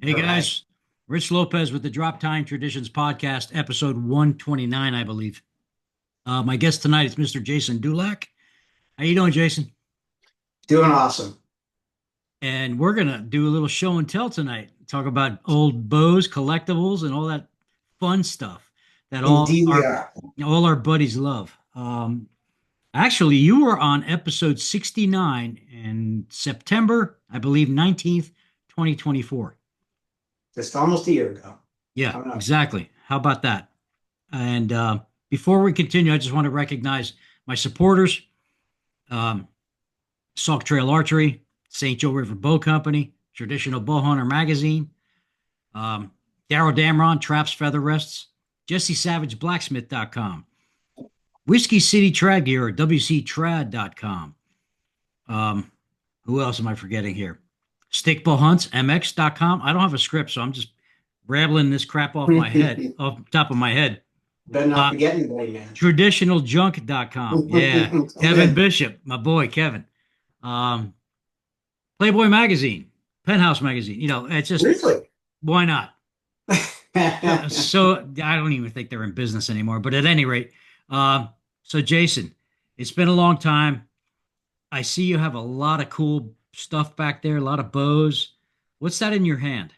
Hey All right. guys, Rich Lopez with the Droptine Traditions Podcast, episode 129, I believe. My guest tonight is Mr. Jason Dulac. How you doing, Jason? Doing awesome. And we're gonna do a little show and tell tonight. Talk about old bows, collectibles, and all that fun stuff that Indeed, we are. all our buddies love. Actually, you were on episode 69 in September, I believe, 19th, 2024. Just almost a year ago. Yeah, Coming up. exactly. How about that? And before we continue, I just want to recognize my supporters: um, Sauk Trail Archery, St. Joe River Bow Company, Traditional Bow Hunter Magazine, um, Darrow Damron, Traps Feather Rests, Jesse Savage Blacksmith.com, Whiskey City Trad Gear, or WCTrad.com. Um, who else am I forgetting here? Stickball Hunts, MX.com. I don't have a script, so I'm just rattling this crap off my head, off the top of my head. Better not Uh, forget anybody, man. Traditionaljunk.com. Yeah. I'm Kevin in. Bishop, my boy, Kevin. Um, Playboy Magazine, Penthouse Magazine. It's just, Really? why not? So I don't even think they're in business anymore. But at any rate, um, so Jason, it's been a long time. I see you have a lot of cool stuff back there, a lot of bows. What's that in your hand?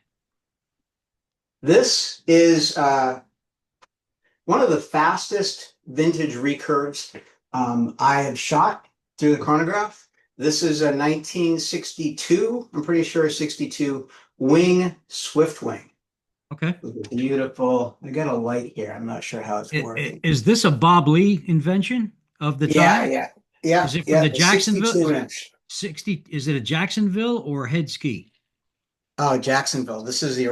This is one of the fastest vintage recurves I have shot through the chronograph. This is a 1962, I'm pretty sure 62 wing swift wing. Okay. Beautiful. I got a light here. I'm not sure how it's working. Is this a Bob Lee invention of the Yeah, time? yeah, yeah, Is it from yeah. the The Jacksonville? 62 inch. 60? Is it a Jacksonville or head ski? Oh, Jacksonville. This is the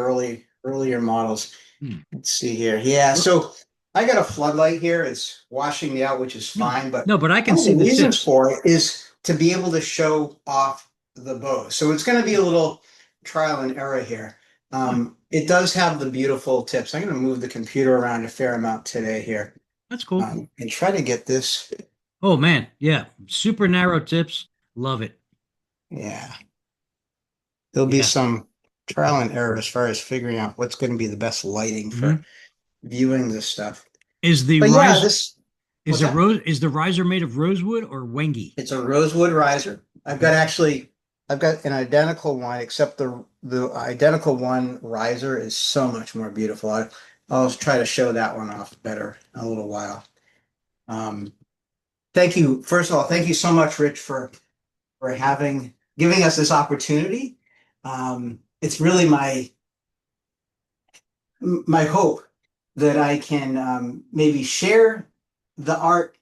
earlier models. Hmm. Let's see here. Yeah, so I got a floodlight here. It's washing me out, which is No, fine. But no, but I can one of see the the reasons tips. for it is to be able to show off the bow. So it's going to be a little trial and error here. Huh, It does have the beautiful tips. I'm going to move the computer around a fair amount today here, that's cool. and try to get this. Oh man, yeah, super narrow tips. Love it. Yeah, there'll be Yeah. some trial and error as far as figuring out what's going to be the best lighting for Hmm. viewing this stuff. Is the But yeah, rise this, is what's the that? rose is the riser made of rosewood or wengi? It's a rosewood riser. Okay. I've got an identical one, except the identical one riser is so much more beautiful. I'll try to show that one off better in a little while. Um, thank you. First of all, thank you so much, Rich, for giving us this opportunity. It's really my hope that I can maybe share the art,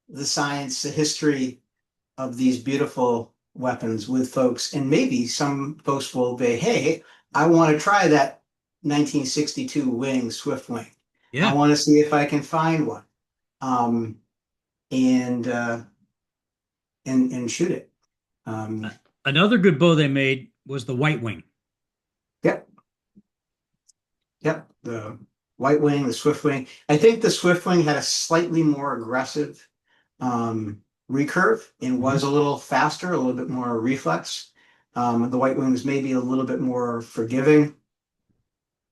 the science, the history of these beautiful weapons with folks. And maybe some folks will be, hey, I want to try that 1962 wing, Swift Wing. I Yeah. want to see if I can find one um, and, uh, and shoot it. Uh, Um, Another good bow they made was the white wing. yep, yep. The White Wing, the Swift Wing. I think the Swift Wing had a slightly more aggressive um, recurve and was Hmm. a little faster, a little bit more reflex. The White Wing was maybe a little bit more forgiving.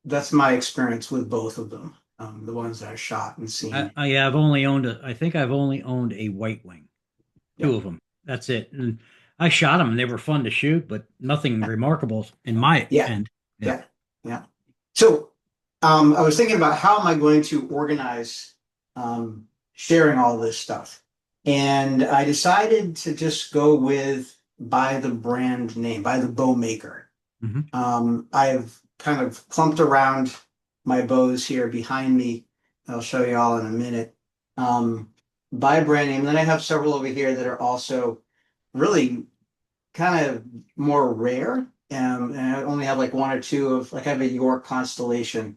That's my experience with both of them, the ones that I shot and seen. I think I've only owned a white wing, two Yeah, of them. That's it. And I shot them and they were fun to shoot, but nothing remarkable in my yeah, end. Yeah. yeah, yeah. So I was thinking about how am I going to organize sharing all this stuff, and I decided to just go with by the brand name, by the bow maker. Hmm. I've kind of clumped around my bows here behind me. I'll show you all in a minute. Um, by brand name. And then I have several over here that are also really kind of more rare. And I only have like one or two of like I have a York Constellation.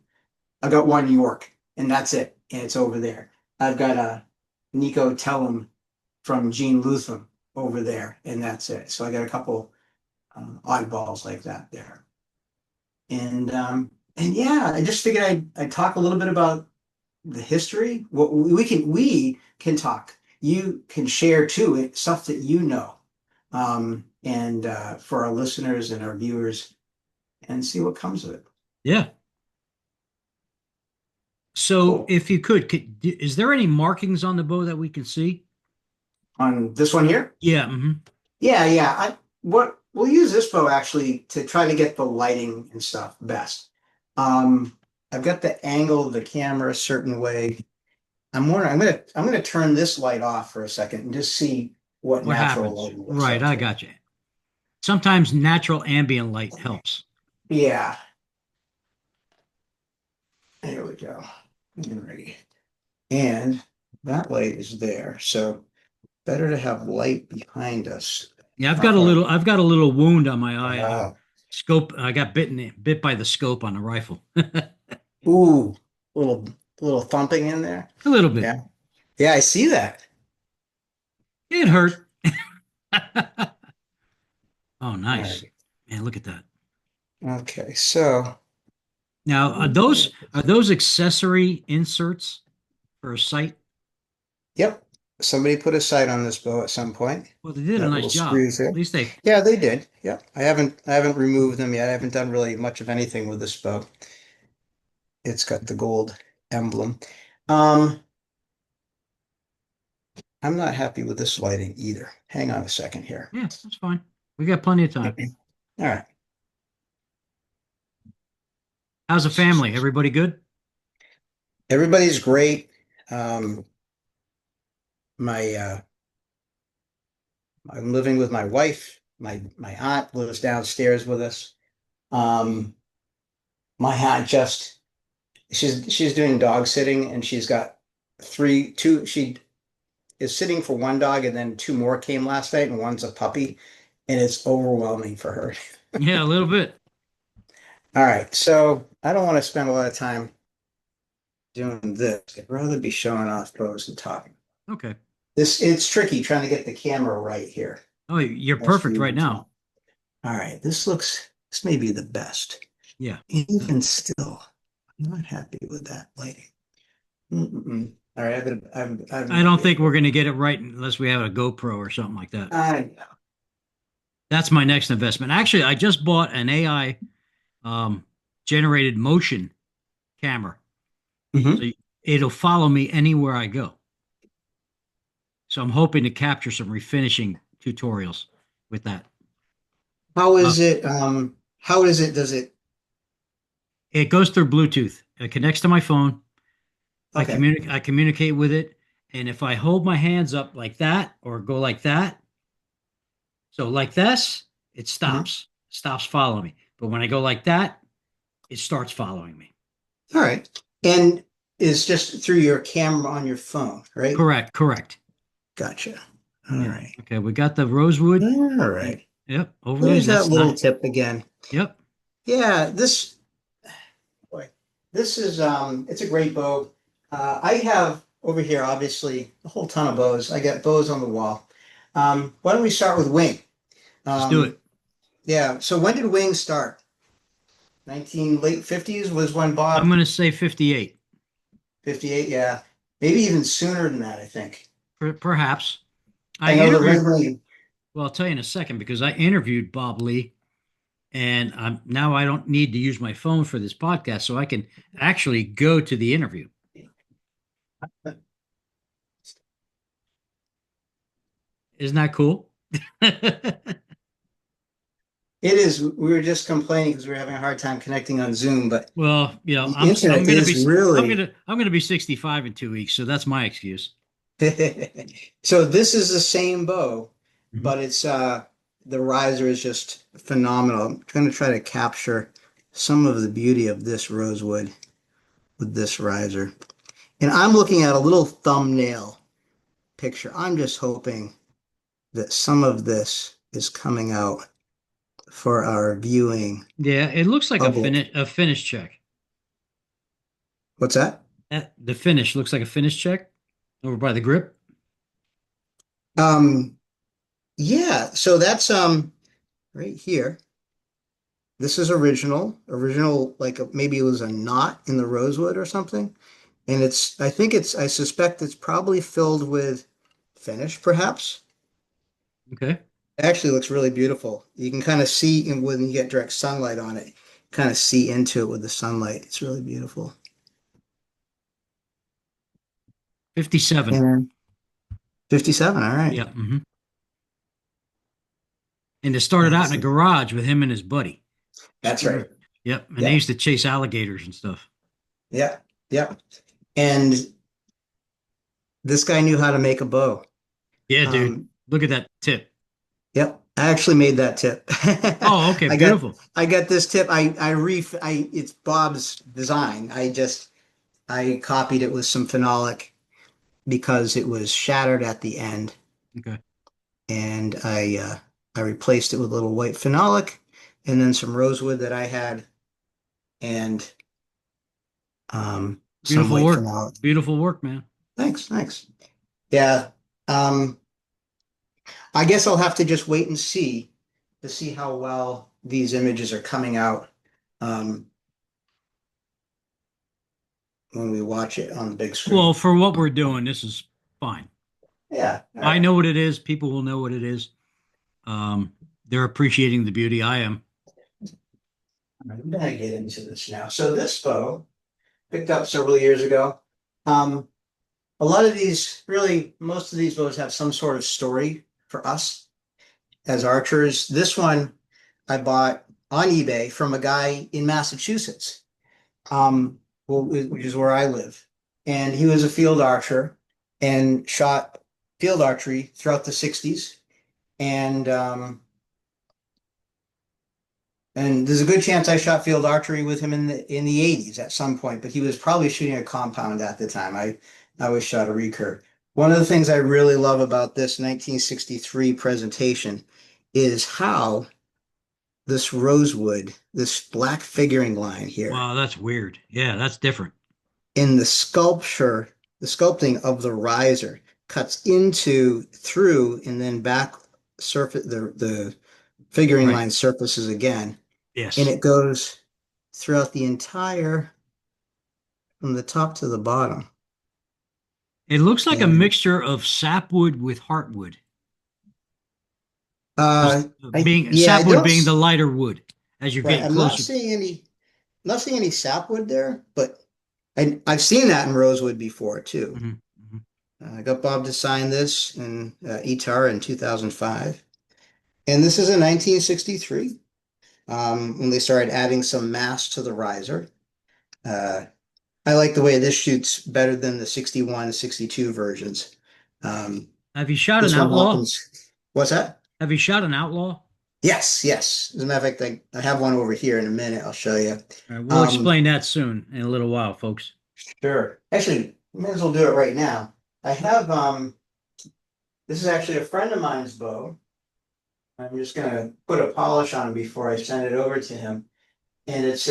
I've got one York, and that's it. And it's over there. I've got a Nico Tellum from Gene Lutham over there, and that's it. So I got a couple oddballs like that there. And yeah, I just figured I'd talk a little bit about the history. What we can talk. You can share too stuff that you know. And for our listeners and our viewers, and see what comes of it. Yeah. So Cool. if you is there any markings on the bow that we can see? On this one here? Yeah. Yeah, yeah. What we'll use this bow actually to try to get the lighting and stuff best. Um, I've got the angle of the camera a certain way. I'm gonna turn this light off for a second and just see what What natural happens? lighting looks Right. like I here. got you. Sometimes natural ambient light helps. Yeah, there we go. Alrighty. And that light is there, so better to have light behind us. Yeah. Uh, I've got a little wound on my eye. uh, Scope. I got bit by the scope on the rifle. A ooh, little little thumping in there. little bit. Yeah, yeah, I see that. It hurt. Oh, All nice. right. Man, look at that. Okay, so Now, are those accessory inserts for a sight? yep, somebody put a sight on this bow at some point. Well, they did a That nice little job. screws At there. least they. Yeah, they did. Yep. I haven't removed them yet. I haven't done really much of anything with this bow. It's got the gold emblem. Um, I'm not happy with this lighting either. Hang on a second here. Yeah, that's fine. We got plenty of All time. right. How's the family? Everybody good? Everybody's great. Um, my I'm living with my wife. My aunt lives downstairs with us. Um, my aunt just she's doing dog sitting and she's got two she is sitting for one dog and then two more came last night and one's a puppy and it's overwhelming for her. Yeah, a little bit. All right, so I don't want to spend a lot of time doing this. I'd rather be showing off bows and talking. Okay. It's tricky trying to get the camera right here. Oh, you're That's perfect the right now. all right, this may be the best. Yeah. Even still, I'm not happy with that lighting. Mm-mm. All right, I don't think we're going to get it right unless we have a GoPro or something like that. I That's my next investment. Actually, I just bought an AI um, generated motion camera. Mhm. So it'll follow me anywhere I go. So I'm hoping to capture some refinishing tutorials with that. How Uh, is it? How is it? Does it? it goes through Bluetooth. It connects to my phone. Okay. I communicate with it, and if I hold my hands up like that or go like that, so like this, it Mhm. stops following me. But when I go like that, it starts following me. All right. And it's just through your camera on your phone, right? Correct, correct. Gotcha. All Yeah. right. Okay, we got the rosewood. All And, right. yep, overlays. There's that That's little not. tip again. Yep. Yeah, boy, this is it's a great bow. I have over here obviously a whole ton of bows. I got bows on the wall. Why don't we start with wing? Let's do it. Um, yeah, so when did wing start? 19 late 50s was when I'm Bob going to say 58. 58, yeah. Maybe even sooner than that, I think. Perhaps. I I know the interviewed, Ringling. well, I'll tell you in a second because I interviewed Bob Lee, and now I don't need to use my phone for this podcast, so I can actually go to the interview. Isn't that cool? It is. We were just complaining because we were having a hard time connecting on Zoom, but Well, the internet is really. I'm gonna be 65 in 2 weeks, so that's my excuse. So this is the same bow, Mhm. but it's the riser is just phenomenal. I'm going to try to capture some of the beauty of this rosewood with this riser. And I'm looking at a little thumbnail picture. I'm just hoping that some of this is coming out for our viewing Yeah, it looks like public. a finish check. What's that? The finish looks like a finish check over by the grip. Um, yeah, so that's right here. This is original like maybe it was a knot in the rosewood or something. And I suspect it's probably filled with finish, perhaps. Okay. It actually looks really beautiful. You can kind of see when you get direct sunlight on it. kind of see into it with the sunlight. It's really beautiful. 57. And 57, all right. Yep. And it started out in a garage with him and his buddy. That's right. Yep. And they Yeah. used to chase alligators and stuff. Yeah. Yeah. And this guy knew how to make a bow. Yeah, dude. Look at that tip. Yep. I actually made that tip. Oh, okay. I Beautiful. got this tip. It's Bob's design. I copied it with some phenolic because it was shattered at the end. Okay. And I replaced it with a little white phenolic and then some rosewood that I had and some Beautiful white work. phenolic. Beautiful work, man. Thanks. Yeah. I guess I'll have to just wait and see to see how well these images are coming out when we watch it on the big screen. Well, for what we're doing, this is fine. Yeah. I know what it is. People will know what it is. They're appreciating the beauty. I am. I'm gonna get into this now. So this bow picked up several years ago. A lot of these, really, most of these bows have some sort of story for us as archers. This one I bought on eBay from a guy in Massachusetts, which is where I live. And he was a field archer and shot field archery throughout the 60s. And there's a good chance I shot field archery with him in the 80s at some point, but he was probably shooting a compound at the time. I always shot a recurve. One of the things I really love about this 1963 presentation is how this rosewood, this black figuring line here, Wow, that's weird. Yeah, that's different. in the sculpting of the riser cuts into, through, and then back surface the figuring Right. line surfaces again. Yes. And it goes throughout the entire, from the top to the bottom. It looks like a And mixture of sapwood with heartwood. yeah, Sapwood being the lighter wood as you're right. getting I'm not closer. seeing any sapwood there, but I've seen that in rosewood before too. I got Bob to sign this in ETAR in 2005. And this is in 1963, when they started adding some mass to the riser. I like the way this shoots better than the 61, 62 versions. Have you shot This an one outlaw? happens. What's that? Have you shot an outlaw? Yes. As a matter of fact, I have one over here in a minute. I'll show you. All right, we'll explain that soon in a little while, folks. Sure. Actually, may as well do it right now. I have, this is actually a friend of mine's bow. I'm just gonna put a polish on it before I send it over to him. And it's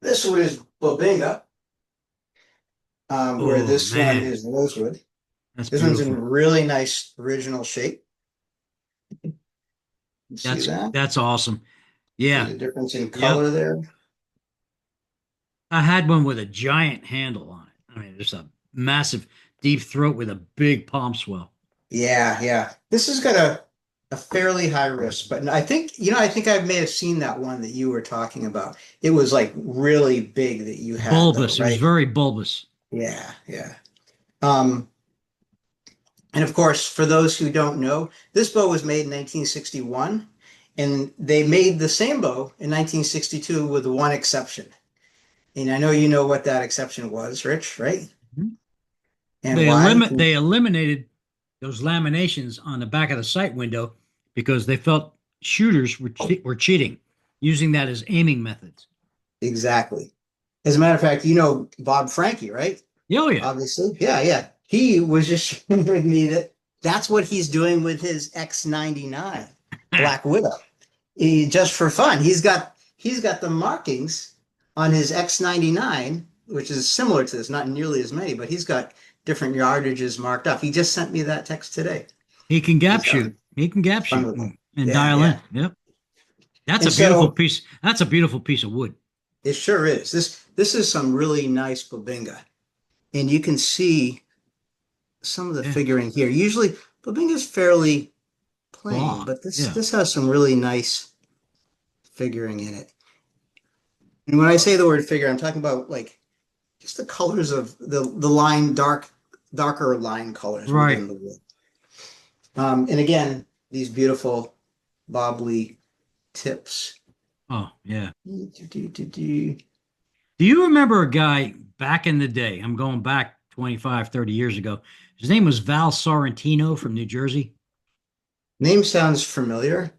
this one is Bobinga, where this one is rosewood. That's this beautiful. One's in really nice original shape. See that? That's awesome. Yeah. There's a difference in color there. I had one with a giant handle on it. I mean, just a massive deep throat with a big palm swell. Yeah. This has got a fairly high risk, but I think I may have seen that one that you were talking about. It was like really big that you had. Bulbous. Though, right? It was very bulbous. Yeah. And of course, for those who don't know, this bow was made in 1961, and they made the same bow in 1962 with one exception. And I know you know what that exception was, Rich, right? Mm-hmm. And they eliminated those laminations on the back of the sight window because they felt shooters were cheating, using that as aiming methods. Exactly. As a matter of fact, you know Bob Frankie, right? Oh, yeah. Obviously. Yeah. He was just sharing with me that's what he's doing with his X99 Black Widow. Just for fun. He's got the markings on his X99, which is similar to this, not nearly as many, but he's got different yardages marked up. He just sent me that text today. He can gap shoot. He can gap shoot and dial in. Yep. That's a beautiful piece. That's a beautiful piece of wood. It sure is. This is some really nice Bobinga. And you can see some of the figuring here. Usually Bobinga is fairly plain, but this has some really nice figuring in it. And when I say the word figure, I'm talking about like just the colors of the line, darker line colors Right. within the wood. And again, these beautiful bobbly tips. Oh, yeah. Do. Do you remember a guy back in the day? I'm going back 25, 30 years ago. His name was Val Sorrentino from New Jersey. Name sounds familiar.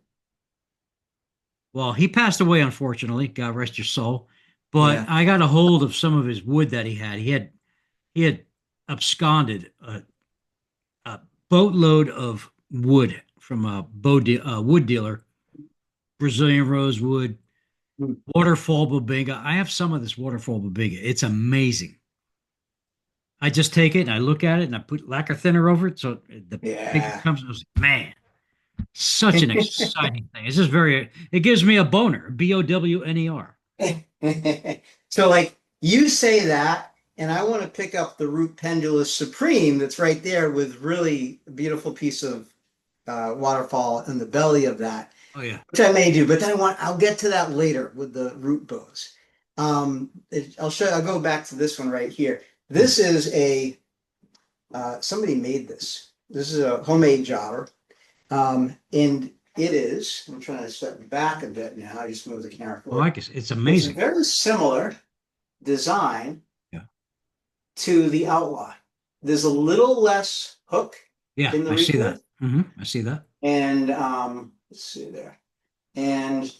Well, he passed away, unfortunately. God rest your soul. But Yeah. I got a hold of some of his wood that he had. He had absconded a boatload of wood from a wood dealer, Brazilian rosewood, Hmm. waterfall bobinga. I have some of this waterfall bobinga. It's amazing. I just take it and I look at it and I put lacquer thinner over it so the pigment Yeah. comes. I was like, man, such an exciting thing. It's just it gives me a boner, Bowner. So like you say that, and I want to pick up the Root Pendulous Supreme that's right there with really a beautiful piece of waterfall in the belly of that, Oh, yeah. which I may do, but then I'll get to that later with the root bows. I'll go back to this one right here. Hmm. This is somebody made this. This is a homemade jobber. And it is, I'm trying to step back a bit now. I just moved the camera Oh, I forward. guess it's It's amazing. very similar design Yeah. to the Outlaw. There's a little less hook Yeah, in the I see that. recoil. I see that. And let's see there. And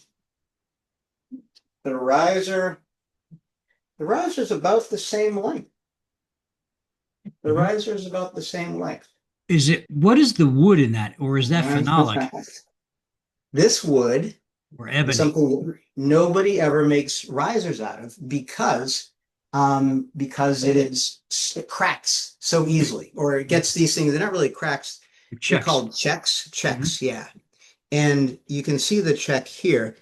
the riser, the riser is about the same length. The Hmm. riser is about the same length. What is the wood in that? Or is that phenolic This wood or is ebony? something that nobody ever makes risers out of because it cracks so easily, or it gets these things. They're not really cracks. They're Checks. called checks. Hmm. Checks, yeah. And you can see the check here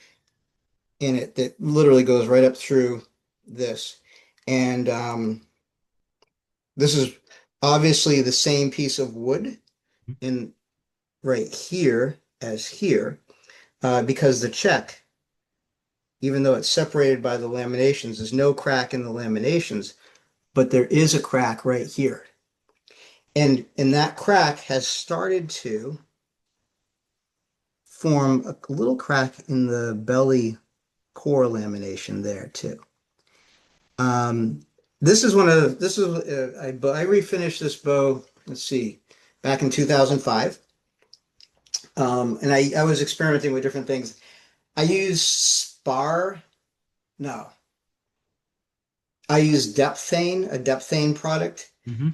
in it that literally goes right up through this. And this is obviously the same piece of wood in right here as here, because the check, even though it's separated by the laminations, there's no crack in the laminations, but there is a crack right here. And that crack has started to form a little crack in the belly core lamination there too. Um, I refinished this bow, let's see, back in 2005. And I was experimenting with different things. I used spar, no, I used Depthane, a Depthane product. Hmm.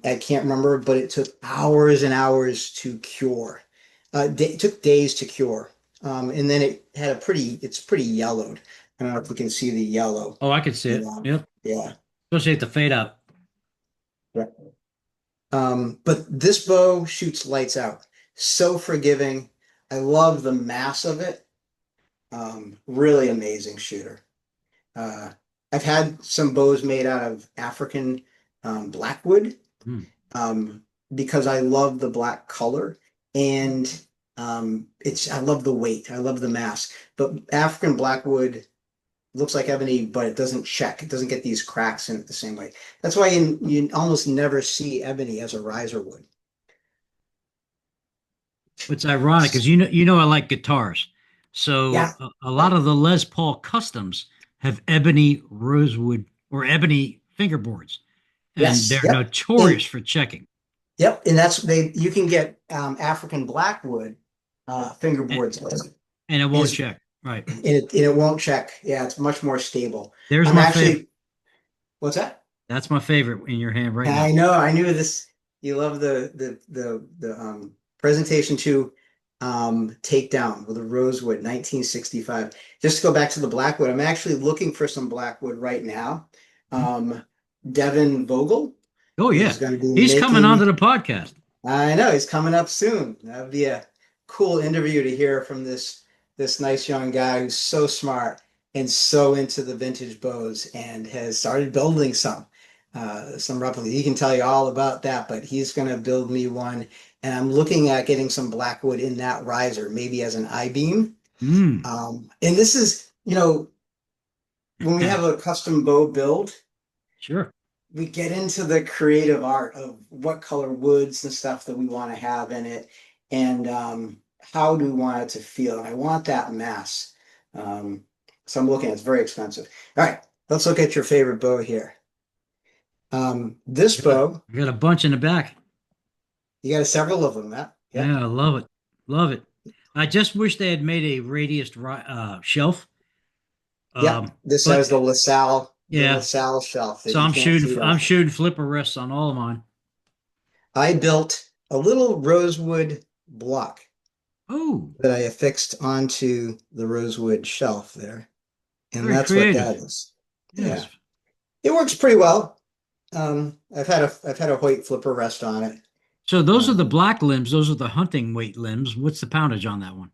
I can't remember, but it took hours and hours to cure. It took days to cure. And then it's pretty yellowed. I don't know if we can see the yellow. Oh, I could see it. Yeah. Yep. Yeah. Especially at the fade out. Yeah. But this bow shoots lights out. So forgiving. I love the mass of it. Really amazing shooter. Uh, I've had some bows made out of African blackwood, Hmm. um, because I love the black color, and I love the weight. I love the mass. But African blackwood looks like ebony, but it doesn't check. It doesn't get these cracks in it the same way. That's why you almost never see ebony as a riser wood. What's ironic is I like guitars. So Yeah, a lot of the Les Paul customs have ebony rosewood or ebony fingerboards, and yes, they're yep. notorious And for checking. yep, and you can get African blackwood And, fingerboards. and it won't Is check. Right. it won't check. Yeah, it's much more stable. There's I'm my favorite. actually, what's that? That's my favorite in your hand right I now. know, I knew this. You love the presentation to takedown with a rosewood 1965. Just to go back to the blackwood, I'm actually looking for some blackwood right now. Hmm. Um, Devin Vogel Oh, is yeah. going to be He's coming onto making. the podcast. I know he's coming up soon. That'd be a cool interview to hear from this nice young guy who's so smart and so into the vintage bows and has started building some replicas. He can tell you all about that, but he's going to build me one, and I'm looking at getting some blackwood in that riser, maybe as an I-beam. Mm. And this is, when we have a custom bow build, Sure. we get into the creative art of what color woods and stuff that we want to have in it, and how do we want it to feel. And I want that mass. Um, so I'm looking, it's very expensive. All right, let's look at your favorite bow here. This bow, I got a bunch in the back. you got several of them, Matt. Yep. Yeah, I love it. Love it. I just wish they had made a radius shelf. Yep. This But has the yeah, LaSalle shelf that so you can't see I'm off. shooting flipper rests on all of mine. I built a little rosewood block Oh, that I affixed onto the rosewood shelf there. And very that's what that creative. is. Yes. Yeah. It works pretty well. I've had a Hoyt flipper rest on it. So those are the Um, black limbs. Those are the hunting weight limbs. What's the poundage on that one?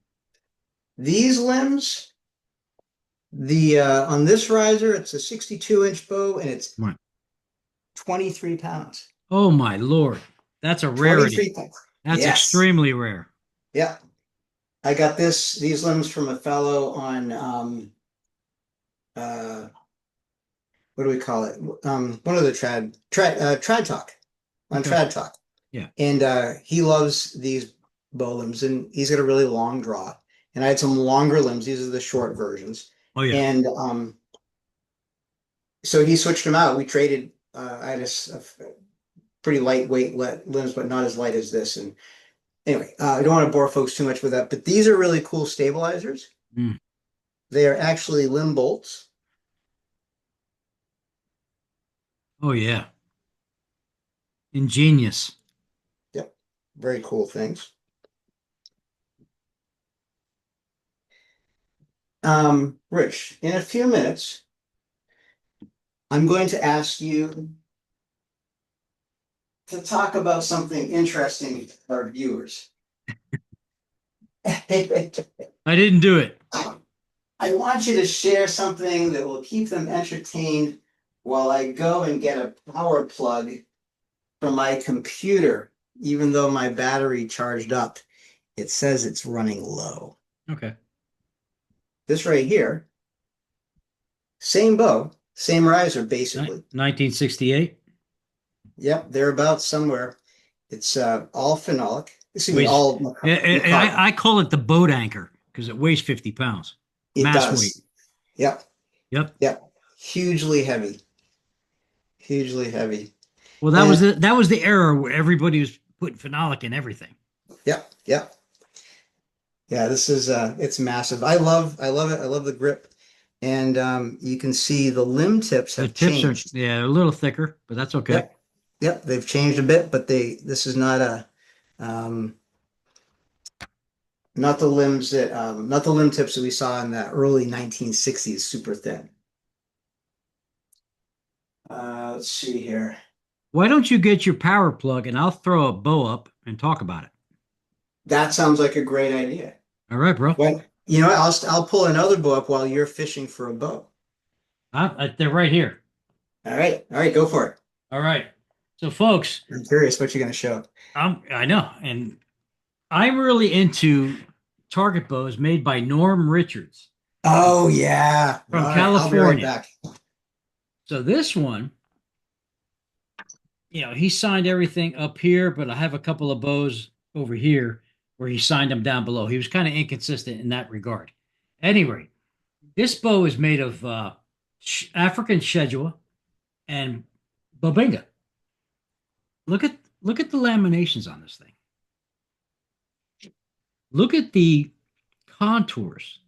these limbs, the on this riser, it's a 62-inch bow and it's Right. 23 pounds. Oh my Lord. That's a rarity. 23 pounds. That's Yes. extremely rare. Yeah. I got these limbs from a fellow on uh what do we call it? One of the trad talk on Okay. trad talk. Yeah. And he loves these bow limbs, and he's got a really long draw. And I had some longer limbs. These are the short versions. Oh yeah. And so he switched them out. We traded. I had a pretty lightweight limbs, but not as light as this. And anyway, I don't want to bore folks too much with that. But these are really cool stabilizers. Mm. They are actually limb bolts. Oh yeah. Ingenious. Yep, very cool things. Rich, in a few minutes, I'm going to ask you to talk about something interesting for our viewers. I I didn't do it. want you to share something that will keep them entertained while I go and get a power plug from my computer, even though my battery charged up. It says it's running low. Okay. This right here, same bow, same riser, basically. 1968. Yep, they're about somewhere. It's all phenolic. Excuse me, Weighs. all carbon. I call it the boat anchor because it weighs 50 pounds. It Mass weight. does. Yep, Yep. yep. Hugely heavy. Hugely heavy. Well, And that was the era where everybody was putting phenolic in everything. yep, yep. Yeah, this is it's massive. I love it. I love the grip. And you can see the limb tips The have tips are changed. yeah, a little thicker, but that's okay. Yep. Yep, they've changed a bit, but this is not a um not the limb tips that we saw in the early 1960s, super thin. Let's see here. Why don't you get your power plug and I'll throw a bow up and talk about it. That sounds like a great idea. All right, bro. Well, I'll pull another bow up while you're fishing for a bow. They're right here. All right, go for it. All right. So, folks, I'm curious what you're going to show. I know, and I'm really into target bows made by Norm Richards Oh yeah. All from right, I'll be right California. back. So this one, he signed everything up here, but I have a couple of bows over here where he signed them down below. He was kind of inconsistent in that regard. Anyway, this bow is made of African Shedua and Babinga. Look at the laminations on this thing. Look at the contours.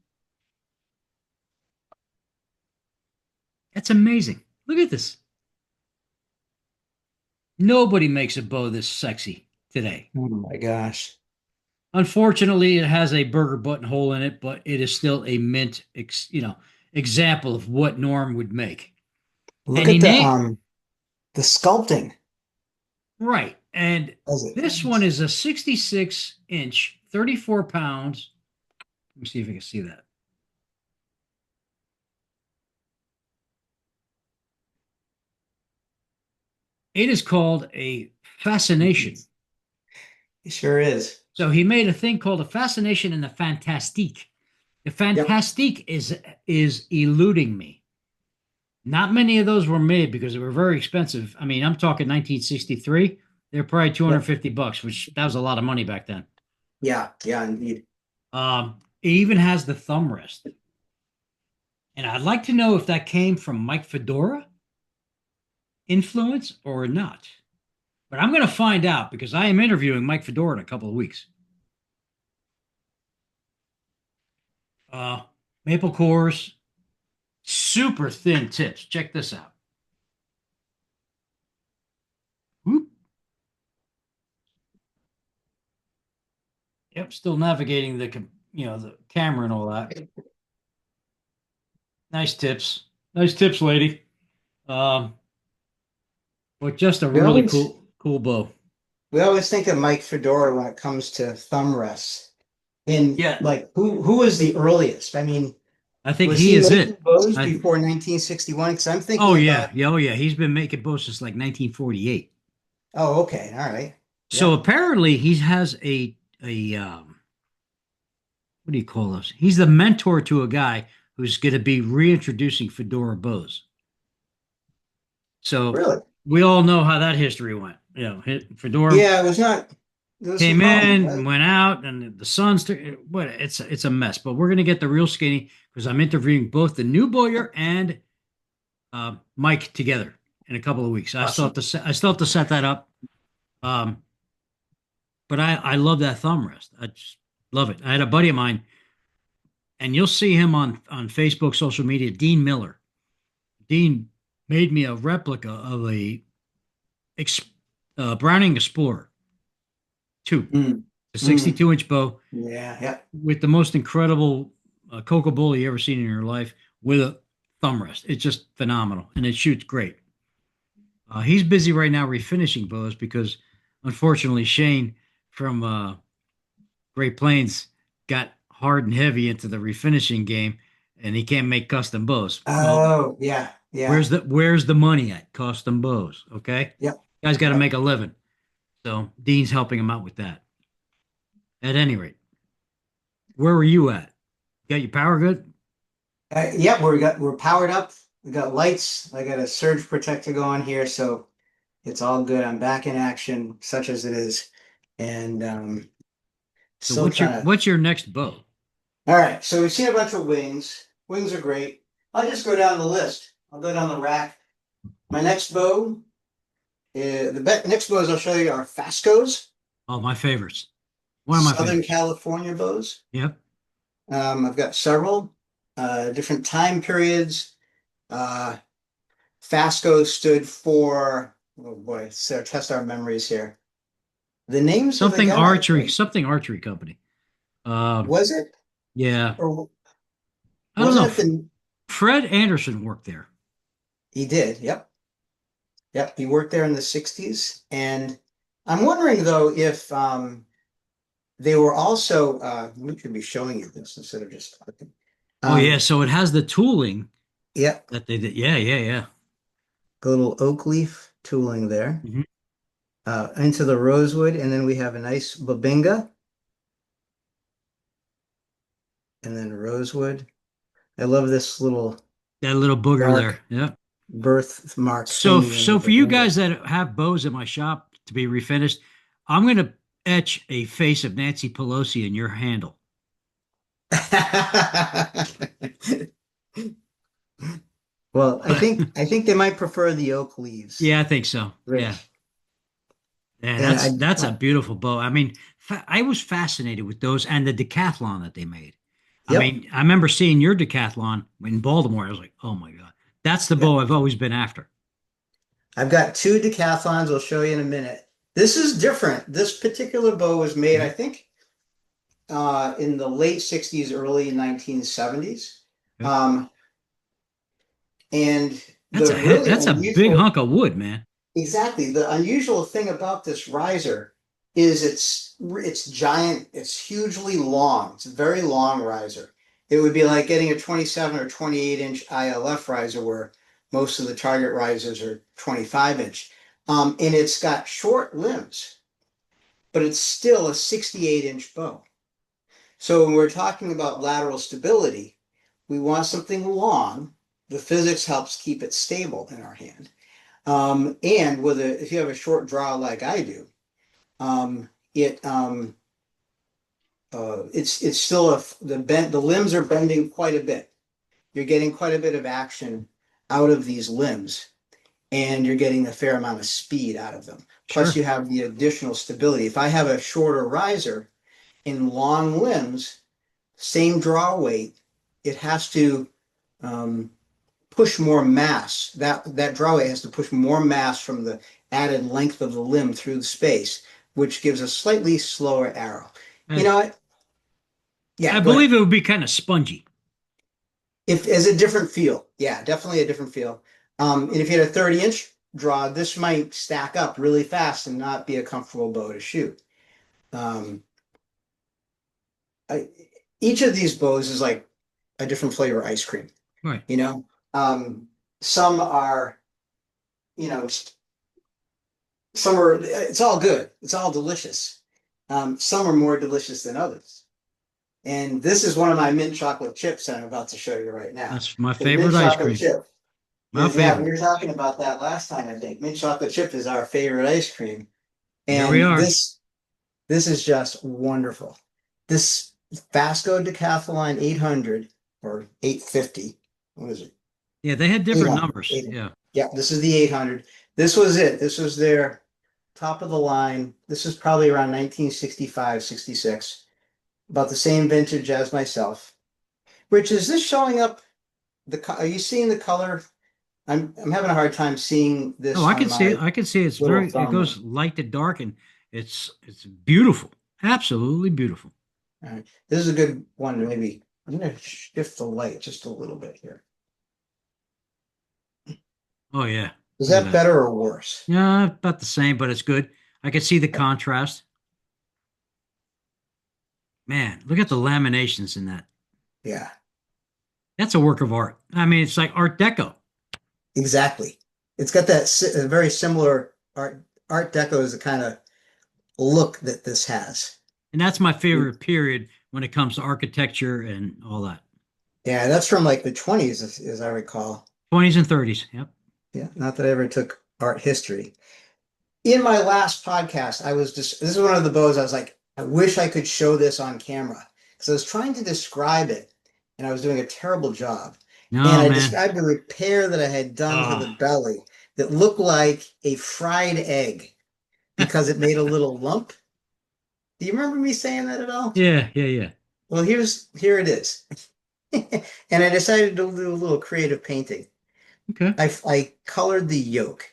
That's amazing. Look at this. Nobody makes a bow this sexy today. Oh my gosh. Unfortunately, it has a burger buttonhole in it, but it is still a mint, example of what Norm would make. Look And he at named the sculpting. right. And Does it? this one is a 66-inch, 34 pounds. Let me see if I can see that. It is called a fascination. It sure is. So he made a thing called a fascination and a fantastique. The Yep. Fantastique is eluding me. Not many of those were made because they were very expensive. I mean, I'm talking 1963. They're probably Yep. $250, which that was a lot of money back then. Yeah. Yeah. Indeed. It even has the thumb rest. And I'd like to know if that came from Mike Fedora influence or not. But I'm going to find out because I am interviewing Mike Fedora in a couple of weeks. Uh, Maple cores, super thin tips. Check this out. Whoop. Yep, still navigating the camera and all that. Nice tips, lady. Um, but just a We really always cool bow. we always think of Mike Fedora when it comes to thumb rests. And Yeah, like who was the earliest? I mean, I think was he he is making it. bows I before 1961? Because I'm Oh thinking yeah, about, yeah, oh yeah. He's been making bows since like 1948. oh, okay, all right. So Yeah, apparently he has a what do you call this? He's the mentor to a guy who's going to be reintroducing Fedora bows. So really? we all know how that history went. Fedora Yeah, it was not, there was some came problems, in, right? went out, and the Suns. What it's a mess. But we're gonna get the real skinny because I'm interviewing both the new Boyer and Mike together in a couple of weeks. Awesome. I still have to set that up. Um, but I love that thumb rest. I just love it. I had a buddy of mine, and you'll see him on Facebook, social media. Dean Miller. Dean made me a replica of a Browning Explorer 2, Mm, a mm, 62-inch bow yeah, yeah. with the most incredible cocoa bull you ever seen in your life with a thumb rest. It's just phenomenal, and it shoots great. He's busy right now refinishing bows because, unfortunately, Shane from Great Plains got hard and heavy into the refinishing game, and he can't make custom bows. Well, Oh, yeah, yeah, where's the money at custom bows? Okay, yep, guy's got to yep. make a living, so Dean's helping him out with that. At any rate, where were you at? Got your power good? Yeah, we're powered up. We got lights. I got a surge protector going here, so it's all good. I'm back in action, such as it is, and So still trying to. what's your next bow? All right, so we've seen a bunch of wings. Wings are great. I'll just go down the list. I'll go down the rack. My next bow, next bows I'll show you are Fascos, Oh, my favorites. One of my Southern favorites. California bows. Yep. I've got several different time periods. Uh, Fasco stood for, oh boy, so test our memories here. The names of the guys, like, Something archery company. Um, was it? yeah. Or I don't know. wasn't it the, Fred Anderson worked there. he did, yep. Yep, he worked there in the 60s. And I'm wondering though if they were also we could be showing you this instead of just talking. Oh yeah, Um, so it has the tooling yep, that they did. Yeah, yeah, yeah. a little oak leaf tooling there. Mhm. Into the rosewood, and then we have a nice babinga, and then rosewood. I love this little That little booger there. dark Yeah. birthmark So thingy in the so for you babinga. guys that have bows at my shop to be refinished, I'm gonna etch a face of Nancy Pelosi in your handle. Well, I think they might prefer the oak leaves, Yeah, I think so. Yeah. Rich. Yeah, And that's a beautiful bow. I mean, I was fascinated with those and the decathlon that they made. I yep, mean, I remember seeing your decathlon in Baltimore. I was like, oh my God, that's the bow yep. I've always been after. I've got two decathlons. I'll show you in a minute. This is different. This particular bow was made, I Mhm. think, in the late 60s, early 1970s. Okay. Um, and the really That's a big unusual, hunk of wood, man. exactly, the unusual thing about this riser is it's giant, it's hugely long. It's a very long riser. It would be like getting a 27 or 28-inch ILF riser where most of the target risers are 25-inch. And it's got short limbs, but it's still a 68-inch bow. So when we're talking about lateral stability, we want something long. The physics helps keep it stable in our hand. And if you have a short draw like I do, it it's still the limbs are bending quite a bit. You're getting quite a bit of action out of these limbs, and you're getting a fair amount of speed out of them. Plus, Sure. you have the additional stability. If I have a shorter riser in long limbs, same draw weight, it has to um, push more mass. That draw weight has to push more mass from the added length of the limb through the space, which gives a slightly slower arrow. You I, know what? I Yeah, go ahead. believe it would be kind of spongy. If as a different feel, yeah, definitely a different feel. And if you had a 30-inch draw, this might stack up really fast and not be a comfortable bow to shoot. Um, I, each of these bows is like a different flavor ice cream, Right. you know. Some are, you know, some are. It's all good. It's all delicious. Some are more delicious than others. And this is one of my mint chocolate chips that I'm about to show you right now. That's my The mint favorite ice chocolate cream. chip. My Yeah, we favorite. were talking about that last time, I think. Mint chocolate chip is our favorite ice cream. Here we And are. this is just wonderful. This Fasco Decathlon 800 or 850. What is it? Yeah, they had different 800. numbers. 800. Yeah. Yeah, this is the 800. This was it. This was their top of the line. This is probably around 1965, 66. About the same vintage as myself. Rich, is this showing up? Are you seeing the color? I'm having a hard time seeing Oh, this I on can see my it. I can see it's little very, it thumb. goes light to dark and it's beautiful. Absolutely beautiful. All right. This is a good one to maybe. I'm going to shift the light just a little bit here. Oh yeah. Is Look at that that. better or worse? Yeah, about the same, but it's good. I can see the contrast. Man, look at the laminations in that. Yeah, That's a work of art. I mean, it's like Art Deco. exactly. It's got that very similar Art Deco is the kind of look that this has. And that's my favorite period when it comes to architecture and all that. Yeah, that's from like the 20s, as I recall. 20s and 30s. Yep. Yeah, not that I ever took art history. In my last podcast, I was just, this is one of the bows I was like, I wish I could show this on camera because I was trying to describe it and I was doing a terrible job. And No, I man. described a repair that I had done to the Oh, belly that looked like a fried egg because it made a little lump. Do you remember me saying that at all? yeah, yeah, yeah. Well, here it is. And I decided to do a little creative painting. Okay. I colored the yolk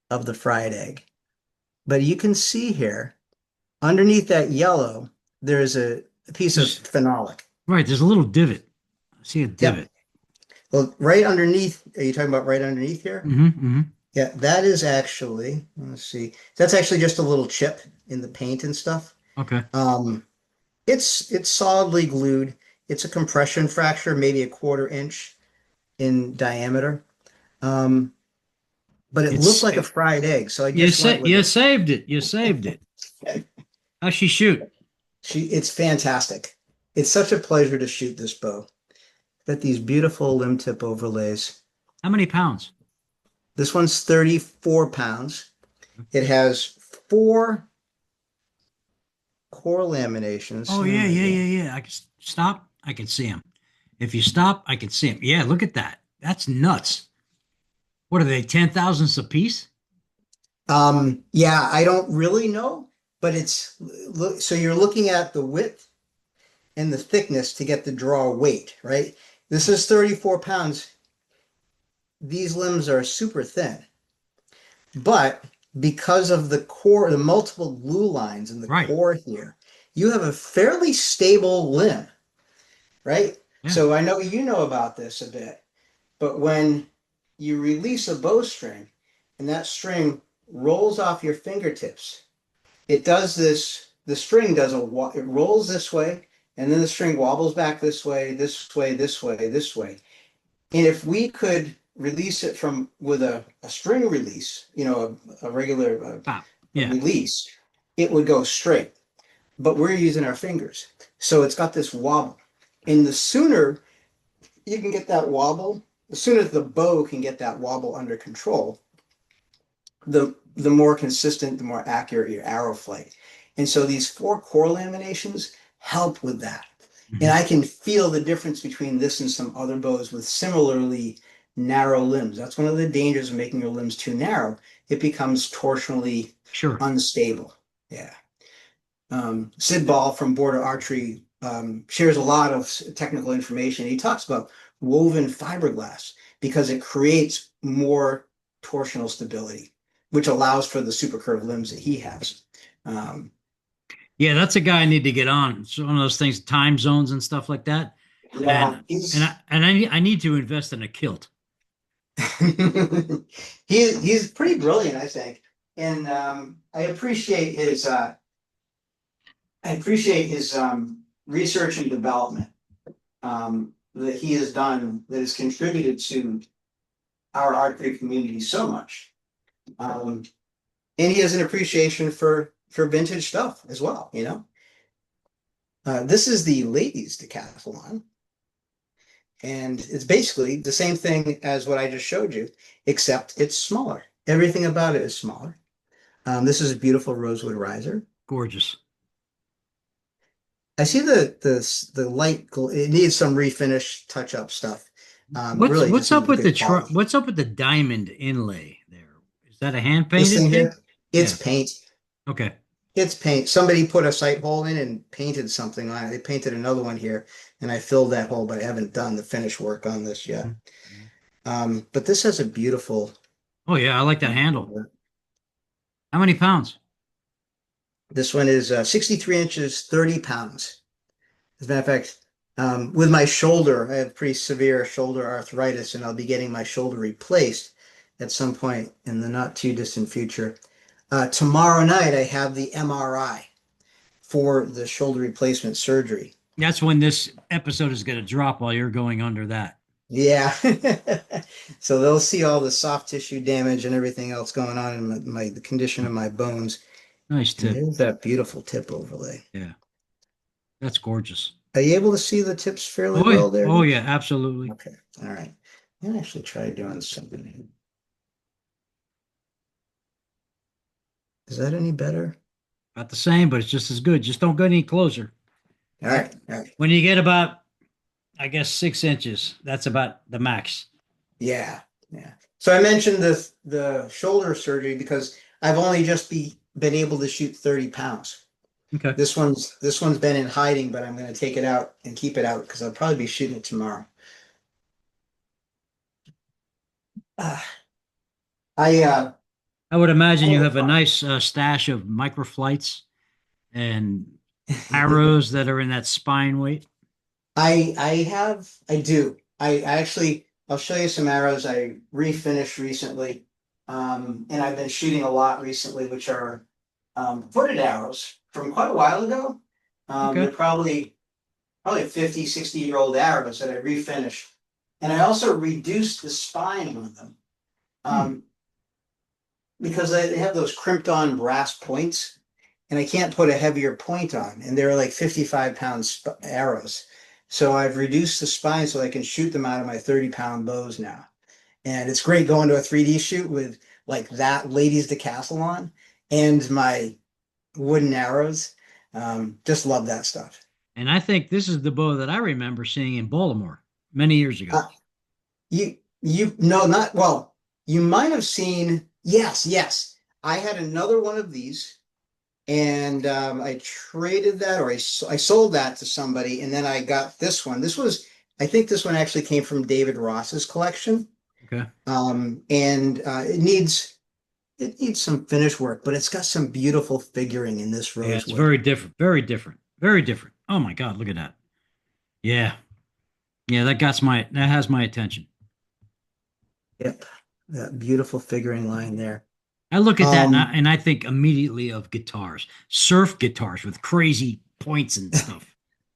of the fried egg. But you can see here, underneath that yellow, there's a piece of There's phenolic. right. There's a little divot. I see a Yep. divot. Well, right underneath, are you talking about right underneath here? Mm-hmm. Mm-hmm. Yeah, that is actually, let's see, that's actually just a little chip in the paint and stuff. Okay. Um, it's solidly glued. It's a compression fracture, maybe a 1/4 inch in diameter. Um, but it looked It's like a fried egg, so I you just went sa- with you it. saved it. You saved it. How's she shoot? It's fantastic. It's such a pleasure to shoot this bow. Got these beautiful limb tip overlays. How many pounds? This one's 34 pounds. It has 4 core laminations. Oh Oh yeah, my yeah, God. yeah, yeah. I can stop. I can see him. If you stop, I can see him. Yeah, look at that. That's nuts. What are they? 10,000ths a piece? Yeah, I don't really know, but it's so you're looking at the width and the thickness to get the draw weight, right? This is 34 pounds. These limbs are super thin, but because of the core, the multiple glue lines in the Right. core here, you have a fairly stable limb, right? Yeah. So I know you know about this a bit, but when you release a bowstring and that string rolls off your fingertips, it does this, the string does it rolls this way, and then the string wobbles back this way, this way, this way, this way. And if we could release it from with a string release, a regular Stop. a Yeah. release, it would go straight. But we're using our fingers. So it's got this wobble. And the sooner you can get that wobble, the sooner the bow can get that wobble under control, the more consistent, the more accurate your arrow flight. And so these four core laminations help with that. And Mhm. I can feel the difference between this and some other bows with similarly narrow limbs. That's one of the dangers of making your limbs too narrow. It becomes torsionally Sure. unstable. Yeah. Sid Ball from Border Archery shares a lot of technical information. He talks about woven fiberglass because it creates more torsional stability, which allows for the super curved limbs that he has. Um, Yeah, that's a guy I need to get on. It's one of those things, time zones and stuff like that. And yeah, I need to invest in a kilt. he's pretty brilliant, I think, and I appreciate his research and development that he has done that has contributed to our archery community so much. Um, and he has an appreciation for vintage stuff as well, you know. This is the ladies decathlon, and it's basically the same thing as what I just showed you, except it's smaller. Everything about it is smaller. This is a beautiful rosewood riser. Gorgeous. I see the light. It needs some refinish, touch up stuff. What's Really, what's just up needs with good quality. what's up with the diamond inlay there? Is that a hand This painted thing thing? here, Yeah. it's paint. Okay. It's paint. Somebody put a sight hole in and painted something on it. They painted another one here, and I filled that hole, but I haven't done the finish work on this yet. Mhm. Mhm. But this has a beautiful. Oh yeah, I like that handle. How many pounds? This one is 63 inches, 30 pounds. As a matter of fact, with my shoulder, I have pretty severe shoulder arthritis, and I'll be getting my shoulder replaced at some point in the not too distant future. Tomorrow night, I have the MRI for the shoulder replacement surgery. That's when this episode is going to drop while you're going under that. Yeah. So they'll see all the soft tissue damage and everything else going on in the condition of my bones. Nice And tip. there's that beautiful tip overlay. Yeah, that's gorgeous. Are you able to see the tips fairly Oh yeah, well there? oh yeah, absolutely. Okay. All right. I'm actually try doing something. Is that any better? About the same, but it's just as good. Just don't go any closer. All right. All right. When you get about, I guess, 6 inches, that's about the max. Yeah. Yeah. So I mentioned the shoulder surgery because I've only just been able to shoot 30 pounds. Okay. This one's been in hiding, but I'm going to take it out and keep it out because I'll probably be shooting it tomorrow. Uh, I I would imagine you have a I nice stash of microflights and arrows that are in that spine weight. I do. I actually I'll show you some arrows I refinished recently. And I've been shooting a lot recently, which are footed arrows from quite a while ago. They're Okay. probably 50, 60-year-old arrows that I refinished. And I also reduced the spine on them. Hmm. Um, because they have those crimped on brass points, and I can't put a heavier point on, and they're like 55-pound arrows. So I've reduced the spine so I can shoot them out of my 30-pound bows now. And it's great going to a 3D shoot with like that ladies decathlon and my wooden arrows. Just love that stuff. And I think this is the bow that I remember seeing in Baltimore many years ago. Uh, you no, not well, you might have seen, yes, yes. I had another one of these, and I traded that, or I sold that to somebody, and then I got this one. I think this one actually came from David Ross's collection. Okay. And it needs some finish work, but it's got some beautiful figuring in this Yeah, it's rosewood. very different. Very different. Very different. Oh my God, look at that. Yeah. Yeah, that has my attention. Yep, that beautiful figuring line there. I look at that Um, and I think immediately of guitars, surf guitars with crazy points and stuff,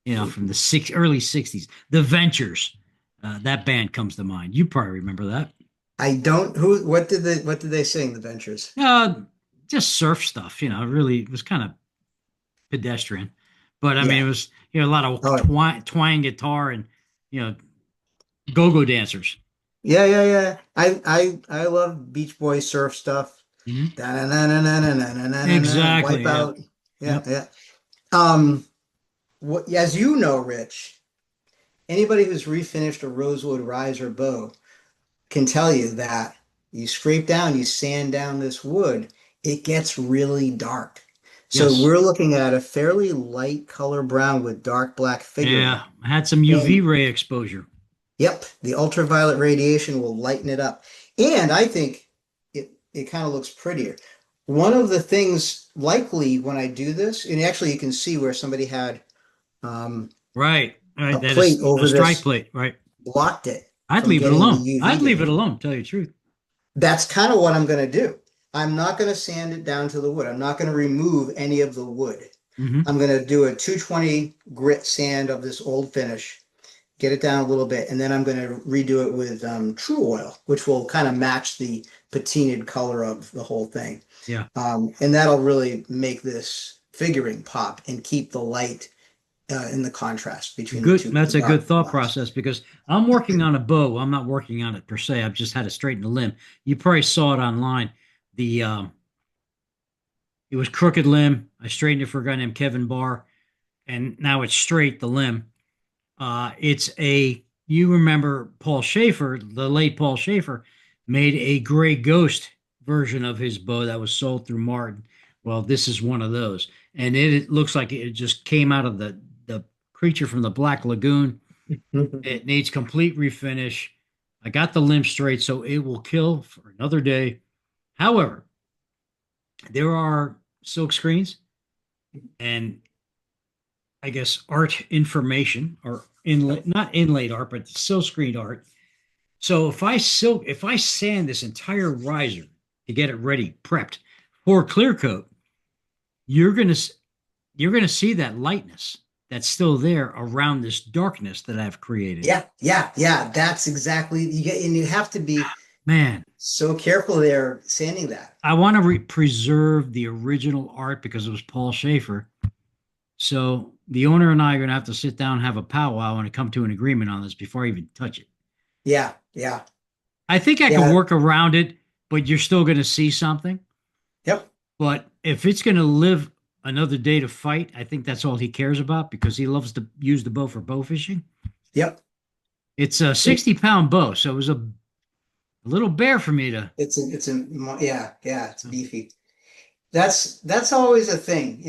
from the early 60s. The Ventures, that band comes to mind. You probably remember that. I don't. What did they sing? The Ventures. Uh, just surf stuff, really, it was kind of pedestrian. But I mean, Yeah. it was, a lot of Oh, twang guitar and, you know, go-go dancers. yeah, yeah, yeah. I love Beach Boys surf stuff. Mhm. Da-na-na-na-na-na-na-na-na-na, Exactly. Yeah. Wipeout. Yeah, Yep. yeah. Um, as you know, Rich, anybody who's refinished a rosewood riser bow can tell you that you scrape down, you sand down this wood, it gets really dark. So Yes. we're looking at a fairly light color brown with dark black figuring. Yeah. I had some UV And ray exposure. yep, the ultraviolet radiation will lighten it up. And I think it kind of looks prettier. One of the things likely when I do this, and actually you can see where somebody had um, Right. a Right. That plate is a over strike this, plate. Right. blocked it I'd from leave it getting the alone. UV I'd to leave it hit. alone, tell you the truth. That's kind of what I'm going to do. I'm not going to sand it down to the wood. I'm not going to remove any of the wood. Hmm. I'm going to do a 220 grit sand of this old finish, get it down a little bit, and then I'm going to redo it with True Oil, which will kind of match the patinaed color of the whole thing. Yeah. And that'll really make this figuring pop and keep the light in the contrast between the Good. two, the That's a good dark and the thought light. process because I'm working on a bow. I'm not working on it per se. I've just had to straighten the limb. You probably saw it online. The It was crooked limb. I straightened it for a guy named Kevin Barr, and now it's straight the limb. It's a You remember Paul Schaefer, the late Paul Schaefer, made a gray ghost version of his bow that was sold through Martin. Well, this is one of those, and it looks like it just came out of the creature from the Black Lagoon. It needs complete refinish. I got the limb straight, so it will kill for another day. However, there are silk screens and I guess art information or not inlaid art, but silk screened art. So if I sand this entire riser to get it ready, prepped for clear coat, you're gonna you're gonna see that lightness that's still there around this darkness that I've created. Yeah, yeah, yeah. That's exactly you get, and you have to be Man, so careful there sanding that. I want to preserve the original art because it was Paul Schaefer. So the owner and I are going to have to sit down and have a powwow and come to an agreement on this before I even touch it. Yeah, yeah, I think I can yeah. work around it, but you're still going to see something. Yep. But if it's going to live another day to fight, I think that's all he cares about because he loves to use the bow for bow fishing. Yep. It's a 60-pound bow, so it was a little bear for me to. Yeah, yeah, it's beefy. That's always a thing,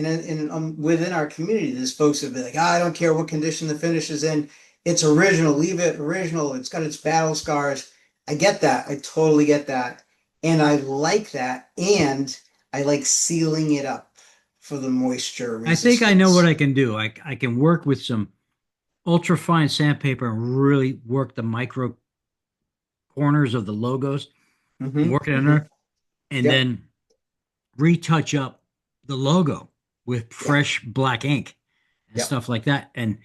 within our community. There's folks that be like, I don't care what condition the finish is in. It's original, leave it original. It's got its battle scars. I get that. I totally get that. And I like that. And I like sealing it up for the moisture I think I know what resistance. I can do. I can work with some ultra fine sandpaper and really work the micro corners of the logos and Mm-hmm. work it in Mm-hmm. there, and Yep. then retouch up the logo with Yep. fresh black ink and Yep. stuff like that. And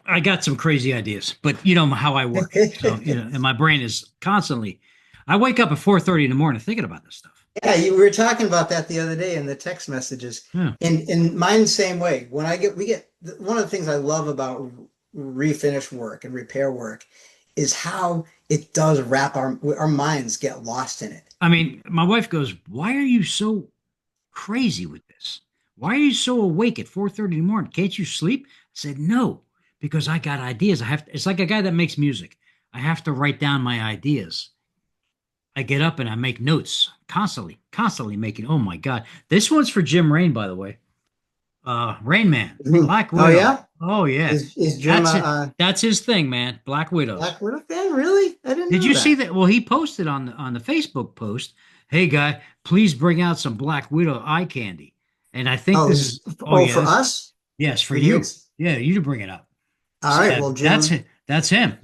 I got some crazy ideas, but you know how I work. So, and my brain is constantly, I wake up at 4:30 in the morning thinking about this stuff. Yeah, we were talking about that the other day in the text messages. Yeah. And mine the same way. When we get one of the things I love about refinish work and repair work is how it does wrap our minds get lost in it. I mean, my wife goes, "Why are you so crazy with this? Why are you so awake at 4:30 in the morning? Can't you sleep?" I said, "No, because I got ideas. It's like a guy that makes music. I have to write down my ideas. I get up and I make notes constantly making. Oh my God. This one's for Jim Rain, by the way. Rain Man, Mhm. Black Oh Widow. yeah, Oh yeah. is Jim That's it. That's his thing, man. Black Widows. Black Widow fan? Really? I didn't Did know you see that. that? Well, he posted on the Facebook post, "Hey guy, please bring out some Black Widow eye candy." And I think Oh, this is oh oh, yeah, for this us, yes, for for you. Diggs. Yeah, you to bring it up. All So, right. Well, that's it. That's him.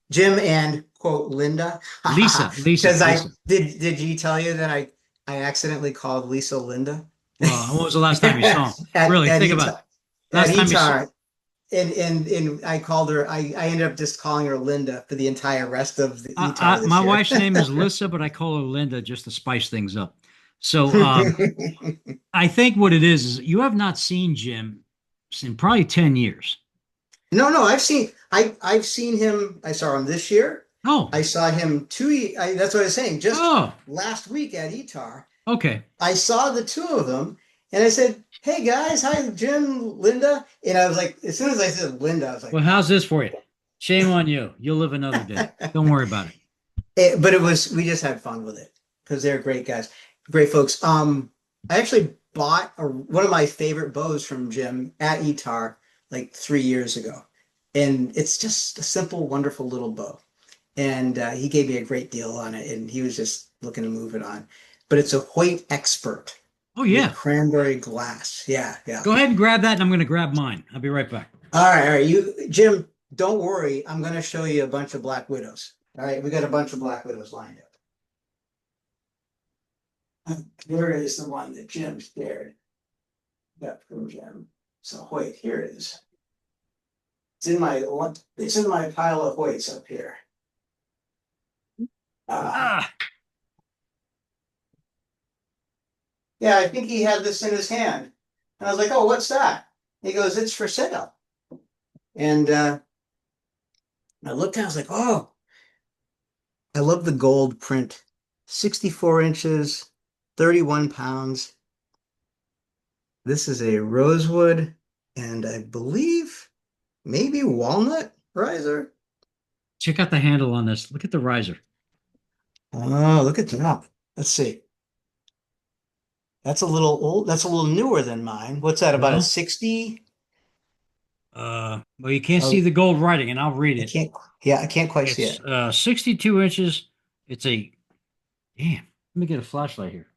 Jim, and quote Linda, Lisa, because I Lisa. did. You tell you that I accidentally called Lisa Linda Well, when was the last time you saw him? at Really, at think about it. Etar at Last time you saw. Etar, and I called her. I ended up just calling her Linda for the entire rest of the Etar this My year. wife's name is Lissa, but I call her Linda just to spice things up. So I think what it is you have not seen Jim in probably 10 years. No, I've seen him. I saw him this year. Oh, I saw him that's what I was saying. Just oh, last week at ETAR, okay. I saw the two of them and I said, "Hey guys, hi Jim, Linda." And I was like, as soon as I said Linda, I was like, Well, "Oh." how's this for you? Shame on you. You'll live another day. Don't worry about it. But we just had fun with it because they're great guys, great folks. I actually bought one of my favorite bows from Jim at ETAR like 3 years ago, and it's just a simple, wonderful little bow. And he gave me a great deal on it, and he was just looking to move it on. But it's a Hoyt Expert Oh, with yeah. cranberry glass. Yeah, yeah. Go ahead and grab that, and I'm going to grab mine. I'll be right back. All right. Jim, don't worry. I'm going to show you a bunch of Black Widows. All right, we got a bunch of Black Widows lined up. Here is the one that Jim shared. Got from Jim. So wait, here it is. It's in my pile of Hoyts up here. Ah, Yeah, I think he had this in his hand. And I was like, "Oh, what's that?" He goes, "It's for sale." And I looked at it, I was like, "Oh, I love the gold print. 64 inches, 31 pounds. This is a rosewood and I believe maybe walnut riser. check out the handle on this. Look at the riser. Oh, look at that. Let's see. That's a little old. That's a little newer than mine. What's that, about a Well, 60? well, you can't see Oh, the gold writing, and I'll read I it. can't, yeah, I can't quite see It's it. 62 inches. It's a damn. Let me get a flashlight here.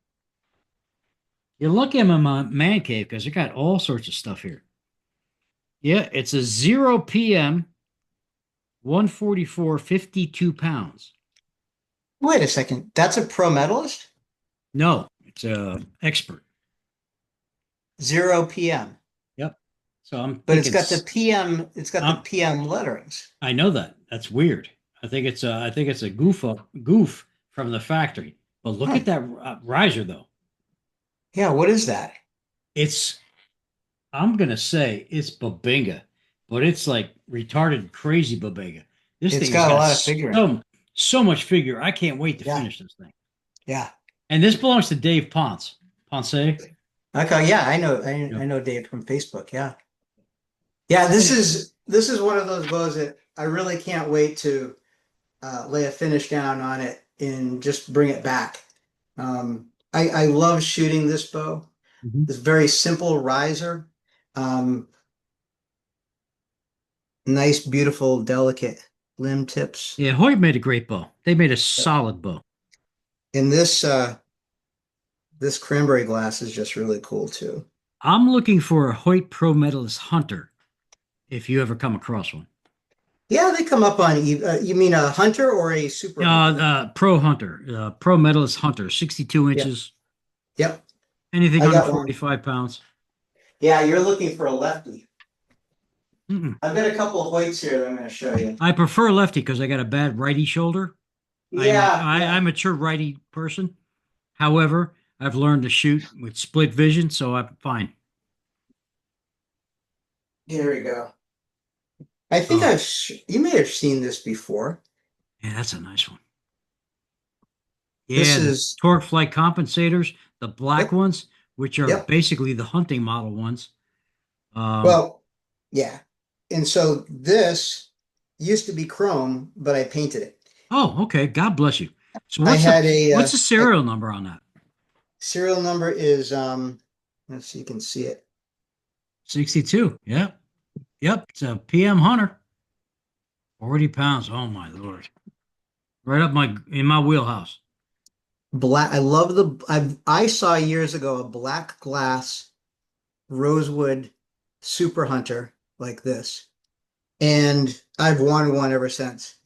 You're lucky I'm in my man cave because I got all sorts of stuff here. Yeah, it's a 0 p.m. 144, 52 pounds. Wait a second. That's a pro medalist? No, it's a expert. 0 p.m. Yep. So I'm But it's thinking got the PM, it's got the um, PM letterings. I know that. That's weird. I think it's a goof from the factory. But look Huh. at that riser though. Yeah, what is that? It's I'm gonna say it's Babinga, but it's like retarded crazy Babinga. This It's thing has got a got lot of figuring. so much figure. I can't wait to Yeah, finish this thing. yeah. And this belongs to Dave Ponce. Ponce. Okay, yeah, I know. I Yep. know Dave from Facebook. Yeah, yeah. This is one of those bows that I really can't wait to lay a finish down on it and just bring it back. I love shooting this bow. Mhm. This very simple riser, um, nice, beautiful, delicate limb tips. Yeah, Hoyt made a great bow. They made a solid bow. And this cranberry glass is just really cool too. I'm looking for a Hoyt Pro Medalist Hunter if you ever come across one. Yeah, they come up on. You mean a hunter or a super hunter? Pro Hunter, Pro Medalist Hunter, 62 Yep, inches, yep. anything I under got one. 45 pounds. Yeah, you're looking for a lefty. Mm-mm. I've got a couple of weights here that I'm going to show you. I prefer lefty because I got a bad righty shoulder. Yeah, yeah. I'm a mature righty person. However, I've learned to shoot with split vision, so I'm fine. Here we go. I think Oh, you may have seen this before. yeah, that's a nice one. This Yeah, the is, torque flight compensators, the black yep, ones, which are yep. basically the hunting model ones. Um, Well, yeah. And so this used to be chrome, but I painted it. oh, okay. God bless you. So I had what's the a serial number on that? serial number is, let's see, you can see it. 62. Yep. Yep. It's a PM Hunter. 40 pounds. Oh my Lord. Right up in my wheelhouse. Black. I love I saw years ago a black glass rosewood super hunter like this, and I've wanted one ever since.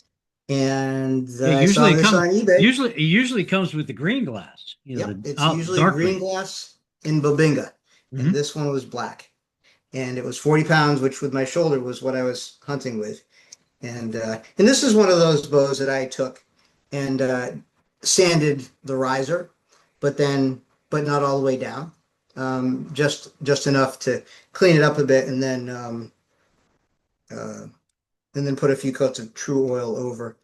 And Yeah, I saw this on eBay. it usually comes with the green glass, Yep, the it's usually dark green green. glass in Babinga, and Hmm. this one was black, and it was 40 pounds, which with my shoulder was what I was hunting with. And this is one of those bows that I took and sanded the riser, but then but not all the way down. Just enough to clean it up a bit, uh, and then put a few coats of true oil over.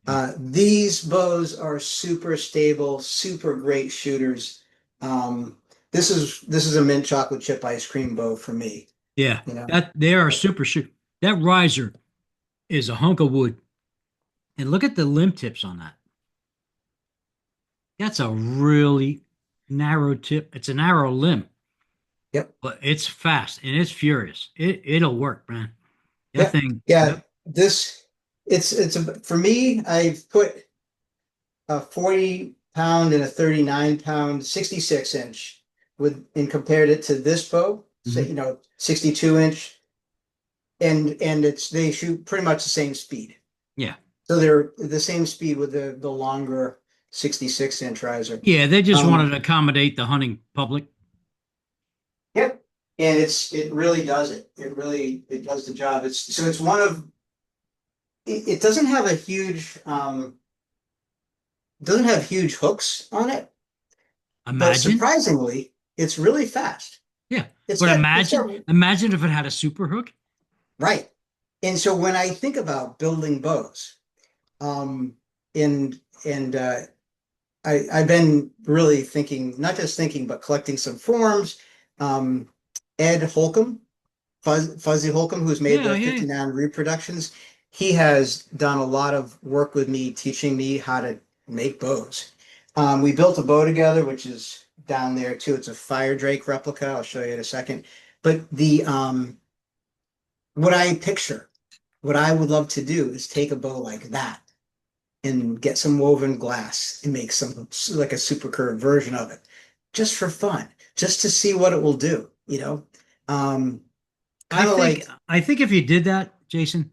Yeah. These bows are super stable, super great shooters. Um, this is a mint chocolate chip ice cream bow for me. Yeah. You know, That they are super shoot. That riser is a hunk of wood. And look at the limb tips on that. That's a really narrow tip. It's a narrow limb, yep, but it's fast and it's furious. It'll work, man. That yep, thing. yeah. Yep. This for me. I've put a 40 pound and a 39 pound 66 inch with and compared it to this bow, say, Mhm. 62 inch, and they shoot pretty much the same speed. Yeah. So they're the same speed with the longer 66 inch riser. Yeah. They just wanted Um, to accommodate the hunting public. yep. And it really does it. It does the job. It's one of it doesn't have a huge doesn't have huge hooks on it, but Imagine. surprisingly, it's really fast. Yeah. It's But got it's imagine, got imagine if it had a super hook. right. And so when I think about building bows, um, and I've been really thinking, not just thinking, but collecting some forms. Um, Ed Holcomb, Fuzzy Holcomb, who's made Yeah. the Yeah. 59 reproductions, he has done a lot of work with me, teaching me how to make bows. We built a bow together, which is down there too. It's a Fire Drake replica. I'll show you in a second. But what I picture, what I would love to do is take a bow like that and get some woven glass and make some like a super curved version of it, just for fun, just to see what it will do. Um, I kind of think, like, I think if you did that, Jason,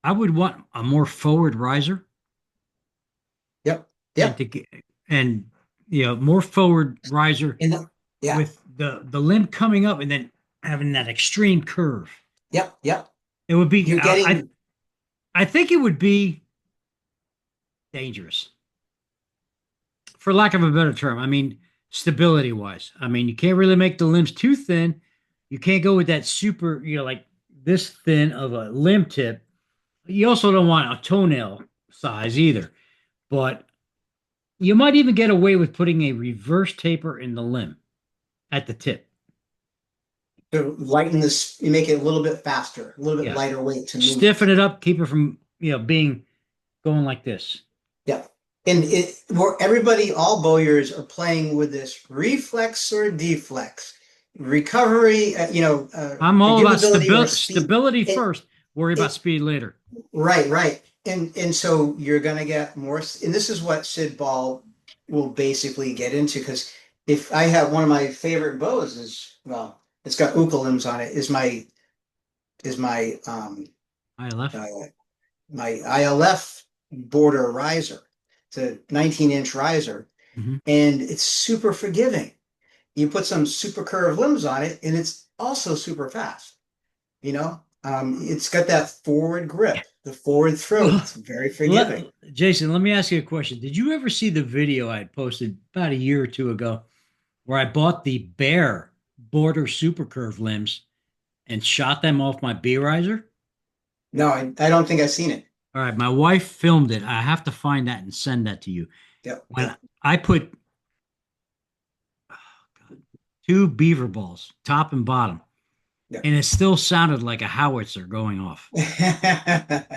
I would want a more forward riser yep, and yep, to get, and, more forward riser and yeah, with the limb coming up and then having that extreme curve. yep, yep. It would be, You're getting I think it would be dangerous, for lack of a better term. I mean, stability wise. I mean, you can't really make the limbs too thin. You can't go with that super, like this thin of a limb tip. You also don't want a toenail size either. But you might even get away with putting a reverse taper in the limb at the tip. to lighten this, you make it a little bit faster, a little bit Yeah. lighter weight to move Stiffen it. it up, keep it from, being going like this. Yeah. And where everybody, all bowyers are playing with this reflex or deflex, recovery, I'm all about forgivability or stability, speed. stability It, first, worry about it, speed later. right, right. And so you're gonna get more, and this is what Sid Ball will basically get into, because if I have one of my favorite bows is, well, it's got uka limbs on it, is ILF. uh, my ILF border riser. It's a 19-inch riser, Hmm. and it's super forgiving. You put some super curved limbs on it, and it's also super fast. It's got that forward grip, the forward throat. Well, It's very forgiving. Jason, let me ask you a question. Did you ever see the video I had posted about a year or two ago where I bought the Bear Border Super Curve limbs and shot them off my B riser? No, I don't think I've seen it. All right, my wife filmed it. I have to find that and send that to you. Yep, When yep, I put two beaver balls, top and bottom, yep. and it still sounded like a howitzer going off.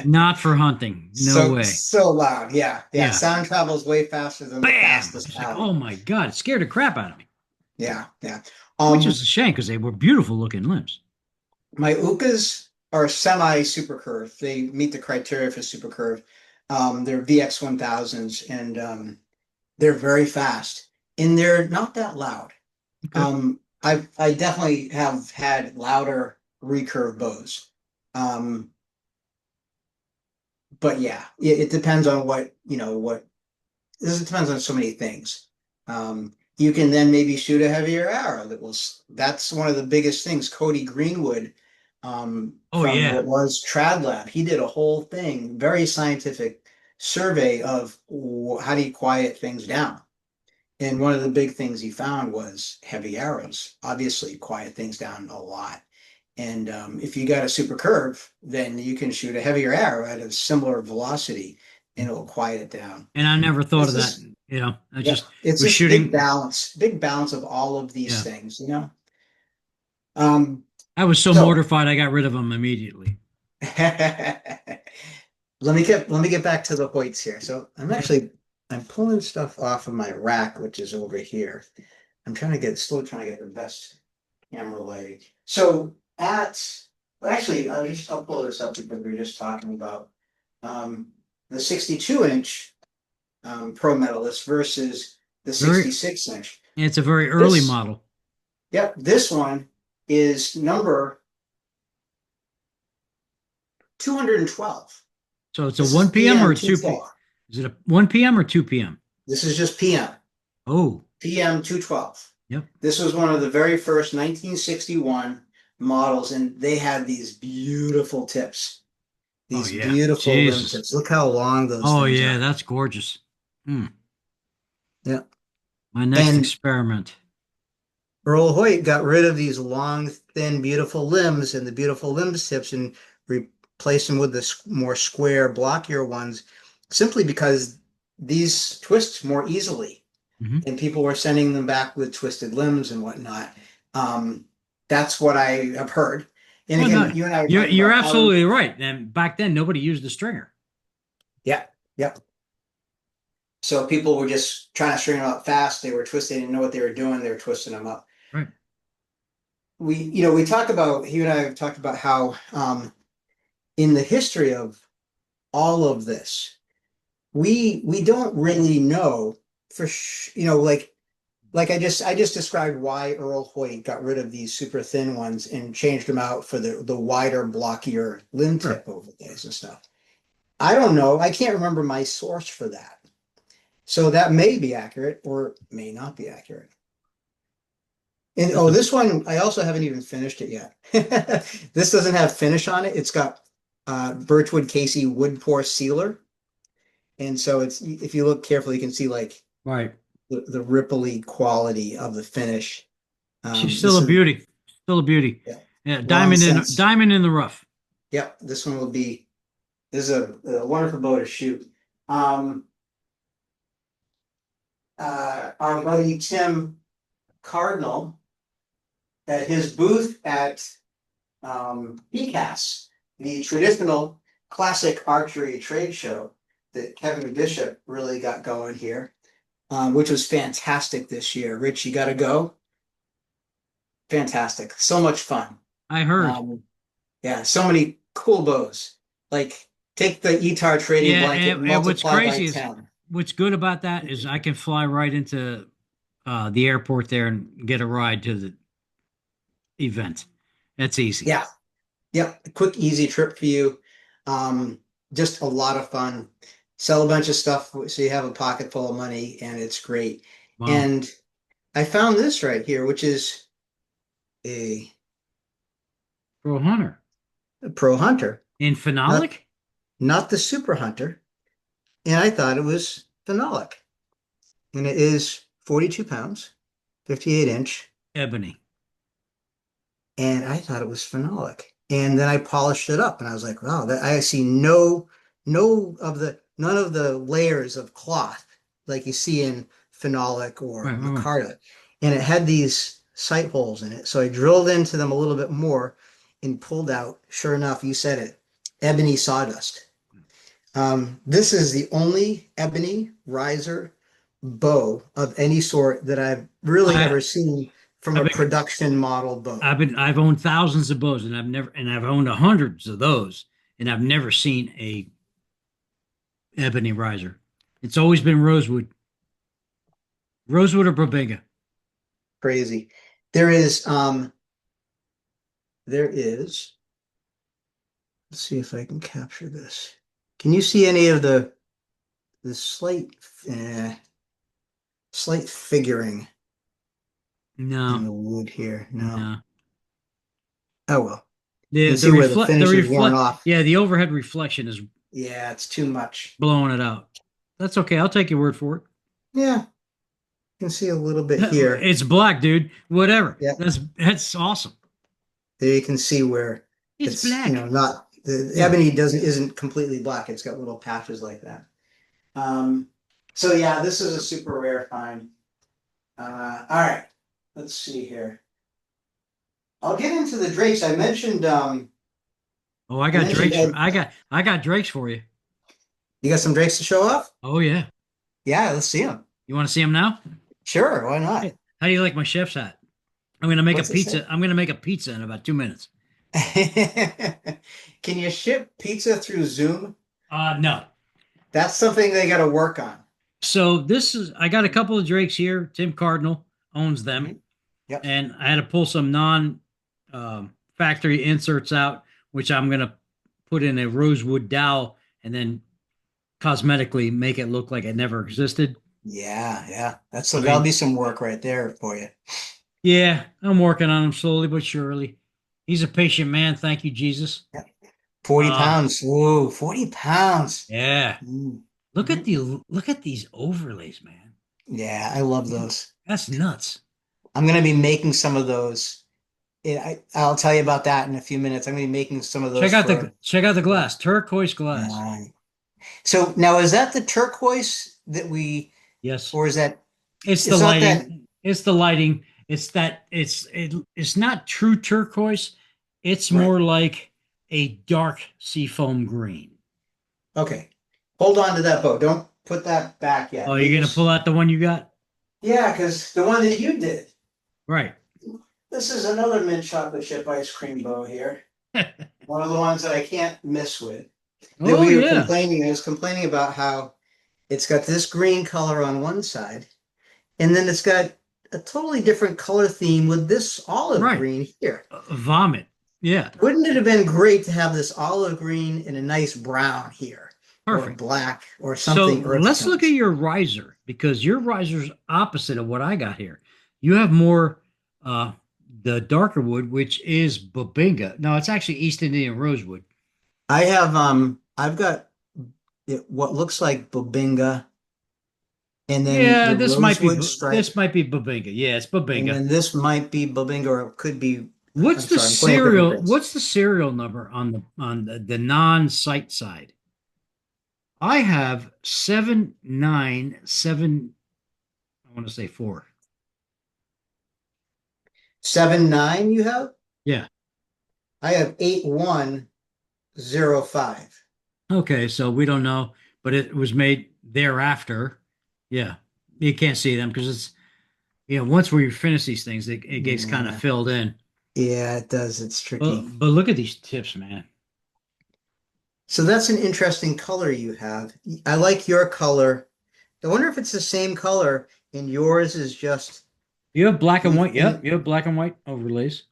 Not for hunting. No way. So loud. Yeah, yeah. Yeah. Sound travels way faster than the Bam! fastest It's like, oh alley. my God, it scared the crap out of me, Yeah, yeah. which was Um, a shame because they were beautiful looking limbs. My Ukas are semi super curved. They meet the criteria for super curve. They're VX 1000s, and they're very fast, and they're not that loud. Okay. I definitely have had louder recurve bows. Um, but yeah, it depends on what this depends on so many things. You can then maybe shoot a heavier arrow that's one of the biggest things. Cody Greenwood, Oh from yeah. what was Trad Lab, he did a whole thing, very scientific survey of how do you quiet things down. And one of the big things he found was heavy arrows, obviously quiet things down a lot. And if you got a super curve, then you can shoot a heavier arrow at a similar velocity and it'll quiet it down. And I never thought It's of that. just, I yeah, just it's was just shooting. big balance of all of these Yeah. things, you know? Um, I was so so mortified I got rid of them immediately. let me get back to the Hoyts here. So I'm pulling stuff off of my rack, which is over here. Still trying to get the best camera lighting. So actually, I'll pull this up because we were just talking about um, the 62-inch Pro Medalist versus the Very, 66-inch. it's a very early This, model. yep, this one is number 212. So it's a This is 1 p.m. or PM a 2 p. 212. Is it a 1 p.m. or 2 p.m.? This is just PM. Oh, PM 212. yep. This was one of the very first 1961 models, and they had these beautiful tips, Oh these yeah. beautiful limb Jesus. tips. Look how long those Oh things yeah, are. that's gorgeous. Hmm. Yeah. My next And experiment. Earl Hoyt got rid of these long, thin, beautiful limbs and the beautiful limb tips and replaced them with the more square, blockier ones simply because these twist more easily. Mhm. And people were sending them back with twisted limbs and whatnot. That's what I have heard. And Well, no, again, you and I were you're talking you're about how, absolutely right. And back then, nobody used a stringer. yeah, yeah. So people were just trying to string them up fast. They were twisting, they didn't know what they were doing. They were twisting them up. Right. We talk about, you and I have talked about how in the history of all of this, we don't really know like I just described why Earl Hoyt got rid of these super thin ones and changed them out for the wider, blockier limb Sure. tip overlays and stuff. I don't know. I can't remember my source for that. So that may be accurate or may not be accurate. And That's a this one, I also haven't even finished it yet. This doesn't have finish on it. It's got Birchwood Casey wood pour sealer. And so it's, if you look carefully, you can see like right. the ripply quality of the finish. She's still This a is, beauty. Still a beauty. yeah, Yeah, long since, diamond in the rough. yep, this is a wonderful bow to shoot. Um, our buddy Tim Cardinal at his booth at PCAS, the traditional classic archery trade show that Kevin Bishop really got going here, which was fantastic this year. Rich, you got to go. Fantastic. So much fun. I heard. Um, yeah, so many cool bows. Like take the ETAR trading Yeah, blanket and and what's multiply by crazy is 10. what's good about that is I can fly right into the airport there and get a ride to the event. That's easy. Yeah, yeah, a quick, easy trip for you. Um, just a lot of fun. Sell a bunch of stuff so you have a pocket full of money, and it's great. Wow. And I found this right here, which is a, Pro Hunter a Pro Hunter, in not phenolic not the Super Hunter. And I thought it was phenolic. And it is 42 pounds, 58-inch. ebony. And I thought it was phenolic. And then I polished it up and I was like, wow, that I see none of the layers of cloth like you see in phenolic or Right, right, right. micarta. And it had these sight holes in it. So I drilled into them a little bit more and pulled out, sure enough, you said it, ebony sawdust. This is the only ebony riser bow of any sort that I've really I, ever seen from I've a been, production model bow. I've owned thousands of bows, and I've owned hundreds of those, and I've never seen a ebony riser. It's always been rosewood or Bobega. Crazy. There is, there is, let's see if I can capture this. Can you see any of the uh, slight figuring in No, the wood here? No. no. Oh well. You The can the see where the reflect the finish is worn reflect off. yeah, the overhead reflection is Yeah, it's too much. blowing it out. That's okay. I'll take your word for it. Yeah. can see a little bit here. It's black, dude. Whatever. Yeah, That's awesome. there you can see where It's it's, you black. know, not the Yeah. ebony isn't completely black. It's got little patches like that. Um, so yeah, this is a super rare find. All right, let's see here. I'll get into the drakes. I mentioned Oh, I I got mentioned drakes for Ed. I got drakes for you. You got some drakes to show off? Oh yeah. Yeah, let's see them. You want to see them now? Sure, why not? Hey, how do you like my chef's hat? I'm gonna make a What's it say? pizza. I'm gonna make a pizza in about 2 minutes. Can you ship pizza through Zoom? No. That's something they got to work on. So I got a couple of drakes here. Tim Cardinal owns them, Mhm. Yep. and I had to pull some factory inserts out, which I'm gonna put in a rosewood dowel and then cosmetically make it look like it never existed. Yeah, yeah. I That'll mean, be some work right there for you. yeah, I'm working on him slowly but surely. He's a patient man. Thank you, Jesus. Yeah. 40 Uh, pounds. Whoa, 40 pounds. yeah. Mm. Look at Mhm. these overlays, man. Yeah, I love those. That's nuts. I'm gonna be making some of those. I'll tell you about that in a few minutes. I'm gonna be making some of those for. Check out the glass, turquoise glass. Yeah. So now is that the turquoise that we, Yes, or is that, it's the it's not that, lighting. It's the lighting. It's not true turquoise. It's right. more like a dark seafoam green. Okay. Hold on to that boat. Don't put that back yet. Oh, Let me you're gonna pull just, out the one you got? yeah, because the one that you did. Right. This is another mint chocolate chip ice cream bow here. One of the ones that I can't miss with. That Oh yeah. I was complaining about how it's got this green color on one side, and then it's got a totally different color theme with this olive Right. green here. Vomit. Yeah. Wouldn't it have been great to have this olive green and a nice brown here, or Perfect. black, or So something earth let's look at tones? your riser because your riser's opposite of what I got here. You have more the darker wood, which is Bubinga. No, it's actually East Indian rosewood. I've got what looks like Bobinga, and then Yeah, the rosewood stripe, this might be Bubinga. Yeah, it's and Bubinga. then this might be Bobinga, or it could be. What's I'm the sorry, I'm pointing at different serial? things. What's the serial number on the non-site side? I have 797. I want to say four. 7-9 you have? Yeah. I have 8105. Okay, so we don't know, but it was made thereafter. Yeah, you can't see them because it's once we finish these things, it gets kind of Yeah, filled in. yeah, it does. It's tricky. But look at these tips, man. So that's an interesting color you have. I like your color. I wonder if it's the same color and yours is just You have black and white. Yep, in, you have black and white overlays.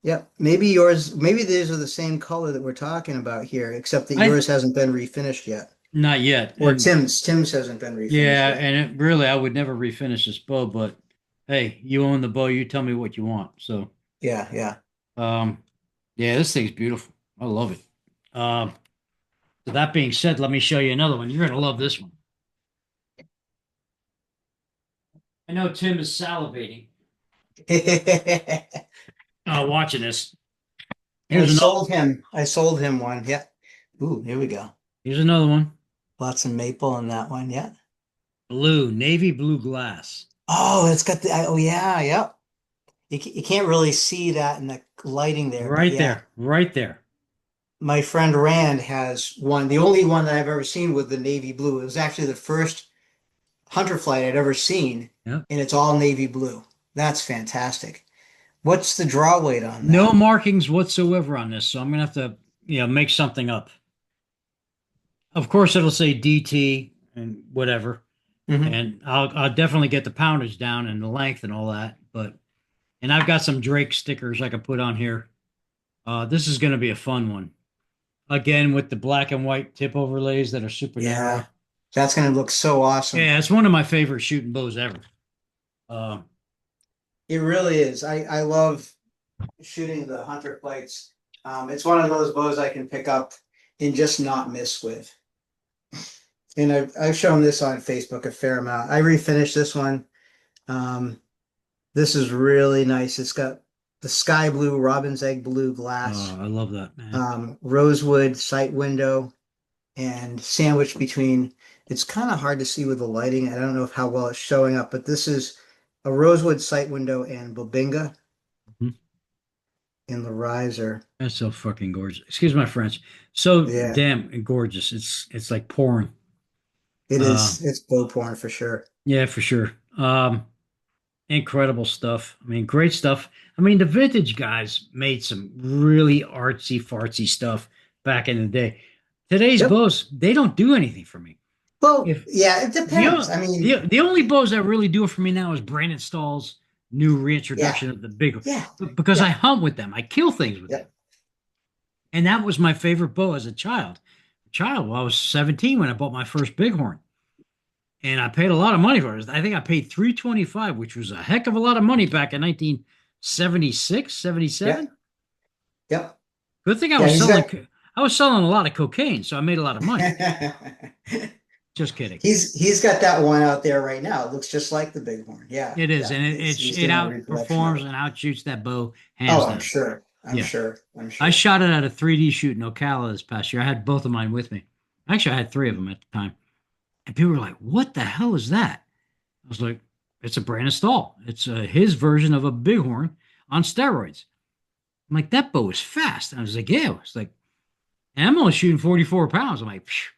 yeah, maybe these are the same color that we're talking about here, except that I yours hasn't been refinished yet. Not yet, Or and Tim's hasn't been refinished yeah, yet. and really, I would never refinish this bow. But hey, you own the bow. You tell me what you want. So, Yeah, yeah. um, yeah, this thing's beautiful. I love it. Um, so that being said, let me show you another one. You're gonna love this one. I know Tim is salivating watching this. Here's another. I sold him one. Yeah. Ooh, here we go. Here's another one. Lots of maple in that one. Yeah. Blue, navy blue glass. Oh, it's got the, oh yeah, yep. You can't really see that in the lighting there, but Right yeah. there, right there. My friend Rand has one, the only one that I've ever seen with the navy blue. It was actually the first hunter flight I'd ever seen, Yep. and it's all navy blue. That's fantastic. What's the draw weight on No that? markings whatsoever on this, so I'm gonna have to, make something up. Of course, it'll say DT and whatever, Hmm. and I'll definitely get the poundage down and the length and all that. And I've got some Drake stickers I could put on here. This is gonna be a fun one. Again with the black and white tip overlays that are super Yeah, narrow. that's gonna look so awesome. Yeah, it's one of my favorite shooting bows ever. Uh, It really is. I love shooting the hunter flights. It's one of those bows I can pick up and just not miss with. And I've shown this on Facebook a fair amount. I refinished this one Um, this is really nice. It's got the sky blue, robin's egg blue glass, Oh, I love that, man. rosewood sight window, and sandwiched between. It's kind of hard to see with the lighting. I don't know how well it's showing up, but this is a rosewood sight window and bobinga Mhm. in the riser. That's so fucking gorgeous. Excuse my French. So Yeah, damn gorgeous. It's like pouring. it Uh, is. It's bow porn for sure. yeah, for sure. Incredible stuff. I mean, great stuff. I mean, the vintage guys made some really artsy fartsy stuff back in the day. Today's Yep. bows, they don't do anything for me. Well, If yeah, it the depends. o- I mean, the only bows that really do it for me now is Brandon Stahl's new yeah, reintroduction of the big, yeah, because I yeah, hunt with them. I kill things with yeah. them. And that was my favorite bow as a child. Well, I was 17 when I bought my first bighorn. And I paid a lot of money for it. I think I paid 325, which was a heck of a lot of money back in 1976, Yeah. 77. Yep. Good thing Yeah, I was selling a lot of cocaine, so I made a lot of money. Just kidding. he's got that one out there right now. It looks just like the bighorn. Yeah, It is, yeah. and He's it doing a reproduction of outperforms it. and outshoots that bow hands Oh, I'm down. sure. I'm Yeah. sure. I'm I sure. shot it at a 3D shoot in Ocala this past year. I had both of mine with me. Actually, I had three of them at the time. And people were like, "What the hell is that?" I was like, "It's a Brandon Stahl. It's his version of a bighorn on steroids." I'm like, "That bow is fast." And I was like, "Yeah." It's like, and I'm only shooting 44 pounds. I'm like, "Phew,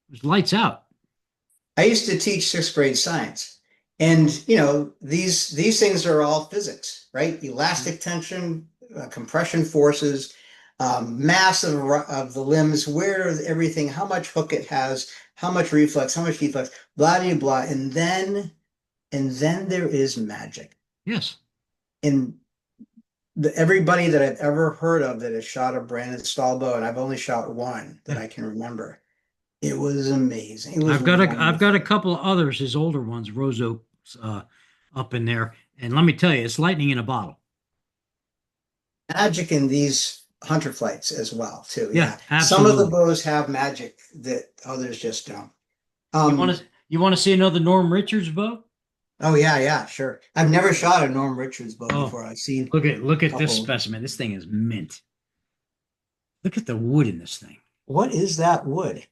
it was lights out." I used to teach sixth grade science, and these things are all physics, right? Elastic tension, compression forces, mass of the limbs, where everything, how much hook it has, how much reflex, how much deflex, blah blah blah, and then there is magic. Yes. And everybody that I've ever heard of that has shot a Brandon Stahl bow, and I've only shot one that Yeah. I can remember. It was amazing. It was I've got a wonderful. couple of others, his older ones, Roseau, uh, up in there. And let me tell you, it's lightning in a bottle. Magic in these hunter flights as well, too. Yeah, Yeah. Some of the absolutely. bows have magic that others just don't. You want to see another Norm Richards bow? Oh yeah, yeah, sure. I've never shot a Norm Richards bow Oh, before. I've seen look a at this couple. specimen. This thing is mint. Look at the wood in this thing. What is that wood?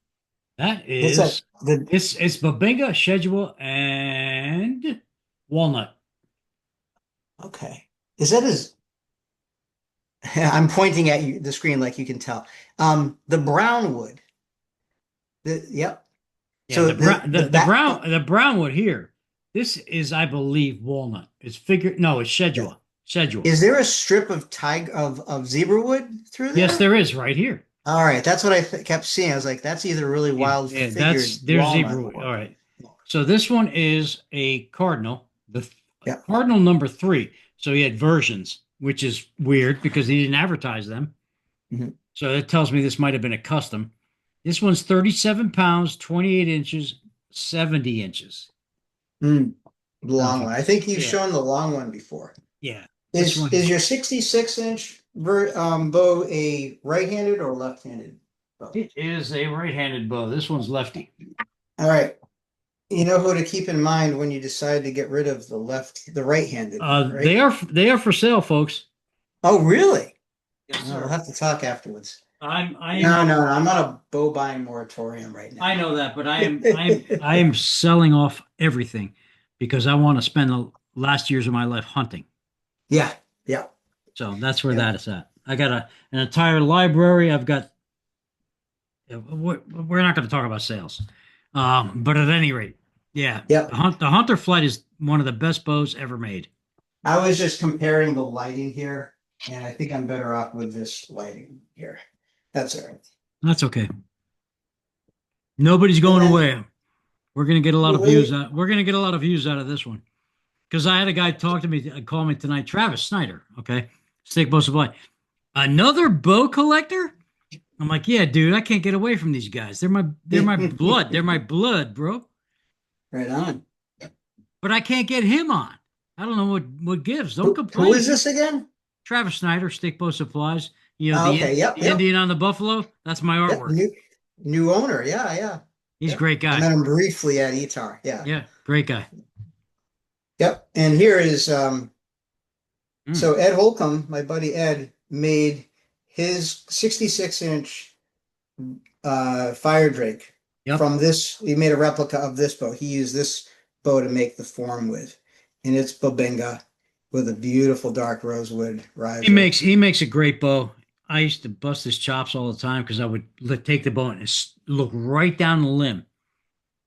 That Is that is the it's Babinga, Schedule, and Walnut. okay. Is that his I'm pointing at you the screen like you can tell. The brown wood. Yep. Yeah, So the back the brown wood here. This is, I believe, walnut. It's figure no, it's yeah. schedule. Schedule. Is there a strip of tiger of zebra wood through Yes, there? there is right here. All right, that's what I kept seeing. I was like, that's either really Yeah, wild yeah, that's figured there's walnut zebra wood. All or right. So this one is a cardinal, the yeah. cardinal number 3. So he had versions, which is weird because he didn't advertise them. Mhm. So that tells me this might have been a custom. This one's 37 pounds, 28 inches, 70 inches. Mm, the So if long one. I think you've yeah, shown the long one before. yeah, this Is one is here. your 66-inch bow a right-handed or left-handed bow? It is a right-handed bow. This one's lefty. All right. You know who to keep in mind when you decide to get rid of the right-handed one, right? They are for sale, folks. Oh, really? Yes, Oh, we'll sir. have to talk afterwards. I am No, no, no. I'm on a bow buying moratorium right I now. know that, but I am selling off everything because I want to spend the last years of my life hunting. Yeah, yeah, So that's where yeah, that is at. I got an entire library. I've got. We're not going to talk about sales, but at any rate, yeah, yeah. the Hunter Flight is one of the best bows ever made. I was just comparing the lighting here, and I think I'm better off with this lighting here. That's all right. That's okay. Nobody's And going then away. We're going to get a lot of views wait, out. We're going to get a lot of views out of this one because I had a guy talk to me, call me tonight, Travis Snyder. Okay, Stick Bow Supply, another bow collector. I'm like, yeah, dude, I can't get away from these guys. They're my blood. They're my blood, bro. right on. But I can't get him on. I don't know what gives. Don't Who complain is if you this again? Travis Snyder, Stick Bow Supplies. Oh, okay. Yep, The yep, Indian on the Buffalo. That's my yep. artwork. New owner. Yeah, yeah, He's a yep. great I guy. met him briefly at Etar. Yeah, Yeah, great guy. Yep. And here is Mm. so Ed Holcomb, my buddy Ed, made his 66-inch fire drake Yep. from this. He made a replica of this bow. He used this bow to make the form with, and it's Bobinga with a beautiful dark rosewood riser. He makes a great bow. I used to bust his chops all the time because I would take the bow and look right down the limb.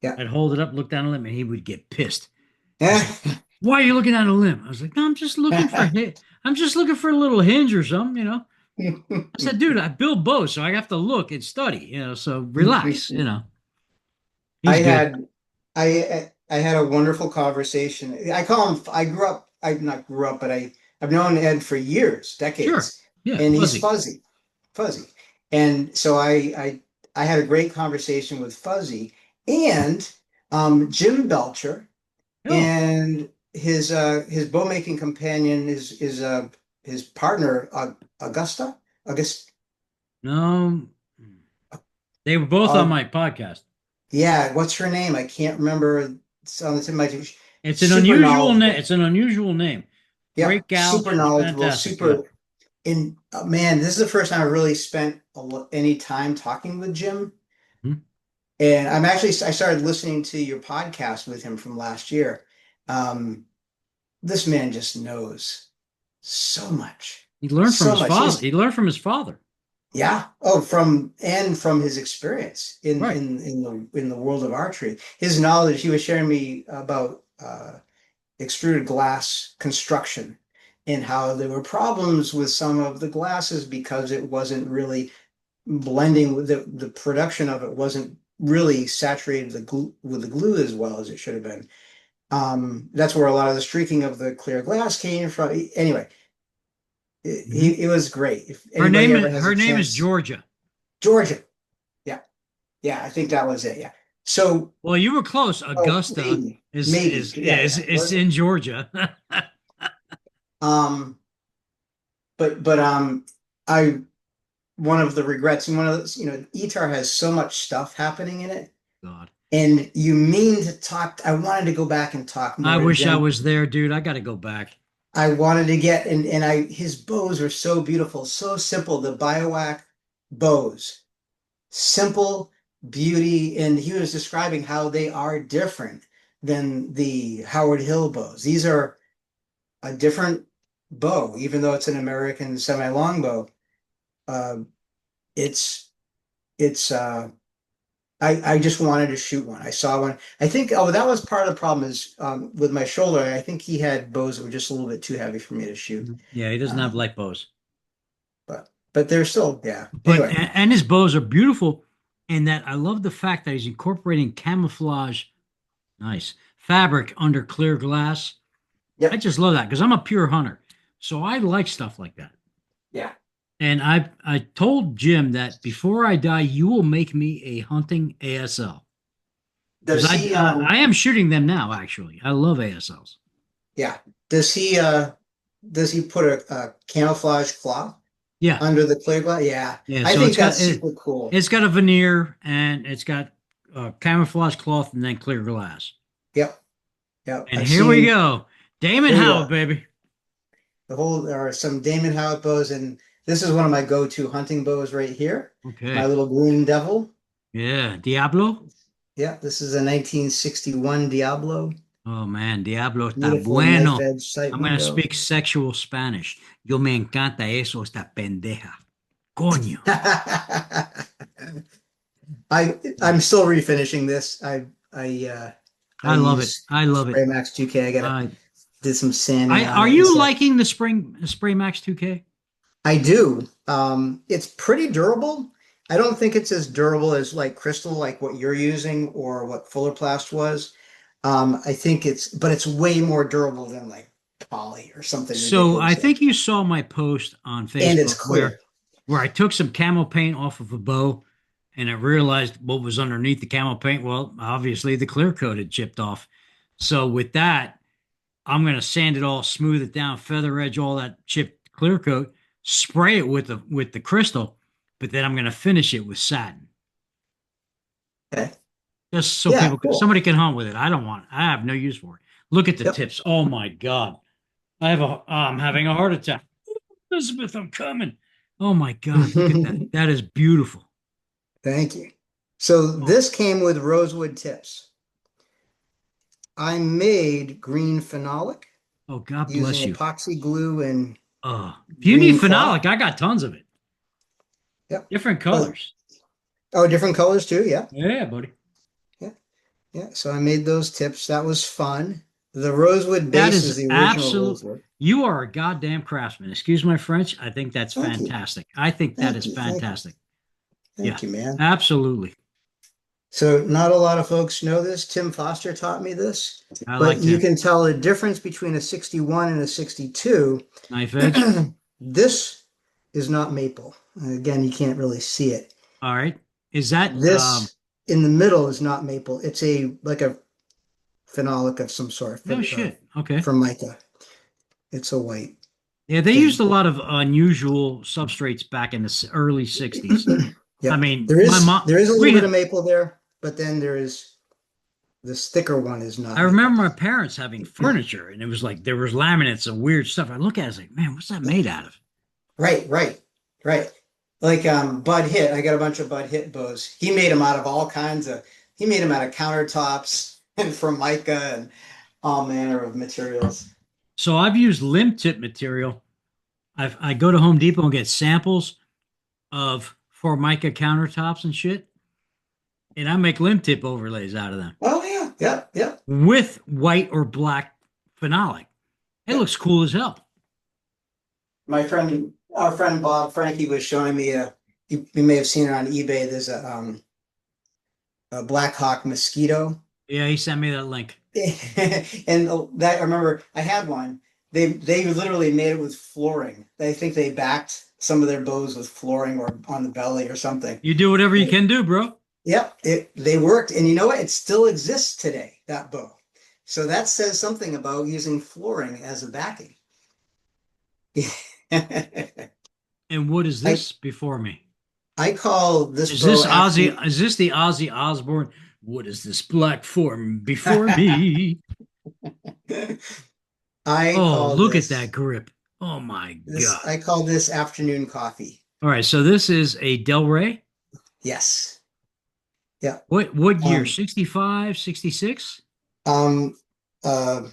Yeah. I'd hold it up, look down the limb, and he would get pissed. He's Yeah. like, "Why are you looking down the limb?" I was like, "No, I'm just looking for a little hinge or something, you know." I said, "Dude, I build bows, so I have to look and study, you know. So relax, you know." I He's good. had I had a wonderful conversation. I call him. I grew up. I not grew up, but I've known Ed for years, Sure. decades, Yeah, and he's fuzzy. fuzzy. And so I had a great conversation with Fuzzy and Jim Belcher Oh and his bow making companion is his partner Augusta August. no, they were both on Uh, my podcast. yeah, what's her name? I can't remember. It's on the tip of my It's an super unusual name. knowledgeable. It's an unusual name. Yep, Great gal. super She's knowledgeable, fantastic. Yeah. super. And man, this is the first time I really spent any time talking with Jim. Mhm. And I started listening to your podcast with him from last year. Um, this man just knows so much, He learned from so his much. father. He learned from his father. Yeah. Oh, from his experience Right. in the world of archery. His knowledge, he was sharing me about extruded glass construction and how there were problems with some of the glasses because it wasn't really blending with the production of it wasn't really saturated with the glue as well as it should have been. That's where a lot of the streaking of the clear glass came from. Anyway, Hmm. it was great. If anybody ever has a Her name is chance, Georgia. Georgia. Yeah, yeah, I think that was it. Yeah. So, Well, you were close. oh, Augusta maybe, yeah, yeah. is in Georgia. Um, but I one of the regrets and one of those, ETAR has so much stuff happening in it. God, And you mean to talk, I wanted to go back and talk I more to wish I Jim. was there, dude. I got to go back. I wanted to get, and his bows are so beautiful, so simple. The Biowac bows, simple beauty. And he was describing how they are different than the Howard Hill bows. These are a different bow, even though it's an American semi-long bow. Uh, it's, it's I just wanted to shoot one. I saw one. I think, oh, that was part of the problem is with my shoulder. I think he had bows that were just a little bit too heavy for me to shoot. Yeah, he doesn't have Um, light bows, but they're still, yeah. but Anyway, and his bows are beautiful. And that I love the fact that he's incorporating camouflage, nice fabric under clear glass. I yep, just love that because I'm a pure hunter, so I like stuff like that. yeah. And I told Jim that before I die, you will make me a hunting ASL because Does he, I am shooting them now. Actually, I love ASLs. yeah. Does he, does he put a camouflage cloth Yeah, under the clear glass? Yeah, yeah. I So think that's super cool. it's got a veneer and it's got camouflage cloth and then clear glass. Yep, yep. And I've here we seen, go, Damon here you Howard, are. baby. There are some Damon Howard bows, and this is one of my go-to hunting bows right here. My Okay, little green devil. yeah, Diablo. Yeah, this is a 1961 Diablo. Oh man, Diablo está Beautiful knife bueno. edge sight I'm gonna window. speak sexual Spanish. Yo me encanta eso, esta pendeja. Coño. I'm still refinishing this. I I love it. use I love it. Spray Max 2K. I gotta Uh, did some sanding on Are it and you stuff. liking the Spray Max 2K? I do. It's pretty durable. I don't think it's as durable as like crystal, like what you're using or what Fuller Plast was. I think but it's way more durable than like poly or something So I ridiculous like think you that. saw my post on And it's Facebook clear. where I took some camo paint off of a bow and I realized what was underneath the camo paint. Well, obviously the clear coat had chipped off. So with that, I'm gonna sand it all, smooth it down, feather edge all that chipped clear coat, spray it with the crystal, but then I'm gonna finish it with satin. Okay. Just so Yeah, people cool. somebody can hunt with it. I don't want I have no use for it. Look at the Yep. tips. Oh my God. I'm having a heart attack. Elizabeth, I'm coming. Oh my God. Look at that. That is beautiful. Thank you. So Oh, this came with rosewood tips. I made green phenolic oh, God using bless you. epoxy glue and If you need green cloth. phenolic, I got tons of it. Yep. Different Oh, colors. oh, different colors too. Yeah. Yeah, buddy. Yeah. Yeah. So I made those tips. That was fun. The rosewood That base is is the original absolute. rosewood. You are a goddamn craftsman. Excuse my French. I think that's Thank you. fantastic. I think that is Thank you. Thank you. fantastic. Yeah, Thank you, man. absolutely. So not a lot of folks know this. Tim Foster taught me this, I but like you to can tell the difference between a 61 and a 62. knife edge. This is not maple. Again, you can't really see it. All right. Is that This in the middle is not maple. It's a like a phenolic of some sort no shit? Okay. from mica. It's a white Yeah, they used thing. a lot of unusual substrates back in the early 60s. I Yep. mean, There my is mom, there is a little we bit of had, maple there, but then there is this thicker one is I not maple. remember my parents having furniture and it was like there was laminates and weird stuff. I look at it, I was like, man, what's that made out of? Right, right, right. Like Bud Hit, I got a bunch of Bud Hit bows. He made them out of all kinds of. He made them out of countertops and from mica and all manner of materials. So I've used limb tip material. I go to Home Depot and get samples of Formica countertops and shit, and I make limb tip overlays out of them Oh yeah, yeah, yeah, with white or black phenolic. It yeah. looks cool as hell. Our friend Bob Frankie was showing me you may have seen it on eBay. There's a Black Hawk mosquito, Yeah, he sent me that link. and that I remember I had one. They literally made it with flooring. I think they backed some of their bows with flooring or on the belly or something. You do whatever you can do, bro. Yep, they worked, and you know what? It still exists today, that bow. So that says something about using flooring as a backing. And what is I this before me? I call this Is bow this actually. Ozzy? Is this the Ozzy Osbourne? What is this black form before me? I Oh, call look at that grip. Oh my this God. I call this afternoon coffee. All right, so this is a Del Rey. Yes. Yeah. What year? Um 65, 66? um uh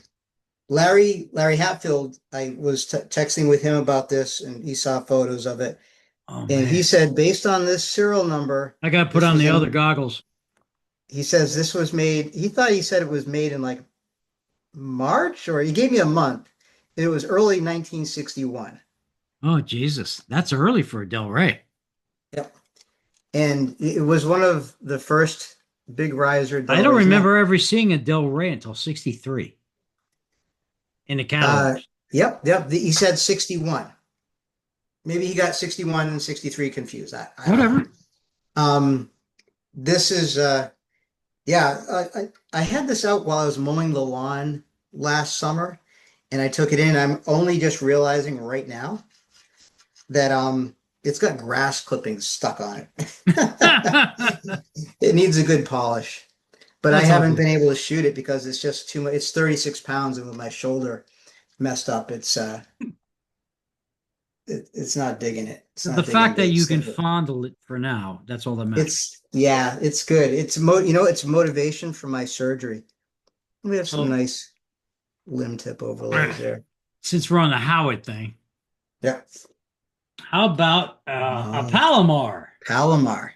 Larry Hatfield, I was texting with him about this and he saw photos of it. Oh And he man. said based on this serial number, I got to put this on was the other in goggles. he says this was made, he said it was made in like March, or he gave me a month. It was early 1961. Oh Jesus. That's early for a Del Rey. Yep. And it was one of the first big riser I Del don't Reys. Now, remember ever seeing a Del Rey until 63 in the uh, catalogs. yep. He said 61. Maybe he got 61 and 63 confused. I don't know. Whatever. Um, this is yeah, I had this out while I was mowing the lawn last summer, and I took it in. I'm only just realizing right now that it's got grass clippings stuck on it. It needs a good polish, but I That's haven't ugly. been able to shoot it because it's just too much. It's 36 pounds, and with my shoulder messed up, it's not digging it. It's The not digging fact that the you can extent of it. fondle it for now, that's all that matters. It's good. It's motivation for my surgery. We have some So, nice limb tip overlays there. since we're on the Howard thing, Yeah. how about a Oh, Palomar? Palomar.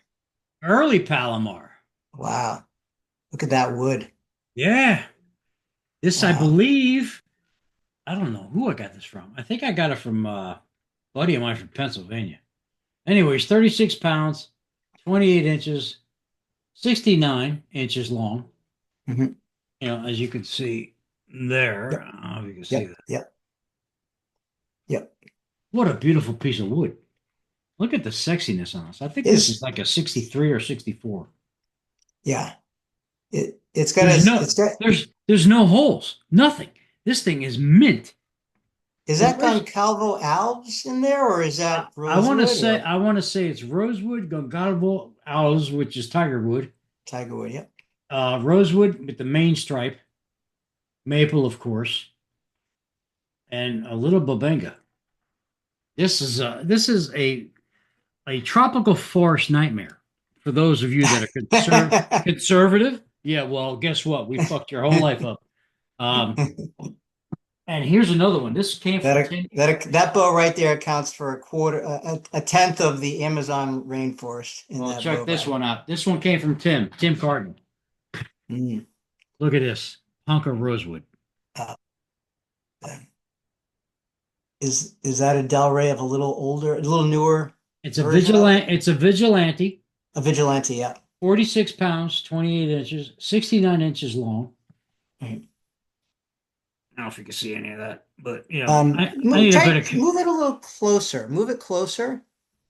Early Palomar. Wow. Look at that wood. Yeah. This, I Wow. believe, I don't know who I got this from. I think I got it from a buddy of mine from Pennsylvania. Anyways, 36 pounds, 28 inches, 69 inches long. Mhm. You know, as you can see there. Yep. You can see Yep. that. Yep. Yep. What a beautiful piece of wood. Look at the sexiness on this. I think this is It's like a 63 or 64. yeah. There's no It's got there's no holes. Nothing. This thing is mint. is The that rest, Goncalvo Alves in there or is that rosewood or I want to say it's rosewood, Goncalves owls, which is tiger wood, tigerwood? Yep. rosewood with the main stripe, maple, of course, and a little babenga. This is a tropical forest nightmare for those of you that are conservative. Yeah, well, guess what? We fucked your whole life up. Um, and here's another one. This came from Tim. That bow right there accounts for a tenth of the Amazon rainforest in Well, that check bow this bag. one out. This one came from Tim Carton. Mm. Look at this hunk of rosewood. Uh, is that a Del Rey of a little older, a little newer It's a version of it? vigilante. It's a vigilante. A Vigilante, yeah. 46 pounds, 28 inches, 69 inches long. Right. I don't know if you can see any of that, but I Move, need a better move it a little closer. Move it closer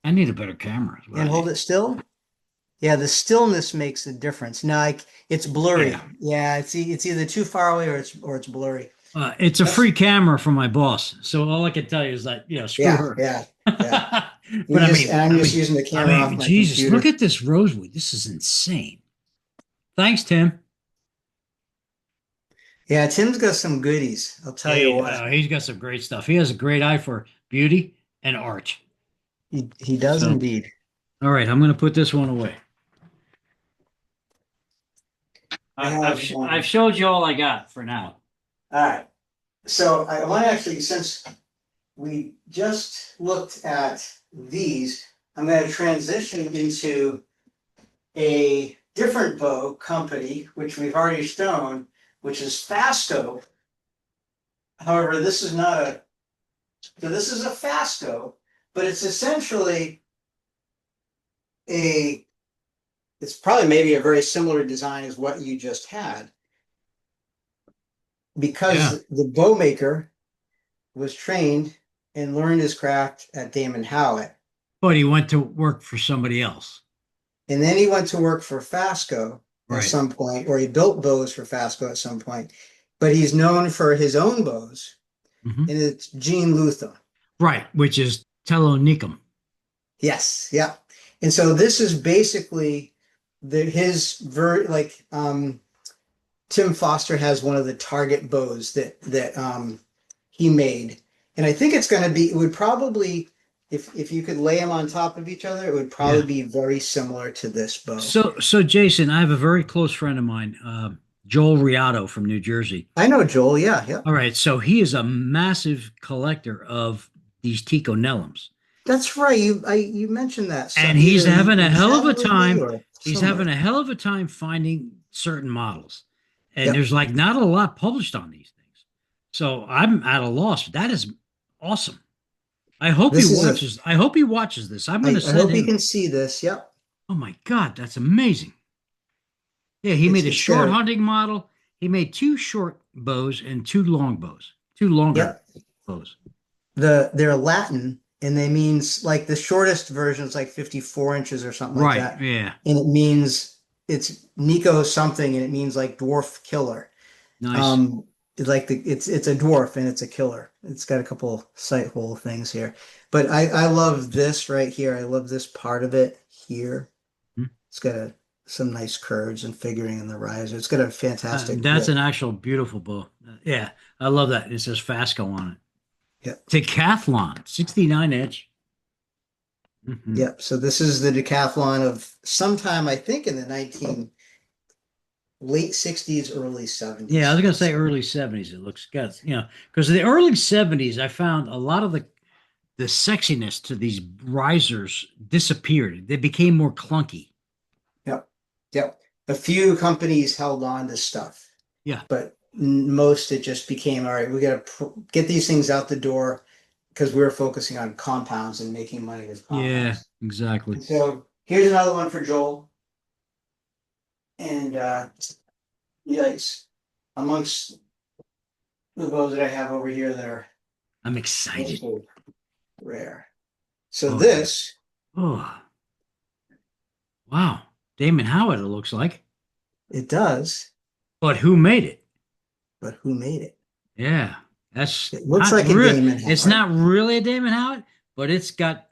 I need a better camera. Is what and I hold need. it still. Yeah, the stillness makes a difference. No, it's blurry. Yeah. Yeah, it's either too far away or it's blurry. It's a That's free camera from my boss, so all I can tell you is that screw yeah, her. yeah, yeah. But I'm just using the camera off my Jesus, look computer. at this rosewood. This is insane. Thanks, Tim. Yeah, Tim's got some goodies. I'll tell you Hey, what. he's got some great stuff. He has a great eye for beauty and art. He does So, indeed. all right, I'm going to put this one away. I have I've showed you all I got for now. all right. So I want to actually, since we just looked at these, I'm going to transition into a different bow company, which we've already shown, which is Fasco. However, this is not a, so this is a Fasco, but it's essentially it's probably maybe a very similar design as what you just had. Because the bow maker was trained and learned his craft at Damon Howett. But he went to work for somebody else. And then he went to work for Fasco at Right. some point, or he built bows for Fasco at some point. But he's known for his own bows, Mhm. and it's Gene Luther. Right, which is Telonicum. Yes, yeah. And so this is basically Tim Foster has one of the target bows that he made. And I think it would probably, if you could lay them on top of each other, it would probably be very similar to this bow. So Jason, I have a very close friend of mine, Joel Riato from New Jersey. I know Joel, yeah. All right, so he is a massive collector of these Tico Nellums. That's right. You mentioned that. So And he's having a in hell of a Chattanooga time. or He's somewhere. having a hell of a time finding certain models. And Yep. there's like not a lot published on these things. So I'm at a loss. That is awesome. I hope I hope he watches this. I'm going to I send hope you him. can see this. Yep. Oh my God, that's amazing. Yeah, he made a It's short hunting model. He made two short bows and two long bows, two longer bows. They're Latin and they means like the shortest version is like 54 inches or something like that. Yeah. And it means it's Nico something and it means like dwarf killer. Nice. It's a dwarf and it's a killer. It's got a couple sight hole things here. But I love this right here. I love this part of it here. Hmm. It's got some nice curves and figuring in the riser. It's got a fantastic That's grip. an actual beautiful bow. Yeah, I love that. It says Fasco on it. Yeah. Decathlon, 69 inch. Mhm. Yep. So this is the decathlon of sometime, I think, in the late 60s, early 70s. Yeah, I was gonna say early 70s. It looks good, because the early 70s, I found a lot of the sexiness to these risers disappeared. They became more clunky. Yep. A few companies held on to stuff. Yeah. But most it just became, all right, we got to get these things out the door because we were focusing on compounds and making money with compounds. Yeah, exactly. And so here's another one for Joel. And yikes. Amongst the bows that I have over here that are I'm excited. also rare. So Oh, this, Oh, wow. Damon Howard, it looks like. it does, But who made it? but who made it? Yeah, that's It looks not like a Damon It's Howard. not really a Damon Howard, but it's got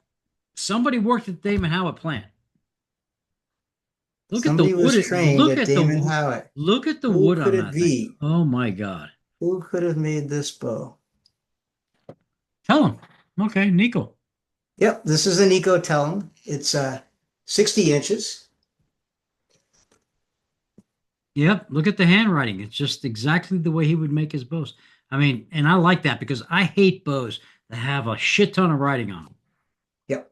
somebody worked at Damon Howard plant. Look Somebody at the was wood. trained Look at at Damon the Howard. look at the Who wood could on it that thing. be? Oh my God. Who could have made this bow? Tell him. Okay, Nico. Yep, this is a Nico Tellum. It's 60 inches. Yep, look at the handwriting. It's just exactly the way he would make his bows. I mean, and I like that because I hate bows that have a shit ton of writing on them. Yep.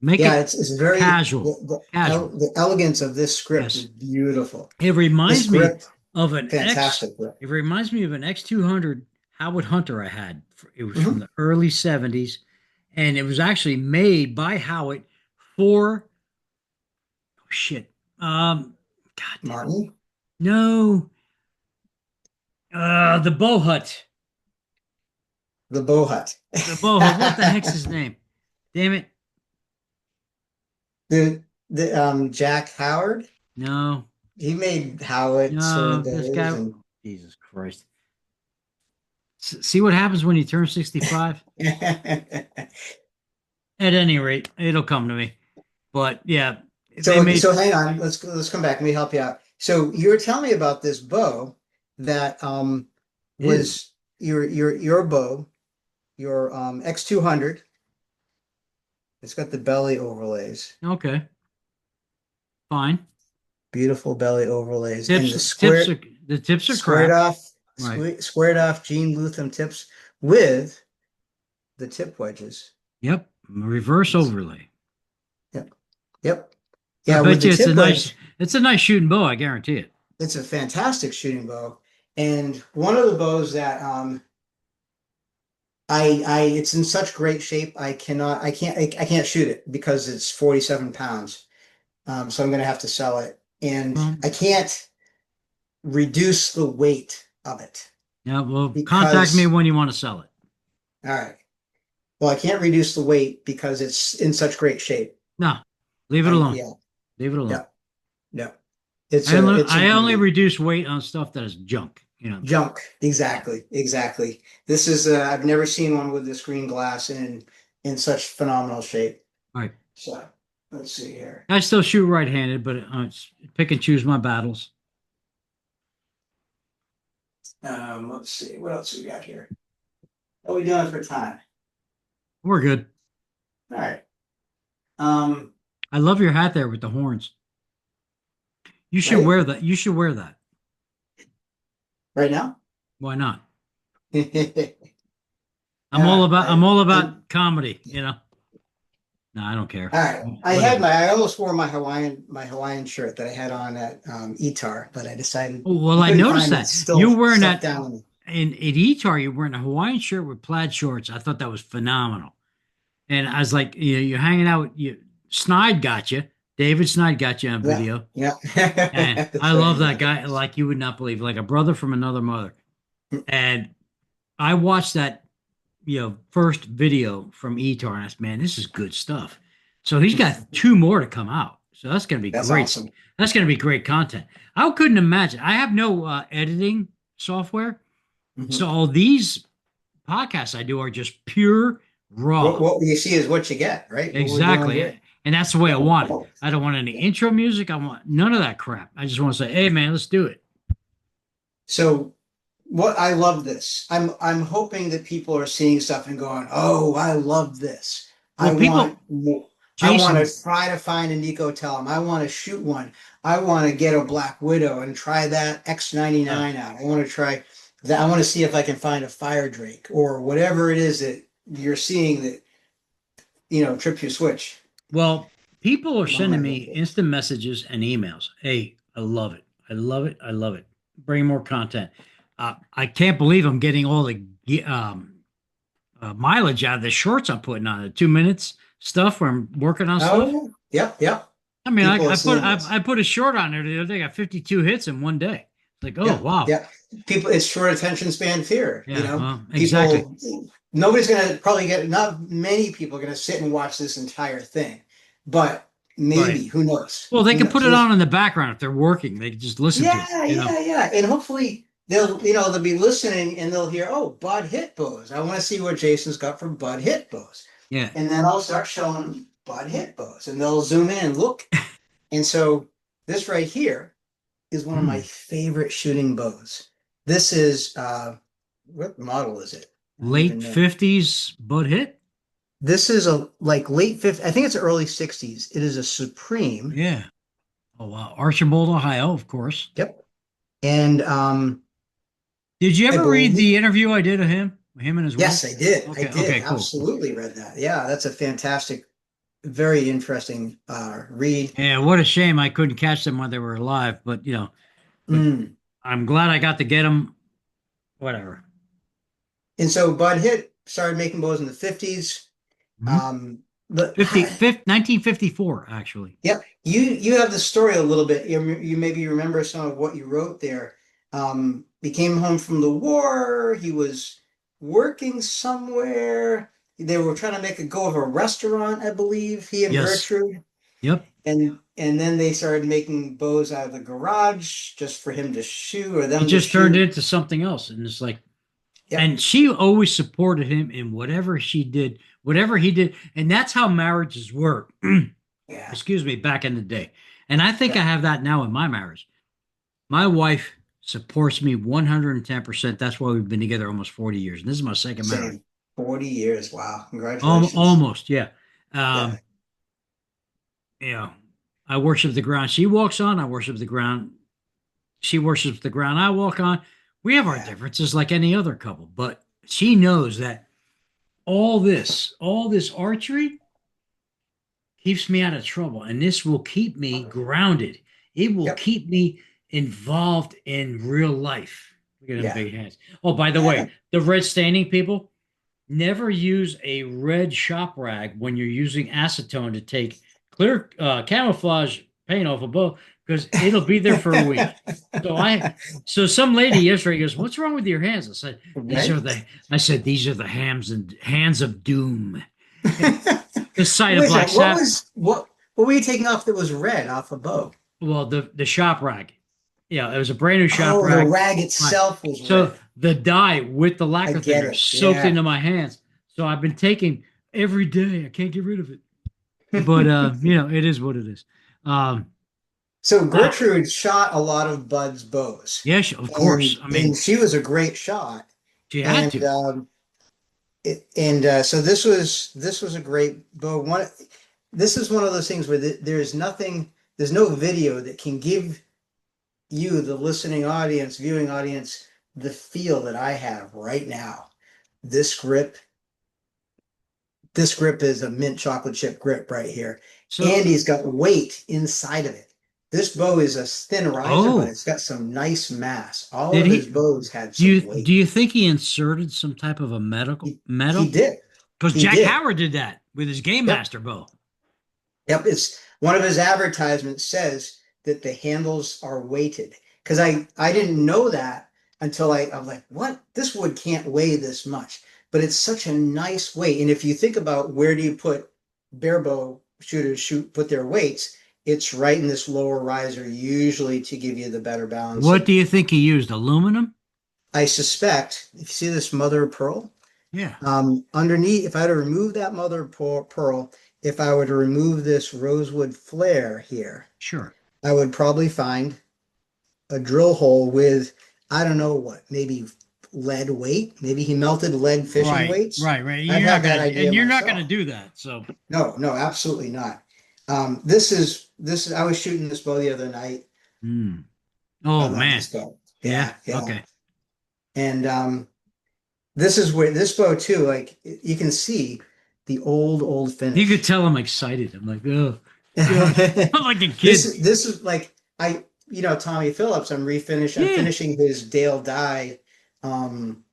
Make Yeah, it it's very casual. the elegance of this script Yes. is beautiful. It reminds me Script, of an fantastic. It reminds me of an X200 Howard Hunter I had. It was from Mhm. the early 70s, and it was actually made by Howard for oh shit. God damn. Martin, No. The Bow Hut. the bow hut. The Bow Hut. What the heck's his name? Damn it. The Jack Howard. No. He made Howard sort No. of This those, guy. and Jesus Christ. See what happens when you turn 65? At any rate, it'll come to me. But yeah, they made so hang on, let's come back. Let me help you out. So you were telling me about this bow that was your bow, your X200. It's got the belly overlays, okay. Fine. beautiful belly overlays, Tips, and the tips are squared crap. off, Right. squared off Gene Lutham tips with the tip wedges. Yep. Reverse overlay. Yep, yep, I yeah. bet With the you it's a tip wedge, it's a nice shooting bow, I guarantee it. it's a fantastic shooting bow, and one of the bows that it's in such great shape. I can't shoot it because it's 47 pounds. So I'm going to have to sell it, and Well, I can't reduce the weight of it yeah, well, contact me because, when you want to sell it. all right. Well, I can't reduce the weight because it's in such great shape. No, leave it alone. Yeah, Leave it alone. yeah, yeah. It's I only beauty. reduce weight on stuff that is junk. Junk. Exactly. Exactly. This is I've never seen one with this green glass in such phenomenal shape. All right. So let's see here. I still shoot right-handed, but it's pick and choose my battles. Let's see. What else we got here? What are we doing for time? We're good. All right. I love your hat there with the horns. You should Right? wear that. You should wear that. Right now? Why not? Yeah, I'm all about and- comedy, No, I don't care. all right. I almost wore my Hawaiian shirt that I had on at ETAR, but I decided. Oh, well, I couldn't noticed find it. that Still you're wearing stuck that down. in ETAR. You're wearing a Hawaiian shirt with plaid shorts. I thought that was phenomenal. And I was like, you're hanging out with you. Snide got you. David Snide got you on video. Yeah. And That's I love right. that guy like you would not believe, like a brother from another mother. And I watched that, first video from ETAR, and I said, man, this is good stuff. So he's got two more to come out. So that's going to be That's great. awesome. That's going to be great content. I couldn't imagine. I have no editing software. Mhm. So all these podcasts I do are just pure raw. What you see is what you get, right? What we're doing Exactly. here. And that's the way I want it. I don't want any intro music. I want none of that crap. I just want to say, hey man, let's do it. So what I love this. I'm hoping that people are seeing stuff and going, "Oh, I love this. Well, I want more. I Jason, want to try to find a Nico Tellum. I want to shoot one. I want to get a Black Widow and try that X99 out. I want to try that. I want to see if I can find a Fire Drake or whatever it is that you're seeing that trip you switch." well, people are Oh sending my me God. instant messages and emails. Hey, I love it. I love it. I love it. Bring more content. I can't believe I'm getting all the mileage out of the shorts I'm putting on it. 2 minutes stuff where I'm working on stuff. Oh, yep, yep. I mean, People are I seeing this. put a short on there the other day. I got 52 hits in one day. It's like, oh Yeah, wow. yeah. People, it's short attention span fear. Yeah, well, People, exactly. nobody's gonna probably not many people are gonna sit and watch this entire thing, but maybe, Right. who knows? Well, they Who can knows? put it on in the background if they're working. They can just listen to Yeah, it. yeah. And hopefully they'll be listening and they'll hear, oh, Bud hit bows. I want to see what Jason's got for Bud hit bows. Yeah. And then I'll start showing them Bud hit bows and they'll zoom in and look. And so this right here is one of my favorite shooting bows. This is what model is it? I don't Late even know. 50s Bud hit? This is a like late 50s. I think it's early 60s. It is a Supreme. Yeah. Oh, wow. Archibald, Ohio, of course. Yep. And Did you I ever read believe the interview I did of him and his wife? yes, I did. I Okay, did. okay, cool, cool. Absolutely read that. Yeah, that's a fantastic, very interesting read. Yeah, what a shame I couldn't catch them when they were alive, but but Mm. I'm glad I got to get them. Whatever. And so Bud Hit started making bows in the 50s. Hmm. But 1954, actually. yep, you have the story a little bit. You maybe remember some of what you wrote there. He came home from the war. He was working somewhere. They were trying to make a go of a restaurant, I believe, he and Yes. Gertrude. Yep. And then they started making bows out of the garage just for him to shoot or It them to just turned shoot. into something else. And it's like, Yep. and she always supported him in whatever she did, whatever he did. And that's how marriages work. Yeah. Excuse me, back in the day. And I think I Yep. have that now in my marriage. My wife supports me 110%. That's why we've been together almost 40 years. And this is my second marriage. Same. 40 years. Wow. Congratulations. Almost, yeah. Yeah. Um, you know, I worship the ground she walks on. I worship the ground she worships the ground I walk on. We have our Yeah. differences like any other couple, but she knows that all this archery keeps me out of trouble, and this will keep me grounded. It will Yep. keep me involved in real life. Look at them Yeah. big hands. Oh, by the Yeah. way, the red staining people, never use a red shop rag when you're using acetone to take clear camouflage paint off a bow because it'll be there for a week. So so some lady yesterday goes, "What's wrong with your hands?" Right? I said, "These are the hams and hands of doom." The sight of Wait a black second. What sap. was what were you taking off that was red off a bow? Well, the shop rag. Yeah, it was a brand new shop Oh, the rag. rag Right. itself was So red. the dye with the I lacquer get thinner it. soaked Yeah. into my hands. So I've been taking every day. I can't get rid of it. But it is what it is. Um, So uh, Gertrude shot a lot of Bud's bows, yes, of course. and I and mean, she was a great shot. she had And to. so this was a great bow. This is one of those things where there's no video that can give you, the listening audience, viewing audience, the feel that I have right now. This grip, this grip is a mint chocolate chip grip right here. And So, he's got weight inside of it. This bow is a thin riser, but oh, it's got some nice mass. All did of his he? bows had Do you some do weight. you think he inserted some type of a He metal? did. Because He Jack did. Howard did that with his Game Yep. Master bow. Yep, it's one of his advertisements says that the handles are weighted. Because I didn't know that until I'm like, what? This wood can't weigh this much. But it's such a nice weight. And if you think about where do you put barebow shooters put their weights, it's right in this lower riser, usually to give you the better balance. What And do you think he used? Aluminum? I suspect, if you see this mother of pearl, Yeah, underneath, if I had to remove that mother of pearl, if I were to remove this rosewood flare here, sure. I would probably find a drill hole with, I don't know what, maybe lead weight. Maybe he melted lead fishing Right, weights. right, right. I've You're not had that gonna, idea and you're not gonna myself. do that. So, No, no, absolutely not. This is, I was shooting this bow the other night. hmm. I Oh love man, this bow. yeah, Yeah, yeah. okay. And this is where this bow too, like you can see the old You could finish. tell I'm excited. I'm like, oh, God, I'm like a This kid. is this is like Tommy Phillips, I'm Yeah. finishing his Dale Dye um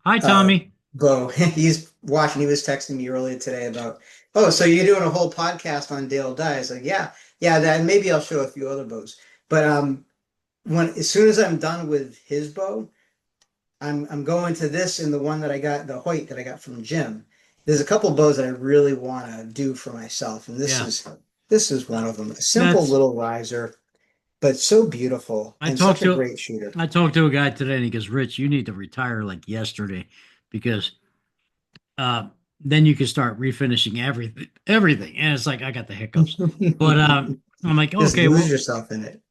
Hi, uh Tommy. bow. He's watching, he was texting me earlier today about, oh, so you're doing a whole podcast on Dale Dye. I was like, yeah, yeah, that maybe I'll show a few other bows. But when as soon as I'm done with his bow, I'm going to this and the one that I got, the Hoyt that I got from Jim. There's a couple bows that I really want to do for myself, and Yeah, this is one of them. A simple that's. little riser, but so beautiful I and talked such a to, great shooter. I talked to a guy today, and he goes, "Rich, you need to retire like yesterday, because uh, then you can start refinishing everything." And it's like I got the hiccups, but I'm like, Just okay, lose well, yourself in it.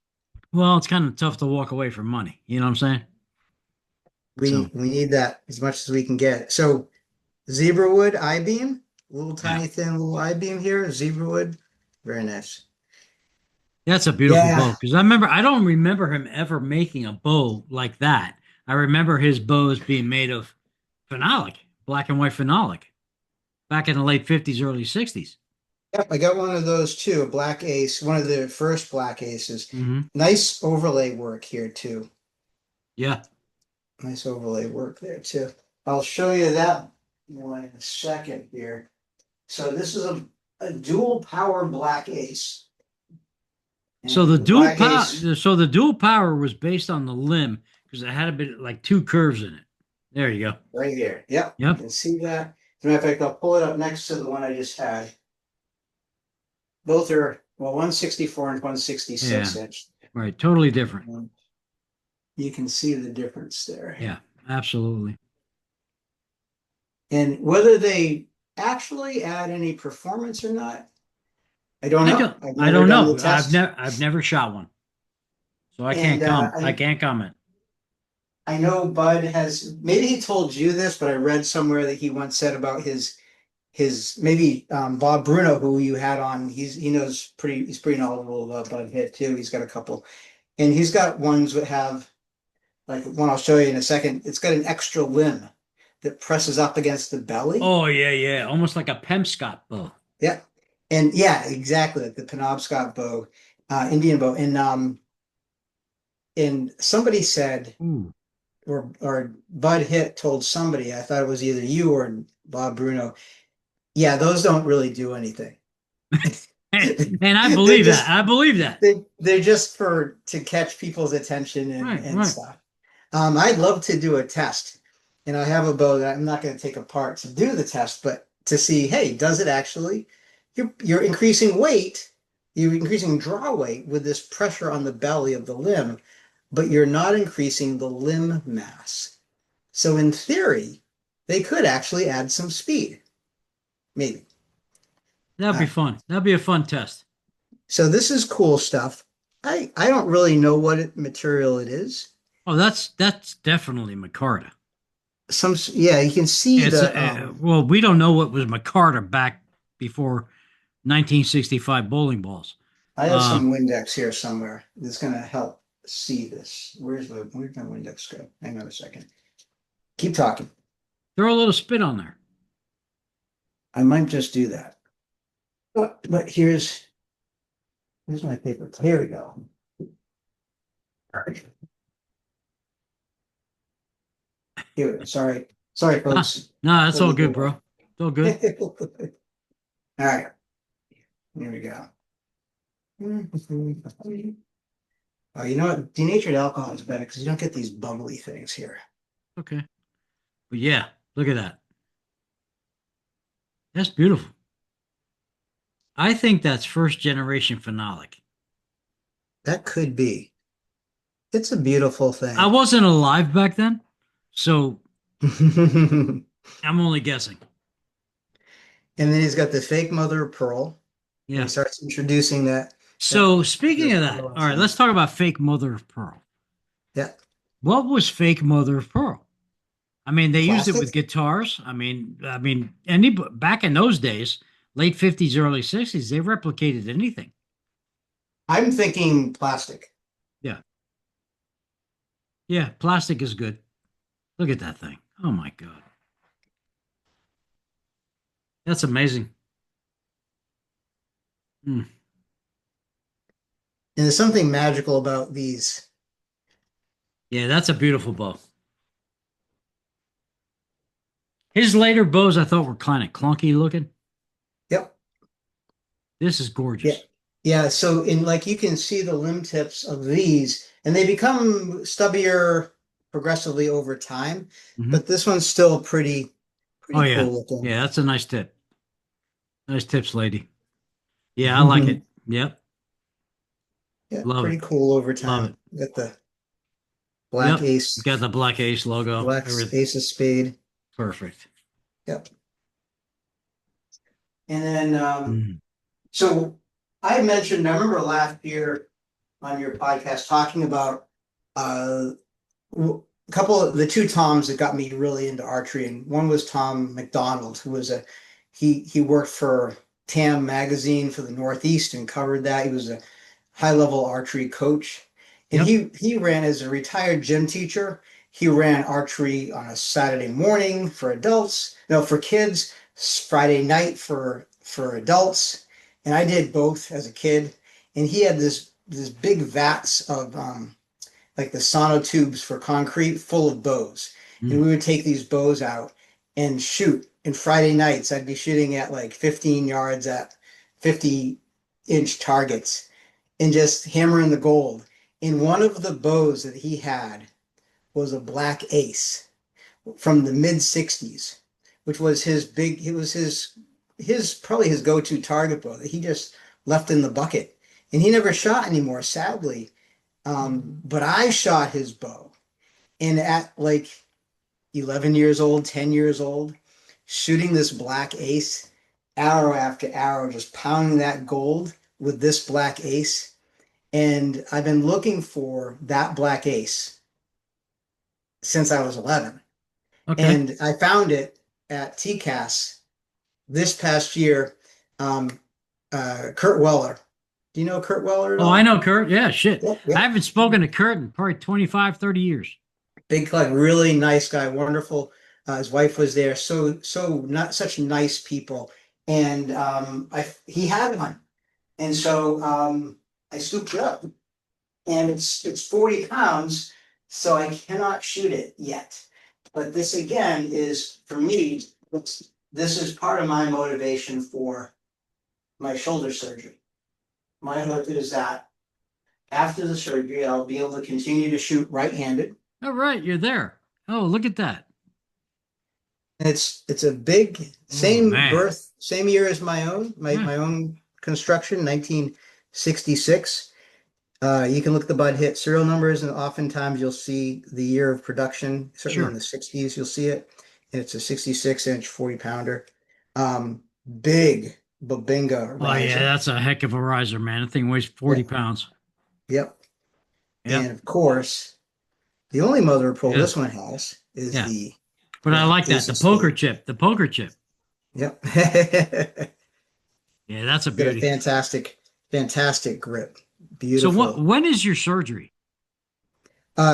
it's kind of tough to walk away from money. You know what I'm saying? So We need that as much as we can get. So zebra wood I-beam, little yeah, tiny thin little I-beam here, zebra wood, very nice. that's a beautiful Yeah, bow. Because I don't remember him ever making a bow like that. I remember his bows being made of phenolic, black and white phenolic, back in the late 50s, early 60s. yep, I got one of those too, a black ace, one of the first black aces. Hmm. Nice overlay work here too. Yeah. Nice overlay work there too. I'll show you that one in a second here. So this is a dual power black ace. So And the black ace, the dual power was based on the limb because it had a bit like two curves in it. There you go. right here. Yep, you Yep. can see that. As a matter of fact, I'll pull it up next to the one I just had. Both are, well, 164 and 166 Yeah. inch. Right. Totally different. You can see the difference there. Yeah. Absolutely. And whether they actually add any performance or not, I don't know. I've I never don't done the know. test. I've never shot one, so And I can't comment. I know Bud has, maybe he told you this, but I read somewhere that he once said about his maybe Bob Bruno, who you had on, he knows he's pretty knowledgeable about Bud Hit too. He's got a couple, and he's got ones that have, like one I'll show you in a second. It's got an extra limb that presses up against the belly. Oh yeah, yeah. Almost like a Pemscott bow. Yeah, and yeah, exactly like the Penobscot bow, Indian bow, and somebody said, Ooh. or Bud Hit told somebody, I thought it was either you or Bob Bruno. Yeah, those don't really do anything. And I They're believe that. just I believe that. they're just for to catch people's attention Right, and right. stuff. I'd love to do a test, and I have a bow that I'm not going to take apart to do the test, but to see, hey, does it actually? You're increasing weight, you're increasing draw weight with this pressure on the belly of the limb, but you're not increasing the limb mass. So in theory, they could actually add some speed, maybe. That'd be Uh, fun. That'd be a fun test. so this is cool stuff. I don't really know what material it is. Oh, that's definitely Micarta. Yeah, you can see It's the well, we don't know what was Micarta back before 1965 bowling balls. I have Uh, some Windex here somewhere that's gonna help see this. Where's my Windex go? Hang on a second. Keep talking. throw a little spit on there. I might just do that. But here's my paper. Here we go. All right. Here, sorry. Sorry, Ah, folks. no, that's all Little good, bro. delay. It's all good. All right, here we go. Oh, you know what? Denatured alcohol is better because you don't get these bubbly things here. Okay. But yeah, look at that. That's beautiful. I think that's first generation phenolic. That could be. It's a beautiful I thing. wasn't alive back then, so And I'm only guessing. then he's got the fake mother of pearl. And he Yeah. starts introducing that So speaking of that, all right, let's talk about fake mother of pearl. yeah, What was fake mother of pearl? I mean, they used it with plastic. guitars. Any back in those days, late 50s, early 60s, they replicated anything. I'm thinking plastic. Yeah. Yeah, plastic is good. Look at that thing. Oh my God. That's amazing. Mm. And there's something magical about these. Yeah, that's a beautiful bow. His later bows I thought were kind of clunky looking. Yep. This is Yeah. gorgeous. Yeah. So in like you can see the limb tips of these, and they become stubbier progressively over time. Hmm. But this one's still Oh pretty yeah. cool looking. Yeah, that's a nice tip. Nice tips, lady. Yeah, I like Yeah, it. Yep. Love it. pretty cool over Love it. time. Got the black Yep. ace, Got the Black Ace logo. black Everything. ace of spade. Perfect. Yep. And then Mm. so I mentioned, I remember last year on your podcast talking about uh couple of the two Toms that got me really into archery, and one was Tom McDonald, who was he worked for TAM magazine for the Northeast and covered that. He was a high level archery coach, and Yep. he ran as a retired gym teacher. He ran archery on a Saturday morning for adults, no, for kids, Friday night for adults, and I did both as a kid. And he had this big vats of like the sonotubes for concrete full of bows. And Mm. we would take these bows out and shoot. And Friday nights, I'd be shooting at like 15 yards at 50-inch targets and just hammering the gold. And one of the bows that he had was a black ace from the mid 60s, which was it was his probably his go-to target bow that he just left in the bucket. And he never shot anymore, sadly. But I shot his bow, and at like 11 years old, 10 years old, shooting this black ace, arrow after arrow, just pounding that gold with this black ace. And I've been looking for that black ace since I was 11. Okay. And I found it at TCAS this past year. Um, Kurt Weller. Do you know Kurt Weller at Oh, I all? know Kurt. Yeah, shit. Yep, I yep. haven't spoken to Kurt in probably 25, 30 years. Big like really nice guy, wonderful. His wife was there, so not such nice people, and I he had one, and so I scooped it up, and it's 40 pounds, so I cannot shoot it yet. But this again is for me. This is part of my motivation for my shoulder surgery. My hope is that after the surgery, I'll be able to continue to shoot right-handed. All right, you're there. Oh, look at that. It's a big Oh same man. birth, same year as my own, Yeah, my own construction, 1966. You can look at the bud hit serial numbers, and oftentimes you'll see the year of production. Certainly in sure. the 60s, you'll see it. And it's a 66-inch, 40 pounder. Big Babinga Oh yeah, riser. that's a heck of a riser, man. That thing weighs 40 Yep, pounds. yep. Yep. And of course, the only mother of pearl Yeah. this one has is Yeah. the But I like that. Ace The of poker Spades. chip. The poker chip. Yep. Yeah, that's a Got a beauty. fantastic grip. So what Beautiful. when is your surgery?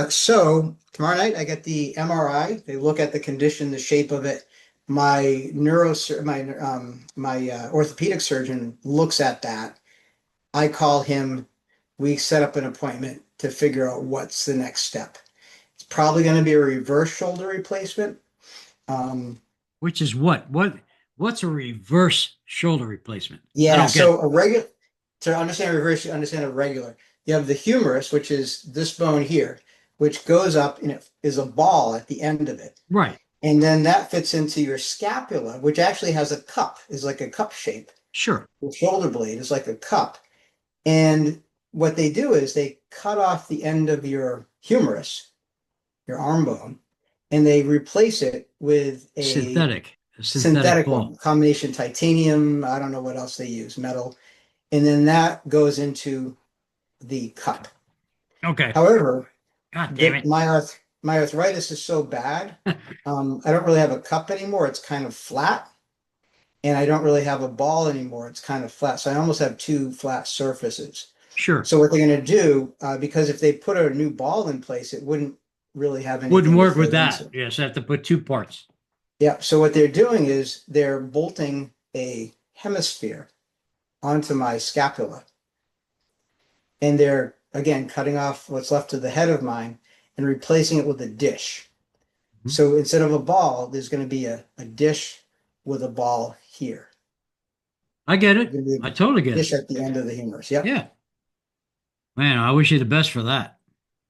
So tomorrow night I get the MRI. They look at the condition, the shape of it. My orthopedic surgeon looks at that. I call him. We set up an appointment to figure out what's the next step. It's probably going to be a reverse shoulder replacement. Um, Which is what? What's a reverse shoulder replacement? I Yeah, don't get it. so a regular to understand reverse, you understand a regular. You have the humerus, which is this bone here, which goes up and it is a ball at the end of it. Right. And then that fits into your scapula, which actually has a cup, is like a cup shape. Sure. The shoulder blade is like a cup. And what they do is they cut off the end of your humerus, your arm bone, and they replace it with a Synthetic. A synthetic synthetic ball. one, combination titanium, I don't know what else they use, metal, and then that goes into the cup. Okay. However, God damn it. my arthritis is so bad, I don't really have a cup anymore. It's kind of flat, and I don't really have a ball anymore. It's kind of flat, so I almost have two flat surfaces. Sure. So what they're going to do, because if they put a new ball in place, it wouldn't really have Wouldn't anything to work with fit that. into. Yes, I have to put two parts. Yeah. So what they're doing is they're bolting a hemisphere onto my scapula. And they're, again, cutting off what's left of the head of mine and replacing it with a dish. Mhm. So instead of a ball, there's going to be a dish with a ball here. I get There's it. going to be I a totally get dish it. at the end of the humerus. Yep. Yeah. Man, I wish you the best for that.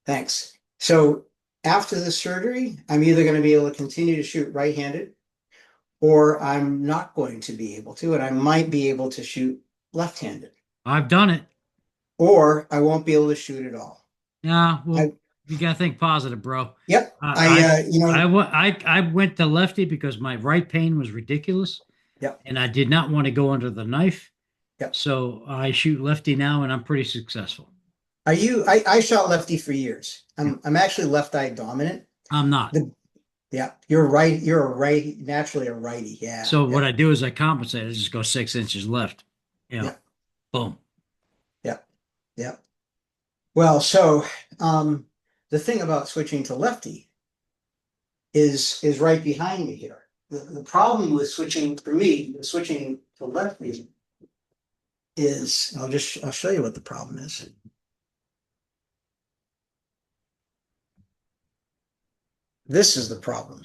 Thanks. So after the surgery, I'm either going to be able to continue to shoot right-handed or I'm not going to be able to, and I might be able to shoot left-handed, I've done it. or I won't be able to shoot at all. Yeah, I, well, you gotta think positive, bro. yep. I went to lefty because my right pain was ridiculous, Yep. and I did not want to go under the knife. Yep. So I shoot lefty now, and I'm pretty successful. I shot lefty for years. Yeah. I'm actually left eye dominant. I'm not. The Yeah, you're right. You're a right, naturally a righty. Yeah, So what yeah, I do is I compensate. I just go 6 inches left. You know, yeah, boom. yeah, yeah. Well, so um, the thing about switching to lefty is right behind me here. The problem with switching for me, switching to lefty is I'll show you what the problem is. This is the problem.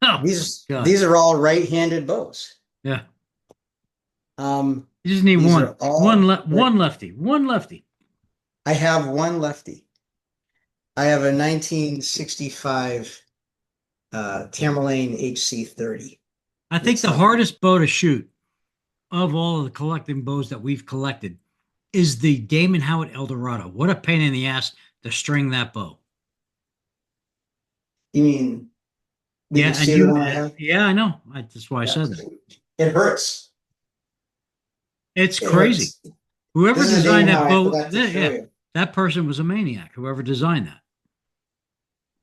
Oh These God. these are all right-handed bows. Yeah. Um, You just need these one. are all right. One lefty. One lefty. I have one lefty. I have a 1965 Tamerlane HC30. I think It's the hardest bow to shoot of all of the collecting bows that we've collected is the Damon Howard Eldorado. What a pain in the ass to string that bow. You mean did Yeah, you and see the you, one I have? yeah, I know. That's why I Yeah. said that. It hurts. It's It crazy. hurts. Whoever This is a Damon designed that Howard I bow, forgot to show yeah, you. that person was a maniac. Whoever designed that,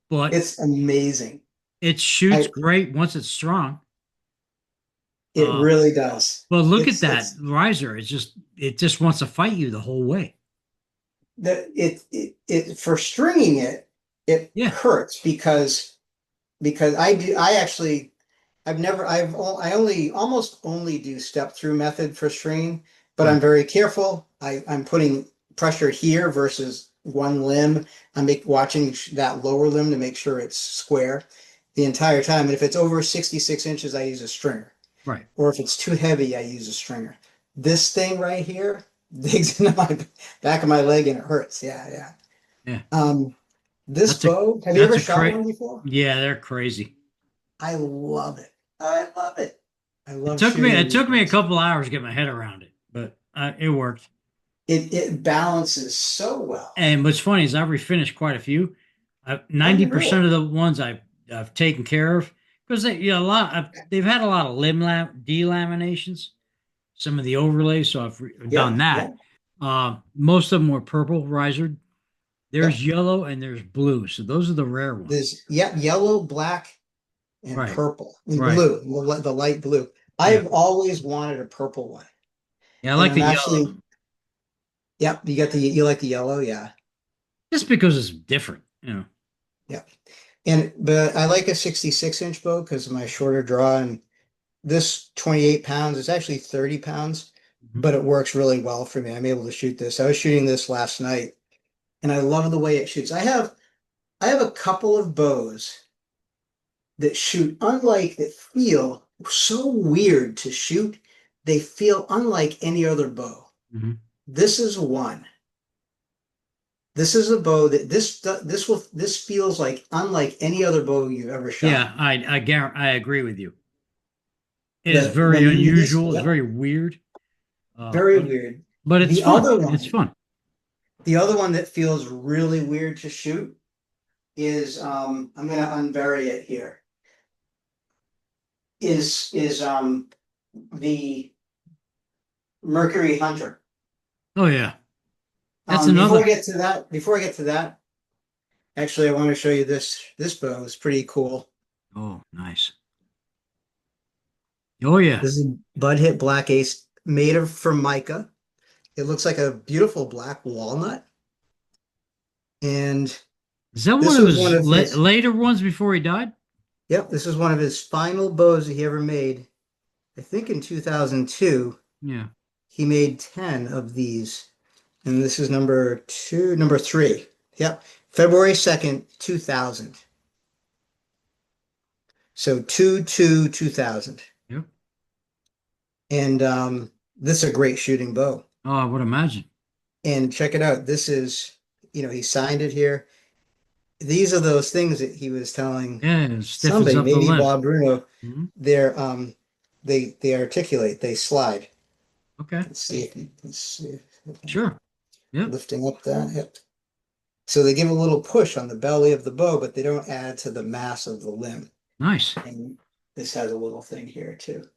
but It's amazing. it shoots I great once it's strong. It Uh, really does. but look at that It's riser. It just wants to fight you the whole way. it for stringing it Yeah. hurts because I actually I only almost only do step through method for stringing, but I'm Right. very careful. I'm putting pressure here versus one limb. Watching that lower limb to make sure it's square the entire time. And if it's over 66 inches, I use a stringer. Right. Or if it's too heavy, I use a stringer. This thing right here digs into my back of my leg and it hurts. Yeah, yeah. Yeah. This That's a bow, have you that's ever a shot cra one before? Yeah, they're crazy. I love it. I love it. I It love took me shooting it these took me a bows. couple hours to get my head around it, but it worked. It balances so well. And what's funny is I've refinished quite a few. Oh, you 90% really? of the ones I've taken care of because they've had a lot of delaminations, some of the overlays, so I've done Yep, that. yep, Most of them were purple risered. yep. There's yellow and there's blue, so those are the rare ones. There's yep, yellow, black, and Right, purple and right, blue, the light blue. yeah, I've always wanted a purple one, yeah. I and like I'm the yellow actually yep. You like the yellow, yeah, just because it's different, you know. yeah. But I like a 66-inch bow because of my shorter draw, and this 28 pounds is actually 30 pounds, Mhm. but it works really well for me. I'm able to shoot this. I was shooting this last night, and I love the way it shoots. I have a couple of bows that feel so weird to shoot. They feel unlike any other bow. Mhm. This is one. This is a bow that this feels like unlike any other bow you've ever shot. Yeah, I agree with you. It is The very unusual. It's yep, very weird, uh, very but weird. but it's The fun. other It's one, fun. the other one that feels really weird to shoot is I'm gonna unbury it here. Is the Mercury Hunter. Oh yeah, that's another. Before I get to that, actually, I want to show you this. This bow is pretty cool. Oh, nice. Oh yeah. This is Bud Hit Black Ace made of Formica. It looks like a beautiful black walnut. And Is that one this of was one his of his, later ones before he died? yep, this is one of his final bows that he ever made. I think in 2002, Yeah. he made 10 of these. And this is number three. Yep. February 2nd, 2000. So 2000. Yep. And this is a great shooting bow. Oh, I would imagine. And check it out. This is, he signed it here. These are those things that he was telling Yeah, it stiffens somebody, up the maybe limb. Bob Bruno. Mhm. They articulate, they slide. Okay. Let's see if Sure. Yep. lifting up that hip. So they give a little push on the belly of the bow, but they don't add to the mass of the limb. Nice. And this has a little thing here too.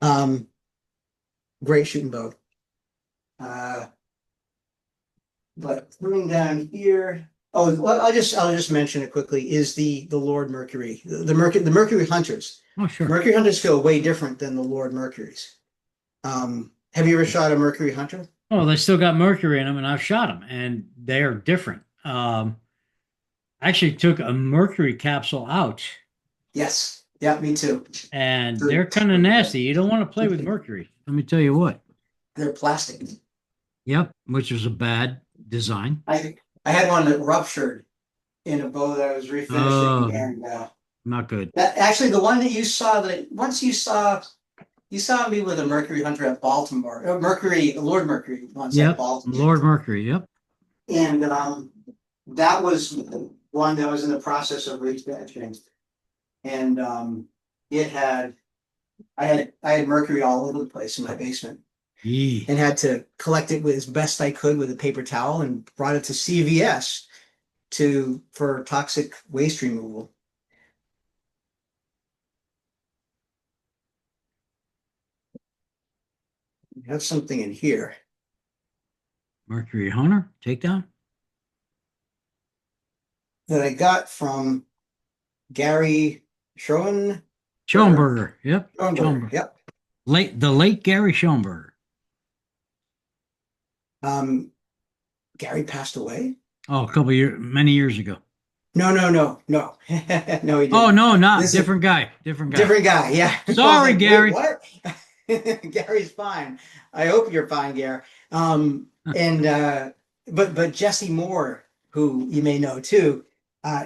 Um, Great shooting bow. Uh, but coming down here, Oh, well, I'll just mention it quickly, is the Lord Mercury, the Mercury Hunters. Oh, sure. Mercury Hunters feel way different than the Lord Mercuries. Have you ever shot a Mercury Hunter? Oh, they still got mercury in them, and I've shot them, and they are different. I actually took a mercury capsule out, Yes. Yeah, me too. and They're they're kind of nasty. You don't want to play with mercury. Let me tell you what. they're plastic. Yep, which was a bad design. I had one that ruptured in a bow that I was refinishing, Oh, and not good. that actually the one that you saw that once you saw me with a Mercury Hunter at Baltimore, Lord Mercury once at Yep, Baltimore, Lord Mercury. Yep. and that was one that was in the process of refinishing, and it had I had mercury all over the place in my basement Yee. and had to collect it with as best I could with a paper towel and brought it to CVS for toxic waste removal. We have something in here Mercury Hunter takedown. that I got from Gary Schoenberger. Schoenberger. Yep. Schoenberger. Schoenberger. Yep. The late Gary Schoenberger. Um, Gary passed away. Oh, many years ago. No, no, no, no, no, he Oh didn't. no, not This is different guy. Different guy. different guy. Yeah. I was Sorry, like, wait, Gary. what? Gary's fine. I hope you're fine, Gary. And but Jesse Moore, who you may know too,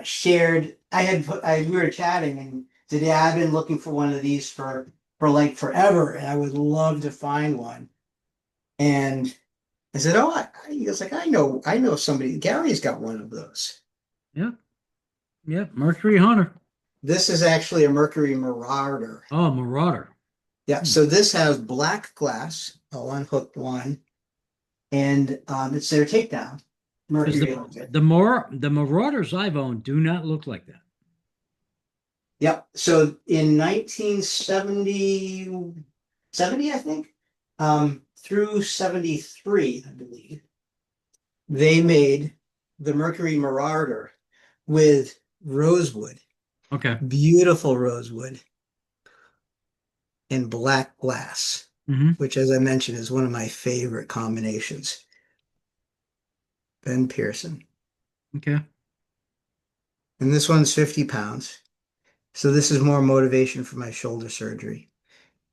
shared. We were chatting and said, "Yeah, I've been looking for one of these for like forever, and I would love to find one." And I said, "Oh, he was like, I know somebody. Gary's got one of those." Yep. Yep. Mercury Hunter. This is actually a Mercury Marauder. Oh, Marauder. Yeah, so this has black glass, a unhooked one, and it's their takedown. Because Mercury owns it. the Marauders I've owned do not look like that. Yep. So in 1970, 70, I think, through 73, I believe, they made the Mercury Marauder with rosewood, Okay. beautiful rosewood, and black glass, Mm-hmm. which, as I mentioned, is one of my favorite combinations. Ben Pearson. Okay. And this one's 50 pounds. So this is more motivation for my shoulder surgery.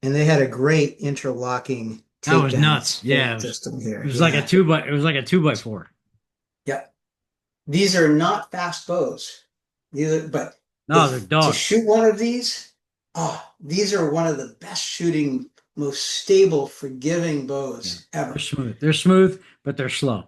And they had a great interlocking That was takedown nuts. Yeah. system here. It was like Yeah. it was like a 2x4. Yeah. These are not fast bows. But No, they're if to dogs. shoot one of these are one of the best shooting, most stable, forgiving bows ever. They're smooth. They're smooth, but they're slow.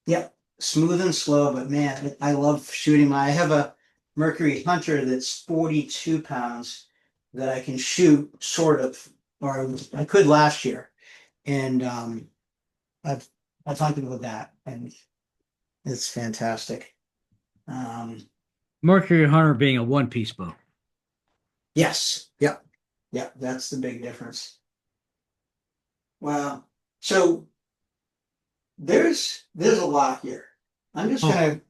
Yep. Smooth and slow, but man, I love shooting I have a Mercury Hunter that's 42 pounds that I can shoot sort of, or I could last year. And I've hunted with that and it's fantastic. Mercury Hunter being a one-piece bow. Yes. Yep. Yep. That's the big difference. Wow. So there's a lot here. I'm just gonna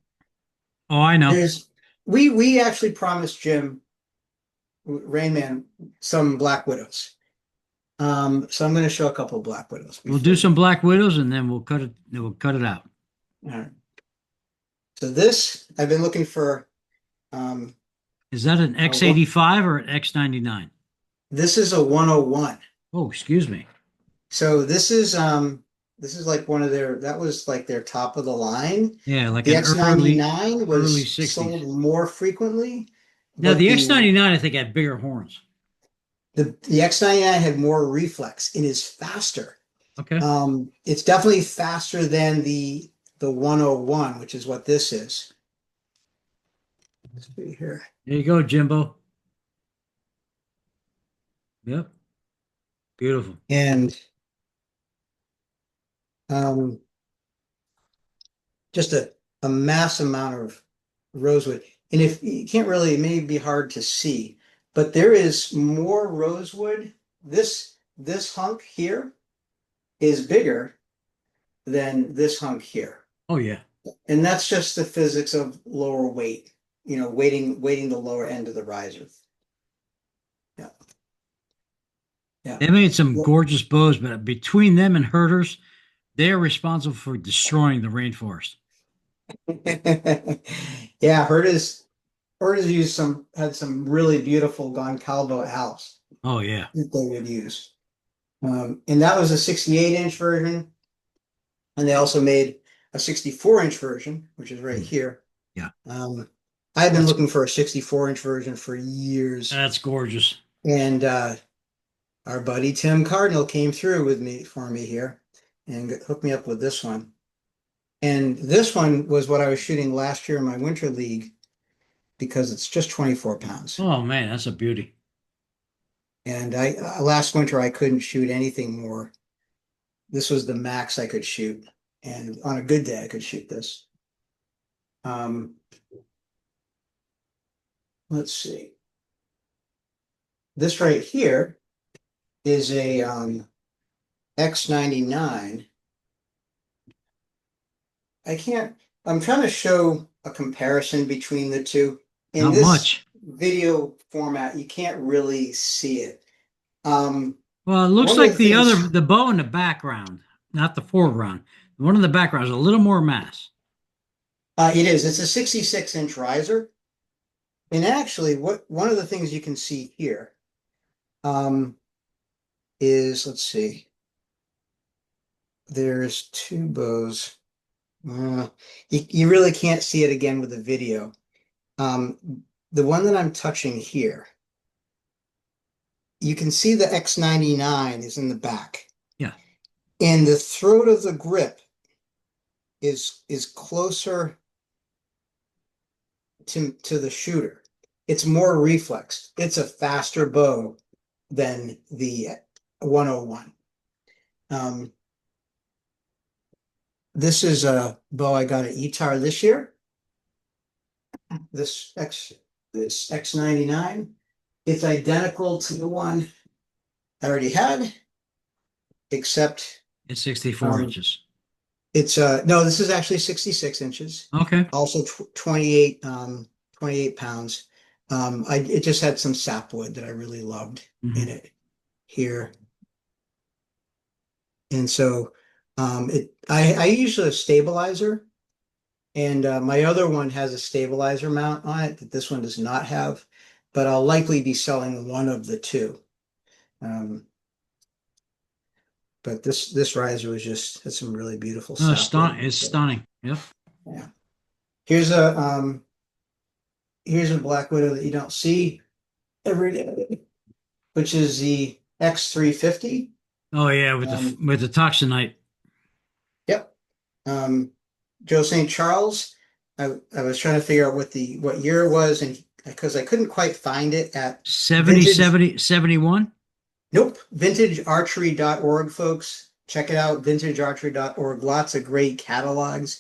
Oh, I know. we actually promised Jim Rainman some Black Widows. So I'm gonna show a couple of Black Widows. We'll do some Black Widows and then we'll cut it. We'll cut it out. All right. So this I've been looking for. Is that an X85 or an X99? This is a 101. Oh, excuse me. So this is like one of that was like their top of the line. Yeah, like The an X99 early was 60s. sold more frequently. Now But the X99 I think had bigger horns. the X99 had more reflex and is faster. Okay. It's definitely faster than the 101, which is what this is. Let's see here. There you go, Jimbo. Yep. Beautiful. And just a mass amount of rosewood. And if you can't really, it may be hard to see, but there is more rosewood. This hunk here is bigger than this hunk here. Oh yeah. And that's just the physics of lower weight, weighting the lower end of the riser. Yeah. Yeah. They made some gorgeous bows, but between them and herders, they are responsible for destroying the rainforest. Yeah, Herders had some really beautiful Goncalves owls Oh yeah. that they would use. And that was a 68-inch version. And they also made a 64-inch version, which is right Hmm. here. Yeah. I've been That's looking for a 64-inch version for years. that's gorgeous. And our buddy Tim Cardinal came through for me here and hooked me up with this one. And this one was what I was shooting last year in my winter league because it's just 24 pounds. Oh man, that's a beauty. And I last winter I couldn't shoot anything more. This was the max I could shoot. And on a good day I could shoot this. Um, let's see. This right here is a X99. I'm trying to show a comparison between the two. In Not this much. video format, you can't really see it. Well, it looks One of like the things, the bow in the background, not the foreground. The one in the background is a little more mass. it's a 66-inch riser. And actually, one of the things you can see here um, is, let's see, there's two bows. You really can't see it again with the video. Um, the one that I'm touching here, you can see the X99 is in the back, Yeah. and the throat of the grip is closer to the shooter. It's more reflex. It's a faster bow than the 101. This is a bow I got at ETAR this year. This X99. It's identical to the one I already had, except It's 64 inches. it's no, this is actually 66 inches. Okay. Also 28 pounds. It just had some sapwood that I really loved in Hmm. it here. And so I use a stabilizer, and my other one has a stabilizer mount on it that this one does not have, but I'll likely be selling one of the two. But this riser had some really beautiful No, sapwood. it's stunning. Yep. Yeah. Here's a here's a black widow that you don't see every day, which is the X350. Oh yeah, Um, with the toxinite. yep. Joe St. Charles. I was trying to figure out what year it was, and because I couldn't quite find it at 70, vintage. 70, 71. Nope, vintagearchery.org, folks. Check it out, vintagearchery.org. Lots of great catalogs.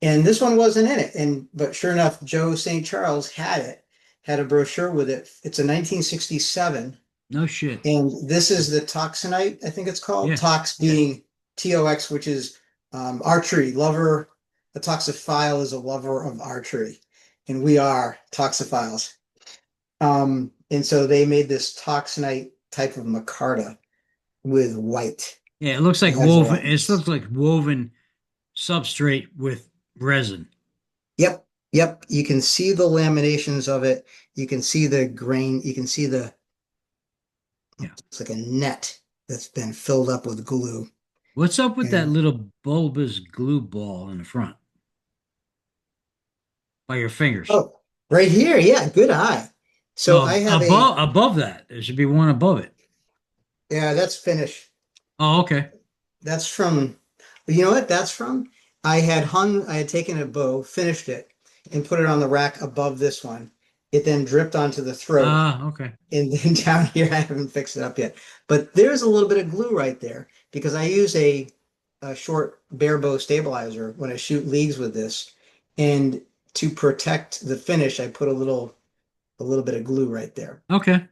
And this one wasn't in it. But sure enough, Joe St. Charles had a brochure with it. It's a 1967. No shit. And this is the Toxinite, I think it's called. Yeah. Tox being TOX, which is archery, lover. A toxophile is a lover of archery. And we are toxophiles. And so they made this Toxinite type of micarta with white. Yeah, it looks like It has woven. all It looks like woven substrate with resin. Yep, yep. You can see the laminations of it. You can see the grain. You can see Yeah. it's like a net that's been filled up with glue. What's up with that And little bulbous glue ball in the front by your fingers? oh, right here, yeah, good eye. So I No, have a above that. There should be one above it. yeah, that's finished. Oh, okay. That's from that's from? I had taken a bow, finished it, and put it on the rack above this one. It then dripped onto the throat. Ah, okay. And then down here, I haven't fixed it up yet. But there's a little bit of glue right there because I use a short bare bow stabilizer when I shoot leagues with this. And to protect the finish, I put a little bit of glue right there. Okay.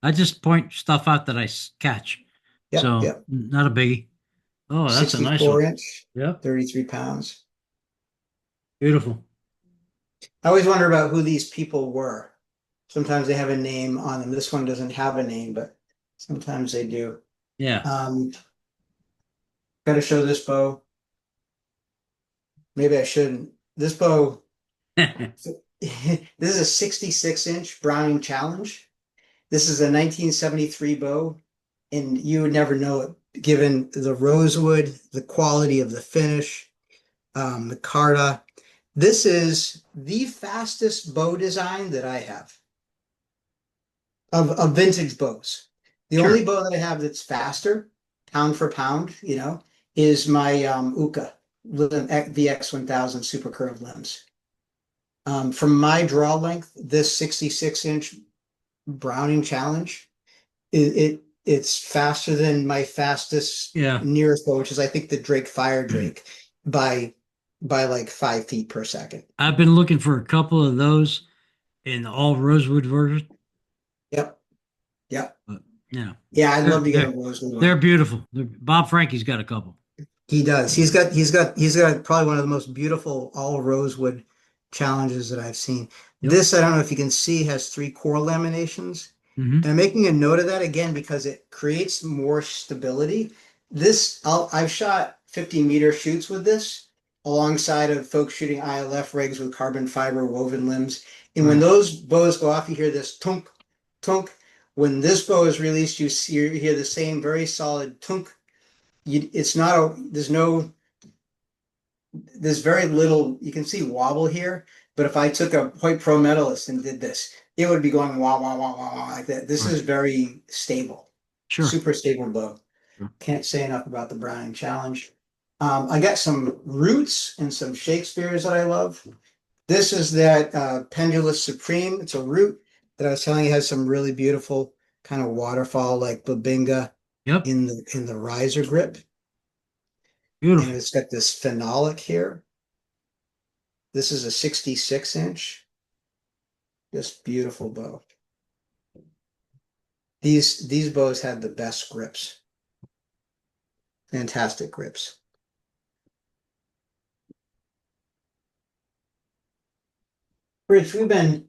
I just point stuff out that catch. Yep, So yep. not a biggie. Oh, that's a nice 64 one. inch, Yep. 33 pounds. Beautiful. I always wonder about who these people were. Sometimes they have a name on them. This one doesn't have a name, but sometimes they do. Yeah. Um, got to show this bow. Maybe I shouldn't. This bow, this is a 66-inch Browning Challenge. This is a 1973 bow, and you would never know it given the rosewood, the quality of the finish, the carta. This is the fastest bow design that I have of vintage bows. The Sure. only bow that I have that's faster, pound for pound, is my Uka VX1000 Super Curved Limbs. From my draw length, this 66-inch Browning Challenge, it's faster than my fastest Yeah. nearest bow, which is I think the Drake Fire Drake by like 5 feet per second. I've been looking for a couple of those in the all rosewood version. Yep. Yep. But yeah, Yeah, I'd they're love to get a they're, rosewood they're one. beautiful. Bob Frankie's got a couple. He does. He's got probably one of the most beautiful all rosewood challenges that I've seen. Yep. This, I don't know if you can see, has 3 core laminations. Hmm. And I'm making a note of that again because it creates more stability. I've shot 50-meter shoots with this alongside of folks shooting ILF rigs with carbon fiber woven limbs. And when Right. those bows go off, you hear this tunk, tunk. When this bow is released, you hear the same very solid tunk. It's not there's very little, you can see wobble here, but if I took a Hoyt Pro medalist and did this, it would be going wah, wah, wah, wah, wah like that. This Right. is very stable, Sure. super stable bow. Sure. Can't say enough about the Browning Challenge. I got some roots and some Shakespeare's that I love. This is that Pendulous Supreme. It's a root that I was telling you has some really beautiful kind of waterfall like Babinga Yep. in the riser grip. And Beautiful. it's got this phenolic here. This is a 66-inch. Just beautiful bow. These bows had the best grips. Fantastic grips. Rich, we've been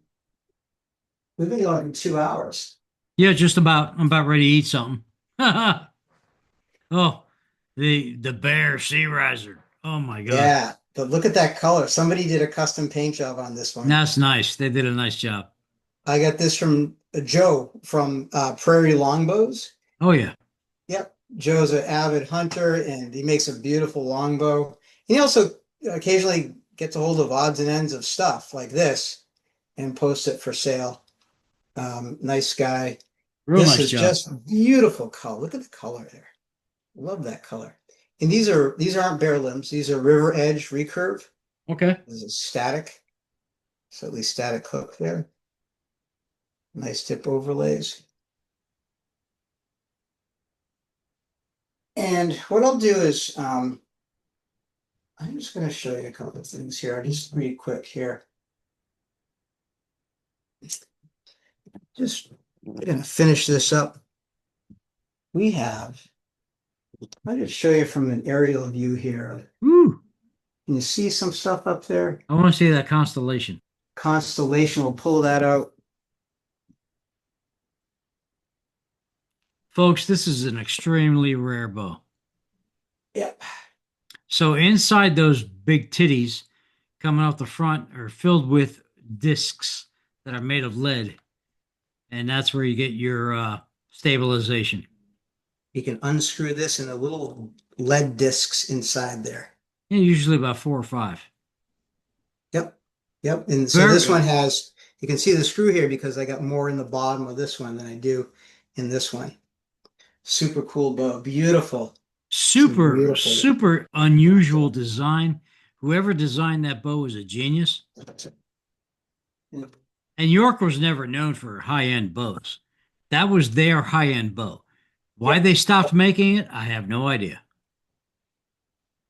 going for 2 hours. Yeah, just about. I'm about ready to eat something. Oh, the bear sea riser. Oh my god, Yeah, but look at that color. Somebody did a custom paint job on this one. that's nice. They did a nice job. I got this from Joe from Prairie Longbows. Oh yeah. Yep. Joe's an avid hunter and he makes a beautiful longbow. He also occasionally gets a hold of odds and ends of stuff like this and posts it for sale. Nice guy. Real This nice is job. just beautiful color. Look at the color there. Love that color. And these aren't bare limbs. These are river edge recurve. Okay. This is static. So at least static hook there. Nice tip overlays. And what I'll do is I'm just going to show you a couple of things here. I'll just read quick here. Just going to finish this up. I'll just show you from an aerial view here. Woo. Can you see some stuff up there? I want to see that constellation. Constellation, we'll pull that out. Folks, this is an extremely rare bow. Yep. So inside those big titties coming out the front are filled with discs that are made of lead. And that's where you get your stabilization. You can unscrew this and the little lead discs inside there. Yeah, usually about 4 or 5. Yep. Yep. And so this one has, you can see the screw here because I got more in the bottom of this one than I do in this one. Super cool bow. Beautiful. Super unusual design. Whoever designed that bow was a genius. Yep. And York was never known for high-end bows. That was their high-end bow. Why they stopped making it, I have no idea.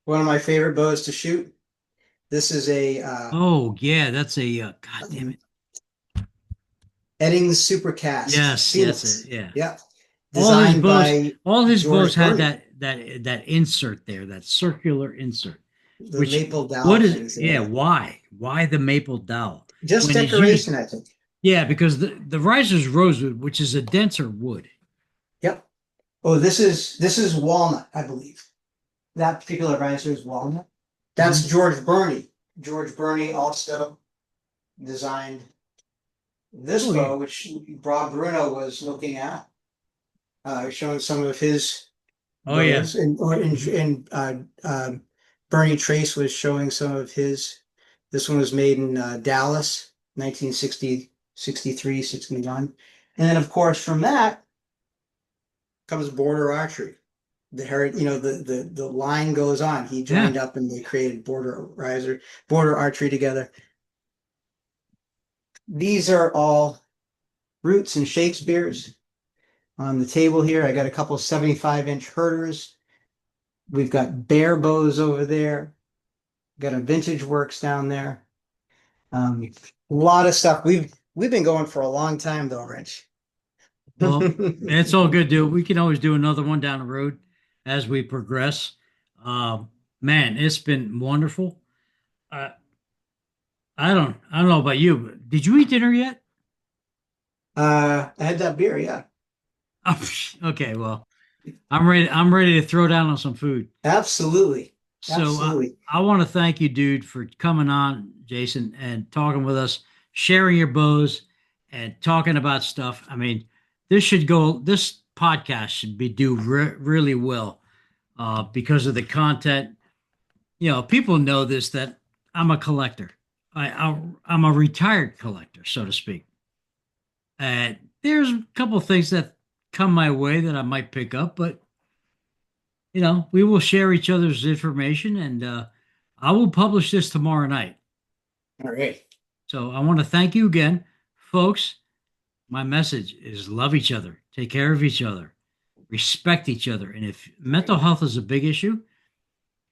One of my favorite bows to shoot. This is a Oh yeah, that's a god damn it. Eddings Supercast. Yes, Phoenix. yeah. Yep. All his Designed bows, by all his George bows had Burney. that insert there, that circular insert. The Which maple dowel what is things. yeah? Yeah. Why the maple dowel? Just When is you decoration, I think. Yeah, because the riser's rosewood, which is a denser wood. Yep. Oh, this is walnut, I believe. That particular riser is walnut. That's Mhm. George Burney. George Burney also designed this Oh yeah. bow, which Rob Bruno was looking at, showing some of his Oh yeah. bows, Mhm. and Bernie Trace was showing some of his. This one was made in Dallas, 1960, 63, 61. And then, of course, from that comes border archery. The line goes on. He Yeah. joined up and they created border archery together. These are all Roots and Shakespeare's on the table here. I got a couple 75-inch herders. We've got bear bows over there. Got a vintage works down there. A lot of stuff. We've been going for a long time though, Rich. Well, it's all good, dude. We can always do another one down the road as we progress. Um, Man, it's been wonderful. Uh, I don't know about you, but did you eat dinner yet? I had that beer, yeah. Okay, well, I'm ready. I'm ready to throw down on some food. Absolutely. So Absolutely. I want to thank you, dude, for coming on, Jason, and talking with us, sharing your bows, and talking about stuff. I mean, this should go. This podcast should be do really well because of the content. People know this that I'm a collector. I'm a retired collector, so to speak. And there's a couple of things that come my way that I might pick up, but we will share each other's information, and I will publish this tomorrow night. All right. So I want to thank you again, folks. My message is love each other, take care of each other, respect each other. And if mental health is a big issue,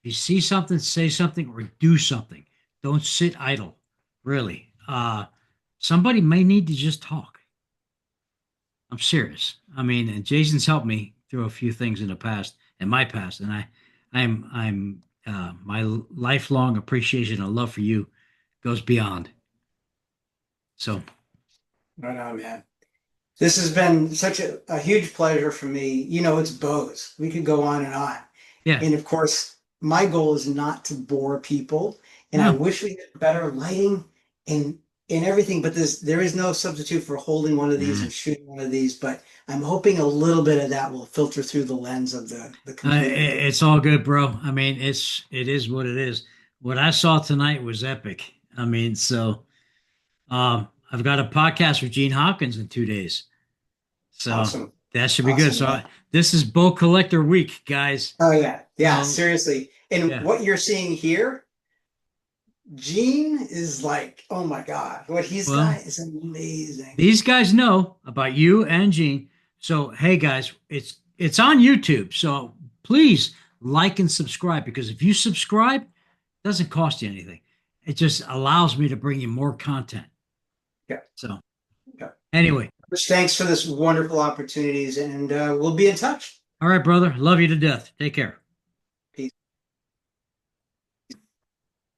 if you see something, say something or do something. Don't sit idle, really. Somebody may need to just talk. I'm serious. I mean, and Jason's helped me through a few things in my past, and my lifelong appreciation and love for you goes beyond. So, Right on, man. This has been such a huge pleasure for me. It's bows. We could go on and on. yeah, And of course, my goal is not to bore people. And I no, wish we had better lighting and everything, but there is no substitute for holding one of these mm, and shooting one of these. But I'm hoping a little bit of that will filter through the lens of the complete bow. it's all good, bro. I mean, it is what it is. What I saw tonight was epic. I mean, so I've got a podcast with Gene Hopkins in 2 days. So Awesome. that should be good. Awesome, So man. this is Bow Collector Week, guys. Oh yeah. Yeah, So seriously. And yeah. what you're seeing here, Gene is like, oh my God, what he's Well, got is amazing. these guys know about you and Gene. So hey, guys, it's on YouTube. So please like and subscribe because if you subscribe, it doesn't cost you anything. It just allows me to bring you more content. Yeah. So Yeah. anyway, Rich, thanks for this wonderful opportunities, and we'll be in touch. all right, brother. Love you to death. Take care.